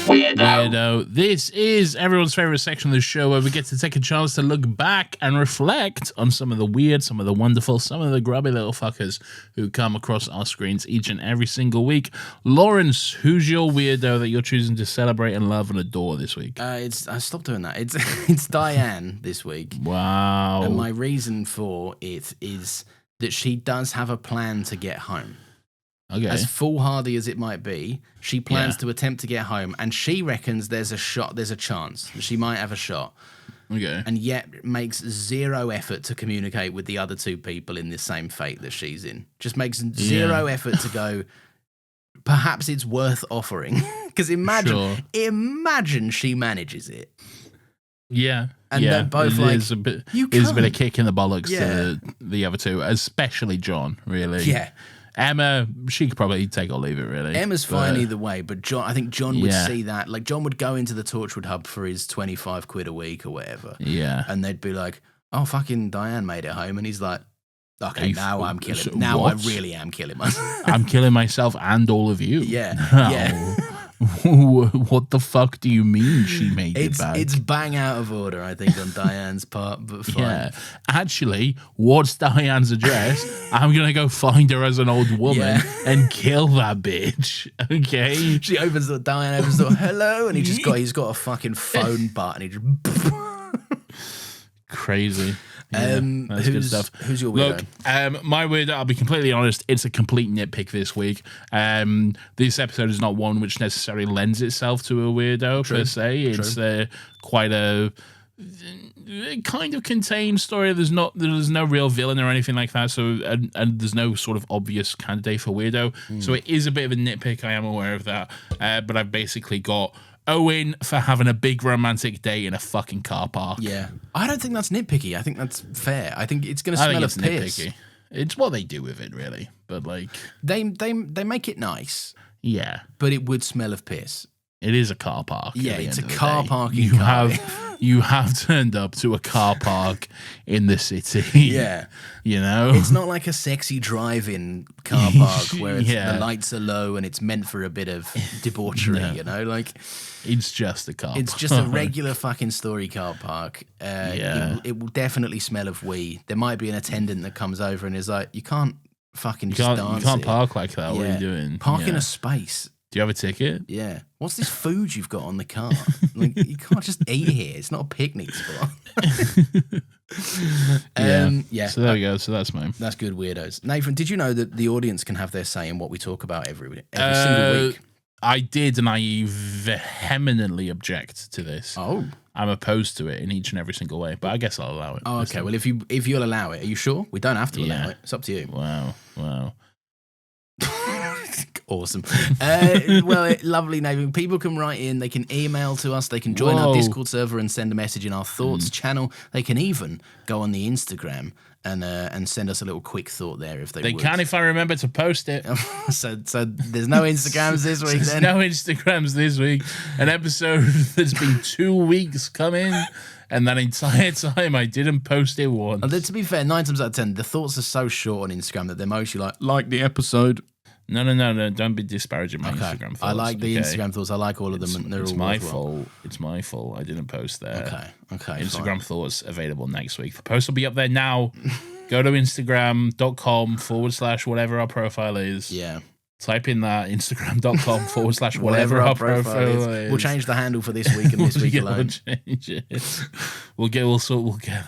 Weirdo. This is everyone's favorite section of the show where we get to take a chance to look back and reflect on some of the weird, some of the wonderful, some of the grubby little fuckers who come across our screens each and every single week. Lawrence, who's your weirdo that you're choosing to celebrate and love and adore this week? I stopped doing that. It's Diane this week. Wow. And my reason for it is that she does have a plan to get home. Okay. As foolhardy as it might be, she plans to attempt to get home, and she reckons there's a chance that she might have a shot. Okay. And yet makes zero effort to communicate with the other two people in the same fate that she's in. Just makes zero effort to go, perhaps it's worth offering. Because imagine she manages it. Yeah. And they're both like, is a bit of kick in the bollocks to the other two, especially John, really. Yeah. Emma, she could probably take or leave it, really. Emma's fine either way, but I think John would see that. Like, John would go into the Torchwood hub for his 25 quid a week or whatever. Yeah. And they'd be like, oh, fucking Diane made it home. And he's like, okay, now I'm killing. Now what? I really am killing myself. I'm killing myself and all of you. Yeah. Oh. Yeah. What the fuck do you mean she made it back? It's bang out of order, I think, on Diane's part, but fine. Yeah. Actually, what's Diane's address? I'm going to go find her as an old woman and kill that bitch. Okay? She opens the door, Diane opens the door, hello, and he's got a fucking phone button. He just... Crazy. Yeah, that's good stuff. Who's your weirdo? Look, my weirdo, I'll be completely honest, it's a complete nitpick this week. This episode is not one which necessarily lends itself to a weirdo per se. It's quite a kind of contained story. There's no real villain or anything like that. So and there's no sort of obvious candidate for weirdo. So it is a bit of a nitpick. I am aware of that. But I've basically got Owen for having a big romantic date in a fucking car park. Yeah. I don't think that's nitpicky. I think that's fair. I think it's going to smell of piss. Nitpicky. It's what they do with it, really. But, like... They make it nice. Yeah. But it would smell of piss. It is a car park. Yeah, it's a car park. You have turned up to a car park in the city. Yeah. You know? It's not like a sexy drive-in car park where the lights are low and it's meant for a bit of debauchery, you know? Like, it's just a car park. It's just a regular fucking story car park. It will definitely smell of weed. There might be an attendant that comes over and is like, you can't fucking dance. You can't park like that. What are you doing? Park in a space. Do you have a ticket? Yeah. What's this food you've got on the car? Like, you can't just eat here. It's not a picnic spot. So there we go. So that's mine. That's good, weirdos. Nathan, did you know that the audience can have their say in what we talk about every single week? I did, and I vehemently object to this. Oh. I'm opposed to it in each and every single way, but I guess I'll allow it. Oh, okay. Well, if you'll allow it, are you sure? We don't have to allow it. It's up to you. Wow. Awesome. Lovely, Nathan. People can write in. They can email to us. They can join our Discord server and send a message in our thoughts channel. They can even go on the Instagram and send us a little quick thought there if they would. They can if I remember to post it. So there's no Instagrams this week then? No Instagrams this week. An episode that's been 2 weeks coming, and that entire time I didn't post it once. And to be fair, 9 times out of 10, the thoughts are so short on Instagram that they're mostly like the episode. No. Don't be disparaging my Instagram thoughts. I like the Instagram thoughts. I like all of them. It's my fault. It's my fault. I didn't post there. Okay. Instagram thoughts available next week. The post will be up there now. Go to Instagram.com/whatever our profile is. Yeah. Type in that Instagram.com/whatever our profile is. We'll change the handle for this week and this week alone. We'll change it. We'll get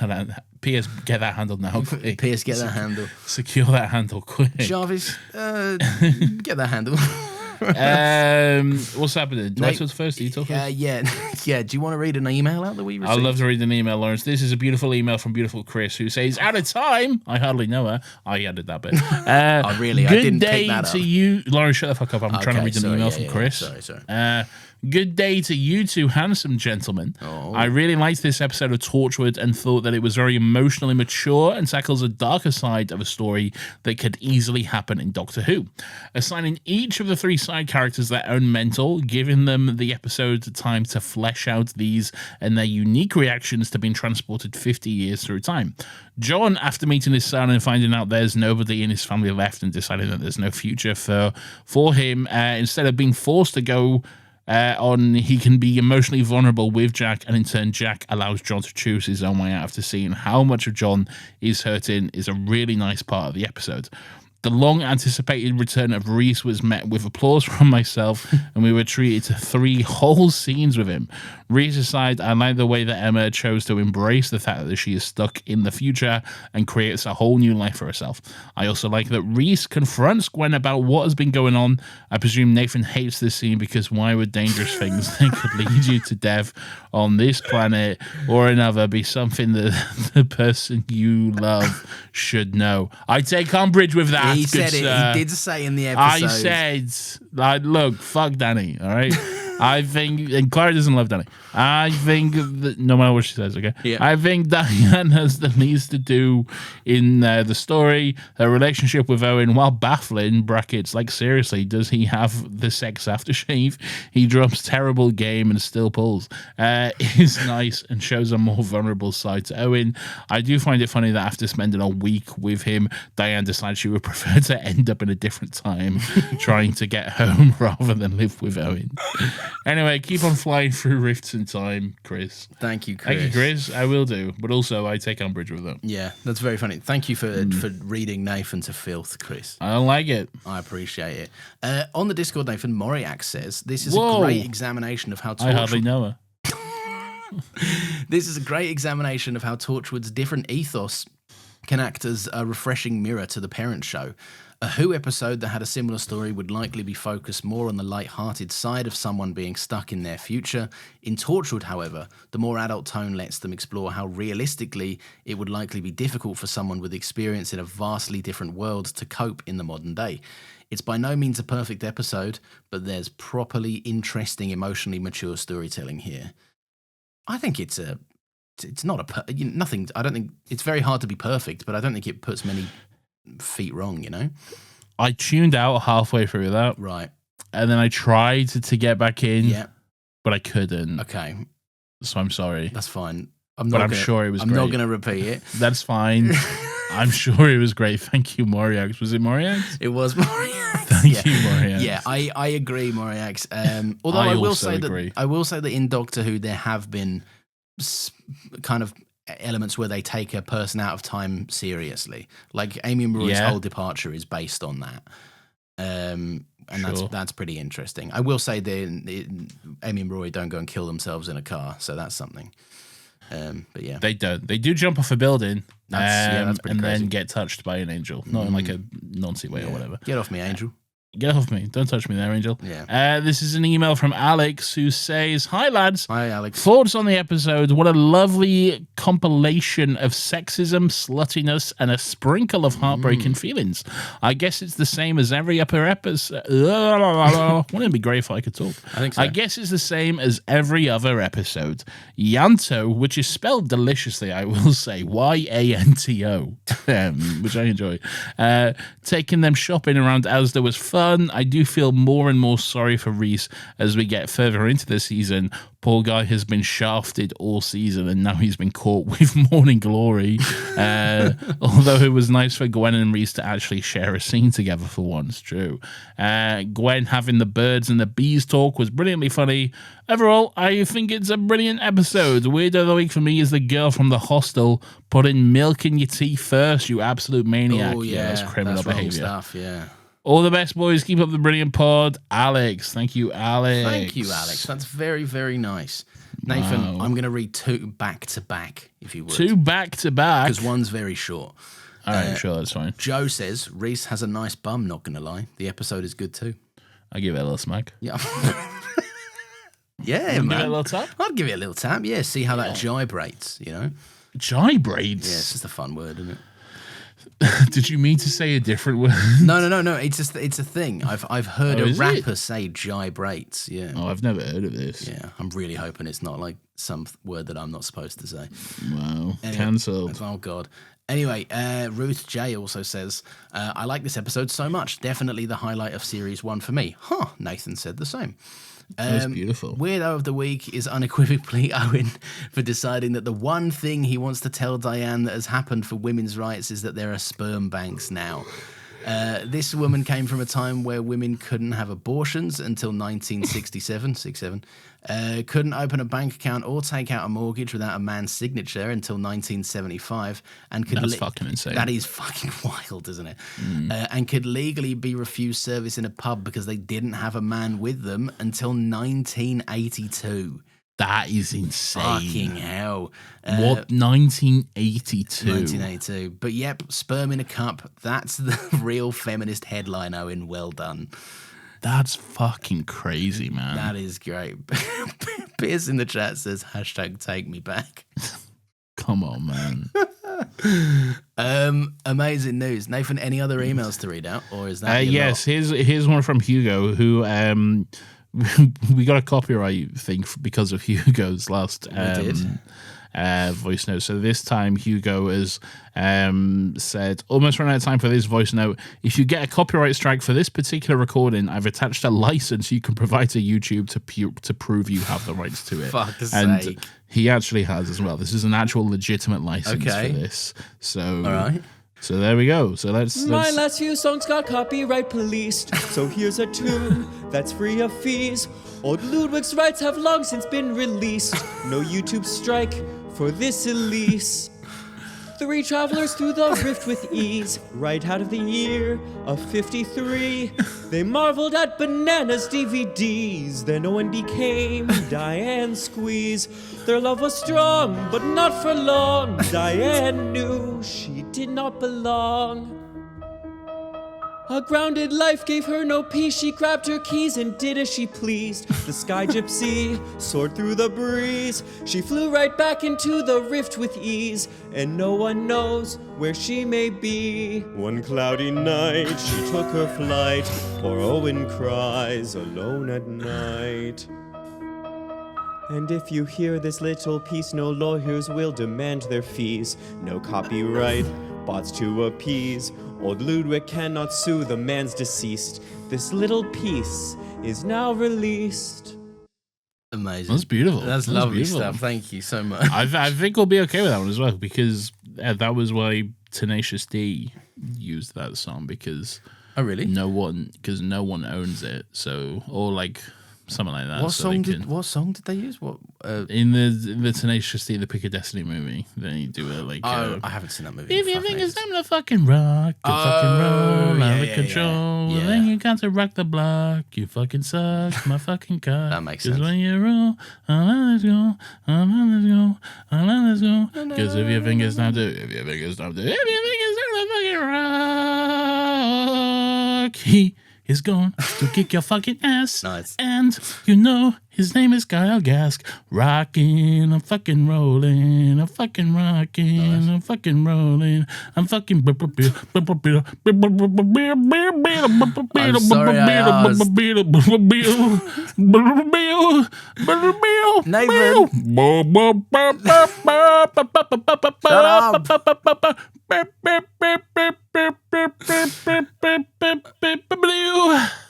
that. PS, get that handle now. Quick. PS, get that handle. Secure that handle quick. Jarvis, get that handle. What's happening? Do I talk first? Are you talking? Yeah. Do you want to read an email out that we received? I'd love to read an email, Lawrence. This is a beautiful email from beautiful Chris, who says, "At a time, I hardly know her." I added that bit. I didn't pick that up. Good day to you, Lawrence. Shut the fuck up. I'm trying to read an email from Chris. Sorry. Good day to you two handsome gentlemen. Oh. I really liked this episode of Torchwood and thought that it was very emotionally mature and tackles a darker side of a story that could easily happen in Doctor Who. Assigning each of the 3 side characters their own mentor, giving them the episode time to flesh out these and their unique reactions to being transported 50 years through time. John, after meeting his son and finding out there's nobody in his family left and deciding that there's no future for him, instead of being forced to go he can be emotionally vulnerable with Jack, and in turn Jack allows John to choose his own way out after seeing how much of John is hurting is a really nice part of the episode. The long-anticipated return of Reese was met with applause from myself, and we were treated to 3 whole scenes with him. Reese aside, I like the way that Emma chose to embrace the fact that she is stuck in the future and creates a whole new life for herself. I also like that Reese confronts Gwen about what has been going on. I presume Nathan hates this scene because why would dangerous things that could lead you to death on this planet or another be something that the person you love should know? I take umbrage with that. He said it. He did say in the episode. I said, look, fuck Danny, all right? I think, and Clara doesn't love Danny. I think that, no matter what she says, okay? Yeah. I think Diane has the least to do in the story. Her relationship with Owen, while baffling, brackets, like seriously, does he have the sex aftershave? He drops terrible game and still pulls. Is nice and shows a more vulnerable side to Owen. I do find it funny that after spending a week with him, Diane decided she would prefer to end up in a different time trying to get home rather than live with Owen. Anyway, keep on flying through rifts in time, Chris. Thank you, Chris. Thank you, Chris. I will do, but also I take umbrage with that. Yeah, that's very funny. Thank you for reading Nathan to filth, Chris. I don't like it. I appreciate it. On the Discord, Nathan Moriak says, this is a great examination of how Torchwood... I hardly know her. This is a great examination of how Torchwood's different ethos can act as a refreshing mirror to the parent show. A Who episode that had a similar story would likely be focused more on the light-hearted side of someone being stuck in their future. In Torchwood, however, the more adult tone lets them explore how realistically it would likely be difficult for someone with experience in a vastly different world to cope in the modern day. It's by no means a perfect episode, but there's properly interesting, emotionally mature storytelling here. I think it's not nothing. I don't think it's very hard to be perfect, but I don't think it puts many feet wrong, you know. I tuned out halfway through that, right, and then I tried to get back in. Yeah, but I couldn't. Okay, So I'm sorry. that's fine. I'm sure it was I'm great. not going to repeat it. That's fine. I'm sure it was great. Thank you, Moriax. Was it Moriax? It was Moriax. Thank you, Moriax. Yeah, I agree, Moriax. Although I I will also say agree. that I will say that in Doctor Who there have been kind of elements where they take a person out of time seriously. Like Amy Roy's whole departure is based on that. And that's pretty interesting. I will say Amy and Roy don't go and kill themselves in a car, so that's something. But yeah, They don't. They do jump off a building, that's pretty and crazy. then get touched by an angel, not in like a Nancy way or whatever. Get off me, Angel. Get off me! Don't touch me there, Angel. Yeah. This is an email from Alex who says, "Hi lads, Hi Alex. thoughts on the episode? What a lovely compilation of sexism, sluttiness, and a sprinkle of heartbreaking feelings. I guess it's the same as every upper episode. Wouldn't it be great if I could talk? I think so. I guess it's the same as every other episode. Yanto, which is spelled deliciously, I will say, Yanto, which I enjoy. Taking them shopping around Asda was fun. I do feel more and more sorry for Reese as we get further into the season. Poor guy has been shafted all season and now he's been caught with Morning Glory. Although it was nice for Gwen and Reese to actually share a scene together for once, true. Gwen having the birds and the bees talk was brilliantly funny. Overall, I think it's a brilliant episode. Weirdo of the week for me is the girl from the hostel putting milk in your tea first, you absolute maniac. Oh yeah, that's criminal wrong behavior. stuff. Yeah. All the best, boys. Keep up the brilliant pod. Alex. Thank you, Alex. Thank you, Alex. That's very, very nice. Nathan, I'm going to read 2 back to back, if you would. 2 back to back. Because one's very short. All right, sure, that's fine. Joe says, Reese has a nice bum, not going to lie. The episode is good too. I'll give it a little smack. Yeah. Yeah, Give man. it a little tap? I'd give it a little tap. Yeah, see how that gybrates, you know? Gybrates? Yeah, it's just a fun word, isn't it? Did you mean to say a different word? No. It's just it's a thing. I've heard a rapper say gybrates. Yeah. Oh, I've never heard of this. Yeah. I'm really hoping it's not like some word that I'm not supposed to say. Wow. Anyway, Cancelled. Oh God. Anyway, Ruth J also says, I like this episode so much. Definitely the highlight of series 1 for me. Huh. Nathan said the same. That's beautiful. Weirdo of the week is unequivocally Owen for deciding that the one thing he wants to tell Diane that has happened for women's rights is that there are sperm banks now. This woman came from a time where women couldn't have abortions until 1967, couldn't open a bank account or take out a mortgage without a man's signature until 1975, and could That's fucking insane. That is fucking wild, isn't it? And could legally be refused service in a pub because they didn't have a man with them until 1982. That is insane. Fucking hell. What? 1982? 1982. But yep, sperm in a cup. That's the real feminist headline, Owen. Well done. That's fucking crazy, man. That is great. Pierce in the chat says, #take me back. Come on, man. Amazing news. Nathan, any other emails to read out? Or is that yes, here's one from Hugo, who we got a copyright thing because of Hugo's last voice note. So this time Hugo has said, almost run out of time for this voice note. If you get a copyright strike for this particular recording, I've attached a license you can provide to YouTube to prove you have the rights to it. Fuck's and sake. he actually has as well. This is an actual legitimate license for this. So all right. So there we go. So let's My last few songs got copyright policed, so here's a tune that's free of fees. Old Ludwig's rights have long since been released. No YouTube strike for this Elise. 3 travelers through the rift with ease, right out of the year of 53. They marveled at bananas DVDs, then Owen became Diane Squeeze. Their love was strong, but not for long. Diane knew she did not belong. A grounded life gave her no peace. She grabbed her keys and did as she pleased. The sky gypsy soared through the breeze. She flew right back into the rift with ease, and no one knows where she may be. One cloudy night she took her flight. Poor Owen cries alone at night. And if you hear this little piece, no lawyers will demand their fees. No copyright, bots to appease. Old Ludwig cannot sue, the man's deceased. This little piece is now released. Amazing. That's beautiful. That's That's lovely beautiful. stuff. Thank you so much. I think we'll be okay with that one as well, because that was why Tenacious D used that song, because Oh, really? no one owns it, so, or like something like that. What so song they did they use? What? in the Tenacious D, the Pick of Destiny movie, they do it like. I haven't seen that movie. If in you fucking think it's ages. time to fucking rock, you fucking roll out of control, yeah. then you got to rock the block. You fucking suck my fucking cock. That makes 'Cause sense. when you roll, let's go, let's go, let's go. Because if you think it's time to fucking rock, he is going to kick your fucking ass. Nice. And you know his name is Kyle Gask. Rocking, I'm fucking rolling, I'm fucking rocking, I'm fucking rolling, I'm fucking. I'm sorry I asked. Nathan.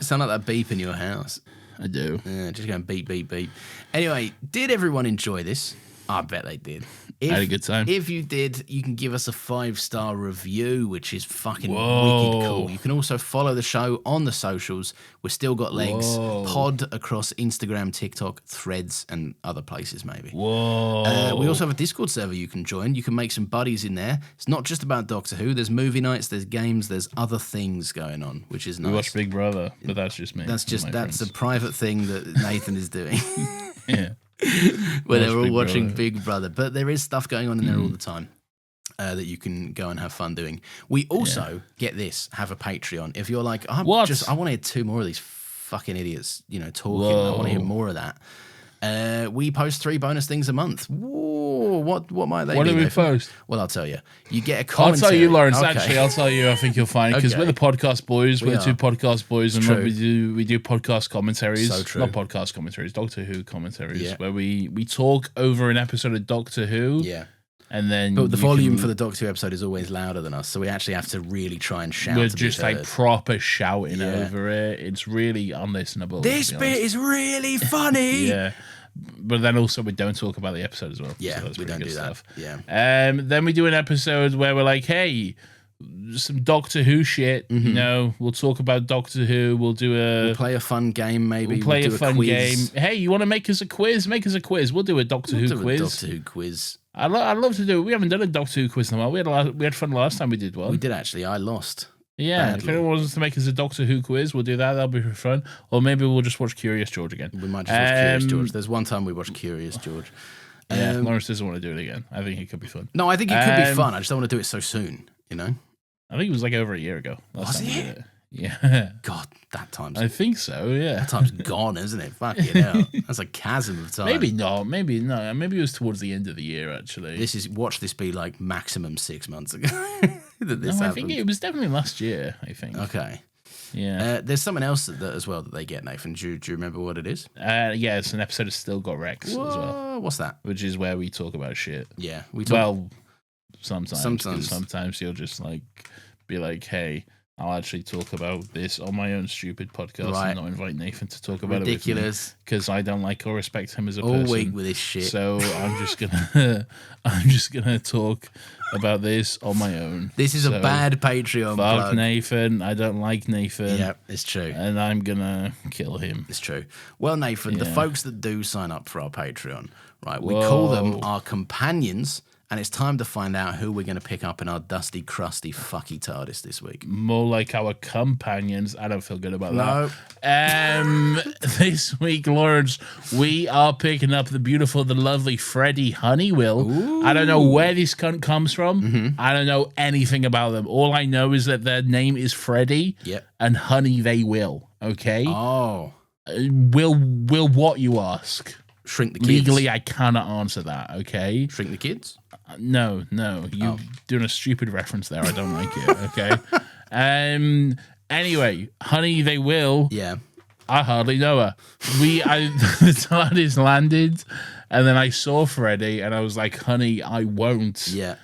Sound like that beep in your house. I do. Yeah, just going beep, beep, beep. Anyway, did everyone enjoy this? I bet they did. I had a good time. If you did, you can give us a 5-star review, which is fucking Whoa. wicked cool. You can also follow the show on the socials. We're still got legs. Whoa. Pod across Instagram, TikTok, Threads, and other places maybe. Whoa. We also have a Discord server you can join. You can make some buddies in there. It's not just about Doctor Who. There's movie nights, there's games, there's other things going on, which is nice. We watched Big Brother, but that's just me. That's and my a friends. private thing that Nathan is doing. Yeah. Where they're all Big watching Brother. Big Brother. But there is stuff going on in there all the time that you can go and have fun doing. We also, get this, have a Patreon. If you're like, I want to hear 2 more of these fucking idiots, talking. I want to hear more of that. We post 3 bonus things a month. Whoa, what might they be? What do we Nathan? post? Well, I'll tell you. You get a I'll commentary. tell you, Lawrence. Okay. Actually, I'll tell you. I think you'll find it because Okay. we're the podcast boys. We're We the 2 are. podcast boys, and True. what we do podcast commentaries. So true. Not podcast commentaries, Doctor Who commentaries, Yeah. where we talk over an episode of Doctor Who. Yeah. And then But the you volume can- for the Doctor Who episode is always louder than us, so we actually have to really try and shout. we're to be just like heard. proper shouting Yeah. over it. It's really unlistenable. This to be bit honest. is really funny. Yeah. But then also we don't talk about the episode as well. Yeah, so that's we pretty don't good do that. stuff. Yeah. Then we do an episode where we're like, hey, some Doctor Who shit. We'll talk about Doctor Who. We'll do We'll play a fun game, maybe. we'll play do a fun quiz. game. Hey, you want to make us a quiz? Make us a quiz. We'll do a Doctor We'll Who do quiz. a Doctor Who quiz. I'd love to do it. We haven't done a Doctor Who quiz in a while. We had fun last time we did one. We did actually. I lost. Yeah, if badly. anyone wants to make us a Doctor Who quiz, we'll do that. That'll be fun. Or maybe we'll just watch Curious George again. We might just watch Curious George. There's one time we watched Curious George. Yeah, Lawrence doesn't want to do it again. I think it could be fun. No, I think it could be fun. I just don't want to do it so soon, I think it was like over a year ago. Was time we it? did Yeah. God, that time's, I think so, yeah. that time's gone, isn't it? Fuck it out. That's a chasm of time. Maybe not. Maybe no. Maybe it was towards the end of the year, actually. Watch this be like maximum 6 months ago that this no, I happened. think it was definitely last year, I think. Okay. Yeah. There's something else that as well that they get, Nathan. Do you remember what it is? Yeah, it's an episode of Still Got Rex as well, Whoa, what's that? which is where we talk about shit. Yeah, we talk. Well, sometimes. 'cause Sometimes. Sometimes you'll just like be like, hey, I'll actually talk about this on my own stupid podcast Right. and not invite Nathan to talk about ridiculous. it Because because I don't like or respect him as a all person. week with this shit. So I'm just gonna talk about this on my own. This is So, a bad Patreon fuck plug. Nathan. I don't like Nathan. Yeah, it's true. And I'm gonna kill him. It's true. Well, Nathan, the Yeah. folks that do sign up for our Patreon, right, we call them Whoa. our companions, and it's time to find out who we're going to pick up in our dusty, crusty, fucky TARDIS this week. More like our companions. I don't feel good about No. that. This week, Lawrence, we are picking up the beautiful, the lovely Freddie Honeywell. I don't know where this cunt comes from. Mm-hmm. I don't know anything about them. All I know is that their name is Freddie. Yep. And honey, they will. Okay. Oh, Will what you ask? shrink the kids. Legally, I cannot answer that. Okay. Shrink the kids? No, you doing a stupid reference there. I don't like it. Okay. Anyway, honey, they will. Yeah. I hardly know her. The TARDIS landed, and then I saw Freddie, and I was like, honey, I won't Yeah.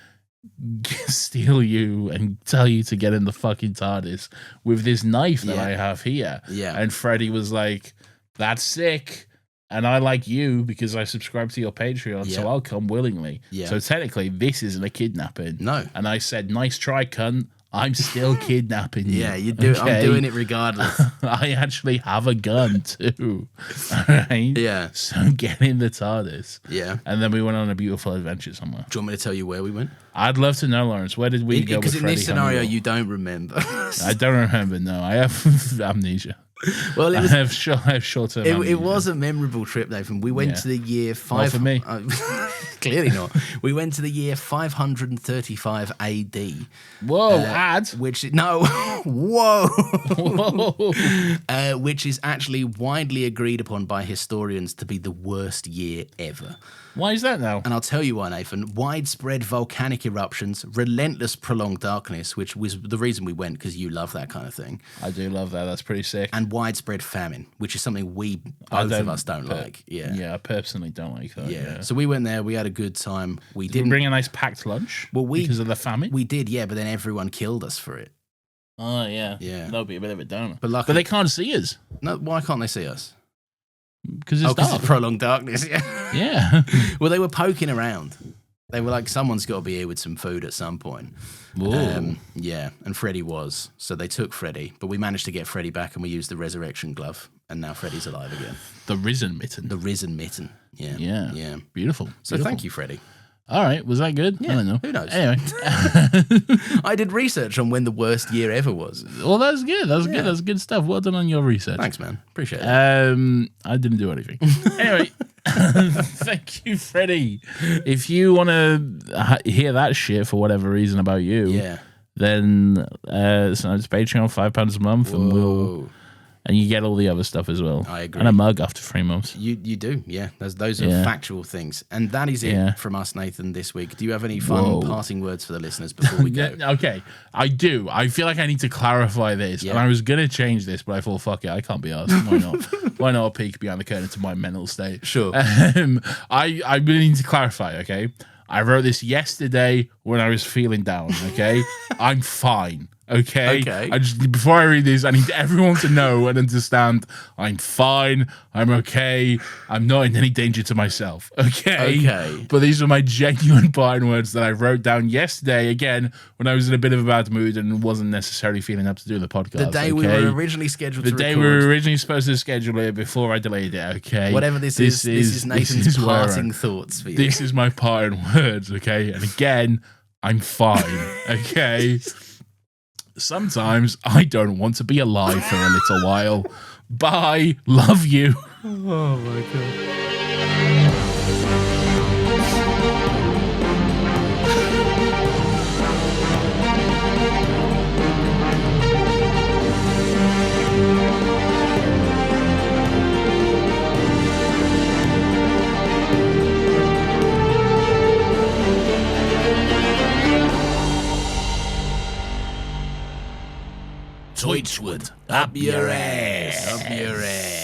steal you and tell you to get in the fucking TARDIS with this knife that Yeah. I have here. Yeah. And Freddie was like, that's sick. And I like you because I subscribe to your Patreon, Yeah. so I'll come willingly. Yeah. So technically, this isn't a kidnapping. No. And I said, nice try, cunt. I'm still kidnapping you. Yeah, you do. I'm okay? doing it regardless. I actually have a gun too. All right? Yeah. So get in the TARDIS. Yeah. And then we went on a beautiful adventure somewhere. Do you want me to tell you where we went? I'd love to know, Lawrence. Where did we go? Because with in this Freddie scenario, Hunnable? you don't remember. I don't remember. No, I have amnesia. Well, I have short-term. It amnesia. was a memorable trip, Nathan. We went Yeah. to the year 5... for me. Clearly not. We went to the year 535 AD. Whoa, ad. Which is... No. Whoa. Whoa. Which is actually widely agreed upon by historians to be the worst year ever. Why is that now? And I'll tell you why, Nathan. Widespread volcanic eruptions, relentless prolonged darkness, which was the reason we went, because you love that kind of thing, I do love that. That's pretty sick. and widespread famine, which is something we, both of us, don't like. Yeah. Yeah, I personally don't like that. Yeah. Yeah. So we went there. We had a good time. We Did we didn't bring a nice packed lunch? Well, because of the famine. We did, yeah, but then everyone killed us for it. Oh yeah, Yeah. That'll be a bit of a downer. But luckily- they can't see us No, why can't they see us? because it's Because dark. it's prolonged darkness. Yeah. Yeah. Well, they were poking around. They were like, someone's got to be here with some food at some point. Whoa. Yeah, and Freddy was. So they took Freddy, but we managed to get Freddy back, and we used the resurrection glove, and now Freddy's alive again. The risen mitten. The risen mitten. Yeah. Yeah. Yeah. Beautiful. So thank you, Freddy. All right. Was that good? Yeah, I don't know. who knows? Anyway. I did research on when the worst year ever was. Well, that's good. That's Yeah. good. That's good stuff. Well done on your research. Thanks, man. Appreciate it. I didn't do anything. Anyway, thank you, Freddie. If you want to hear that shit for whatever reason about you, Yeah. then it's Patreon, £5 a month, Whoa. and you get all the other stuff as well. I agree. And a mug after 3 months. You do, yeah. Those are Yeah. factual things. And that is it Yeah. from us, Nathan, this week. Do you have any fun Whoa. passing words for the listeners before we go? Yeah, okay, I do. I feel like I need to clarify this, Yeah. and I was gonna change this, but I thought, fuck it, I can't be asked. Why not? Why not peek behind the curtain to my mental state? Sure. I really need to clarify. Okay, I wrote this yesterday when I was feeling down. Okay, I'm fine. Okay. Okay. Before I read this, I need everyone to know and understand I'm fine. I'm okay. I'm not in any danger to myself. Okay. Okay. But these are my genuine parting words that I wrote down yesterday, again, when I was in a bit of a bad mood and wasn't necessarily feeling up to do the podcast. The day we okay? were originally scheduled The to day record. we were originally supposed to schedule it before I delayed it, okay? Whatever this is Nathan's where I'm- parting thoughts for you. This is my parting words, okay? And again, I'm fine, okay? Sometimes I don't want to be alive for a little while. Bye. Love you. Oh my god. Torchwood, up your ass. Up your ass.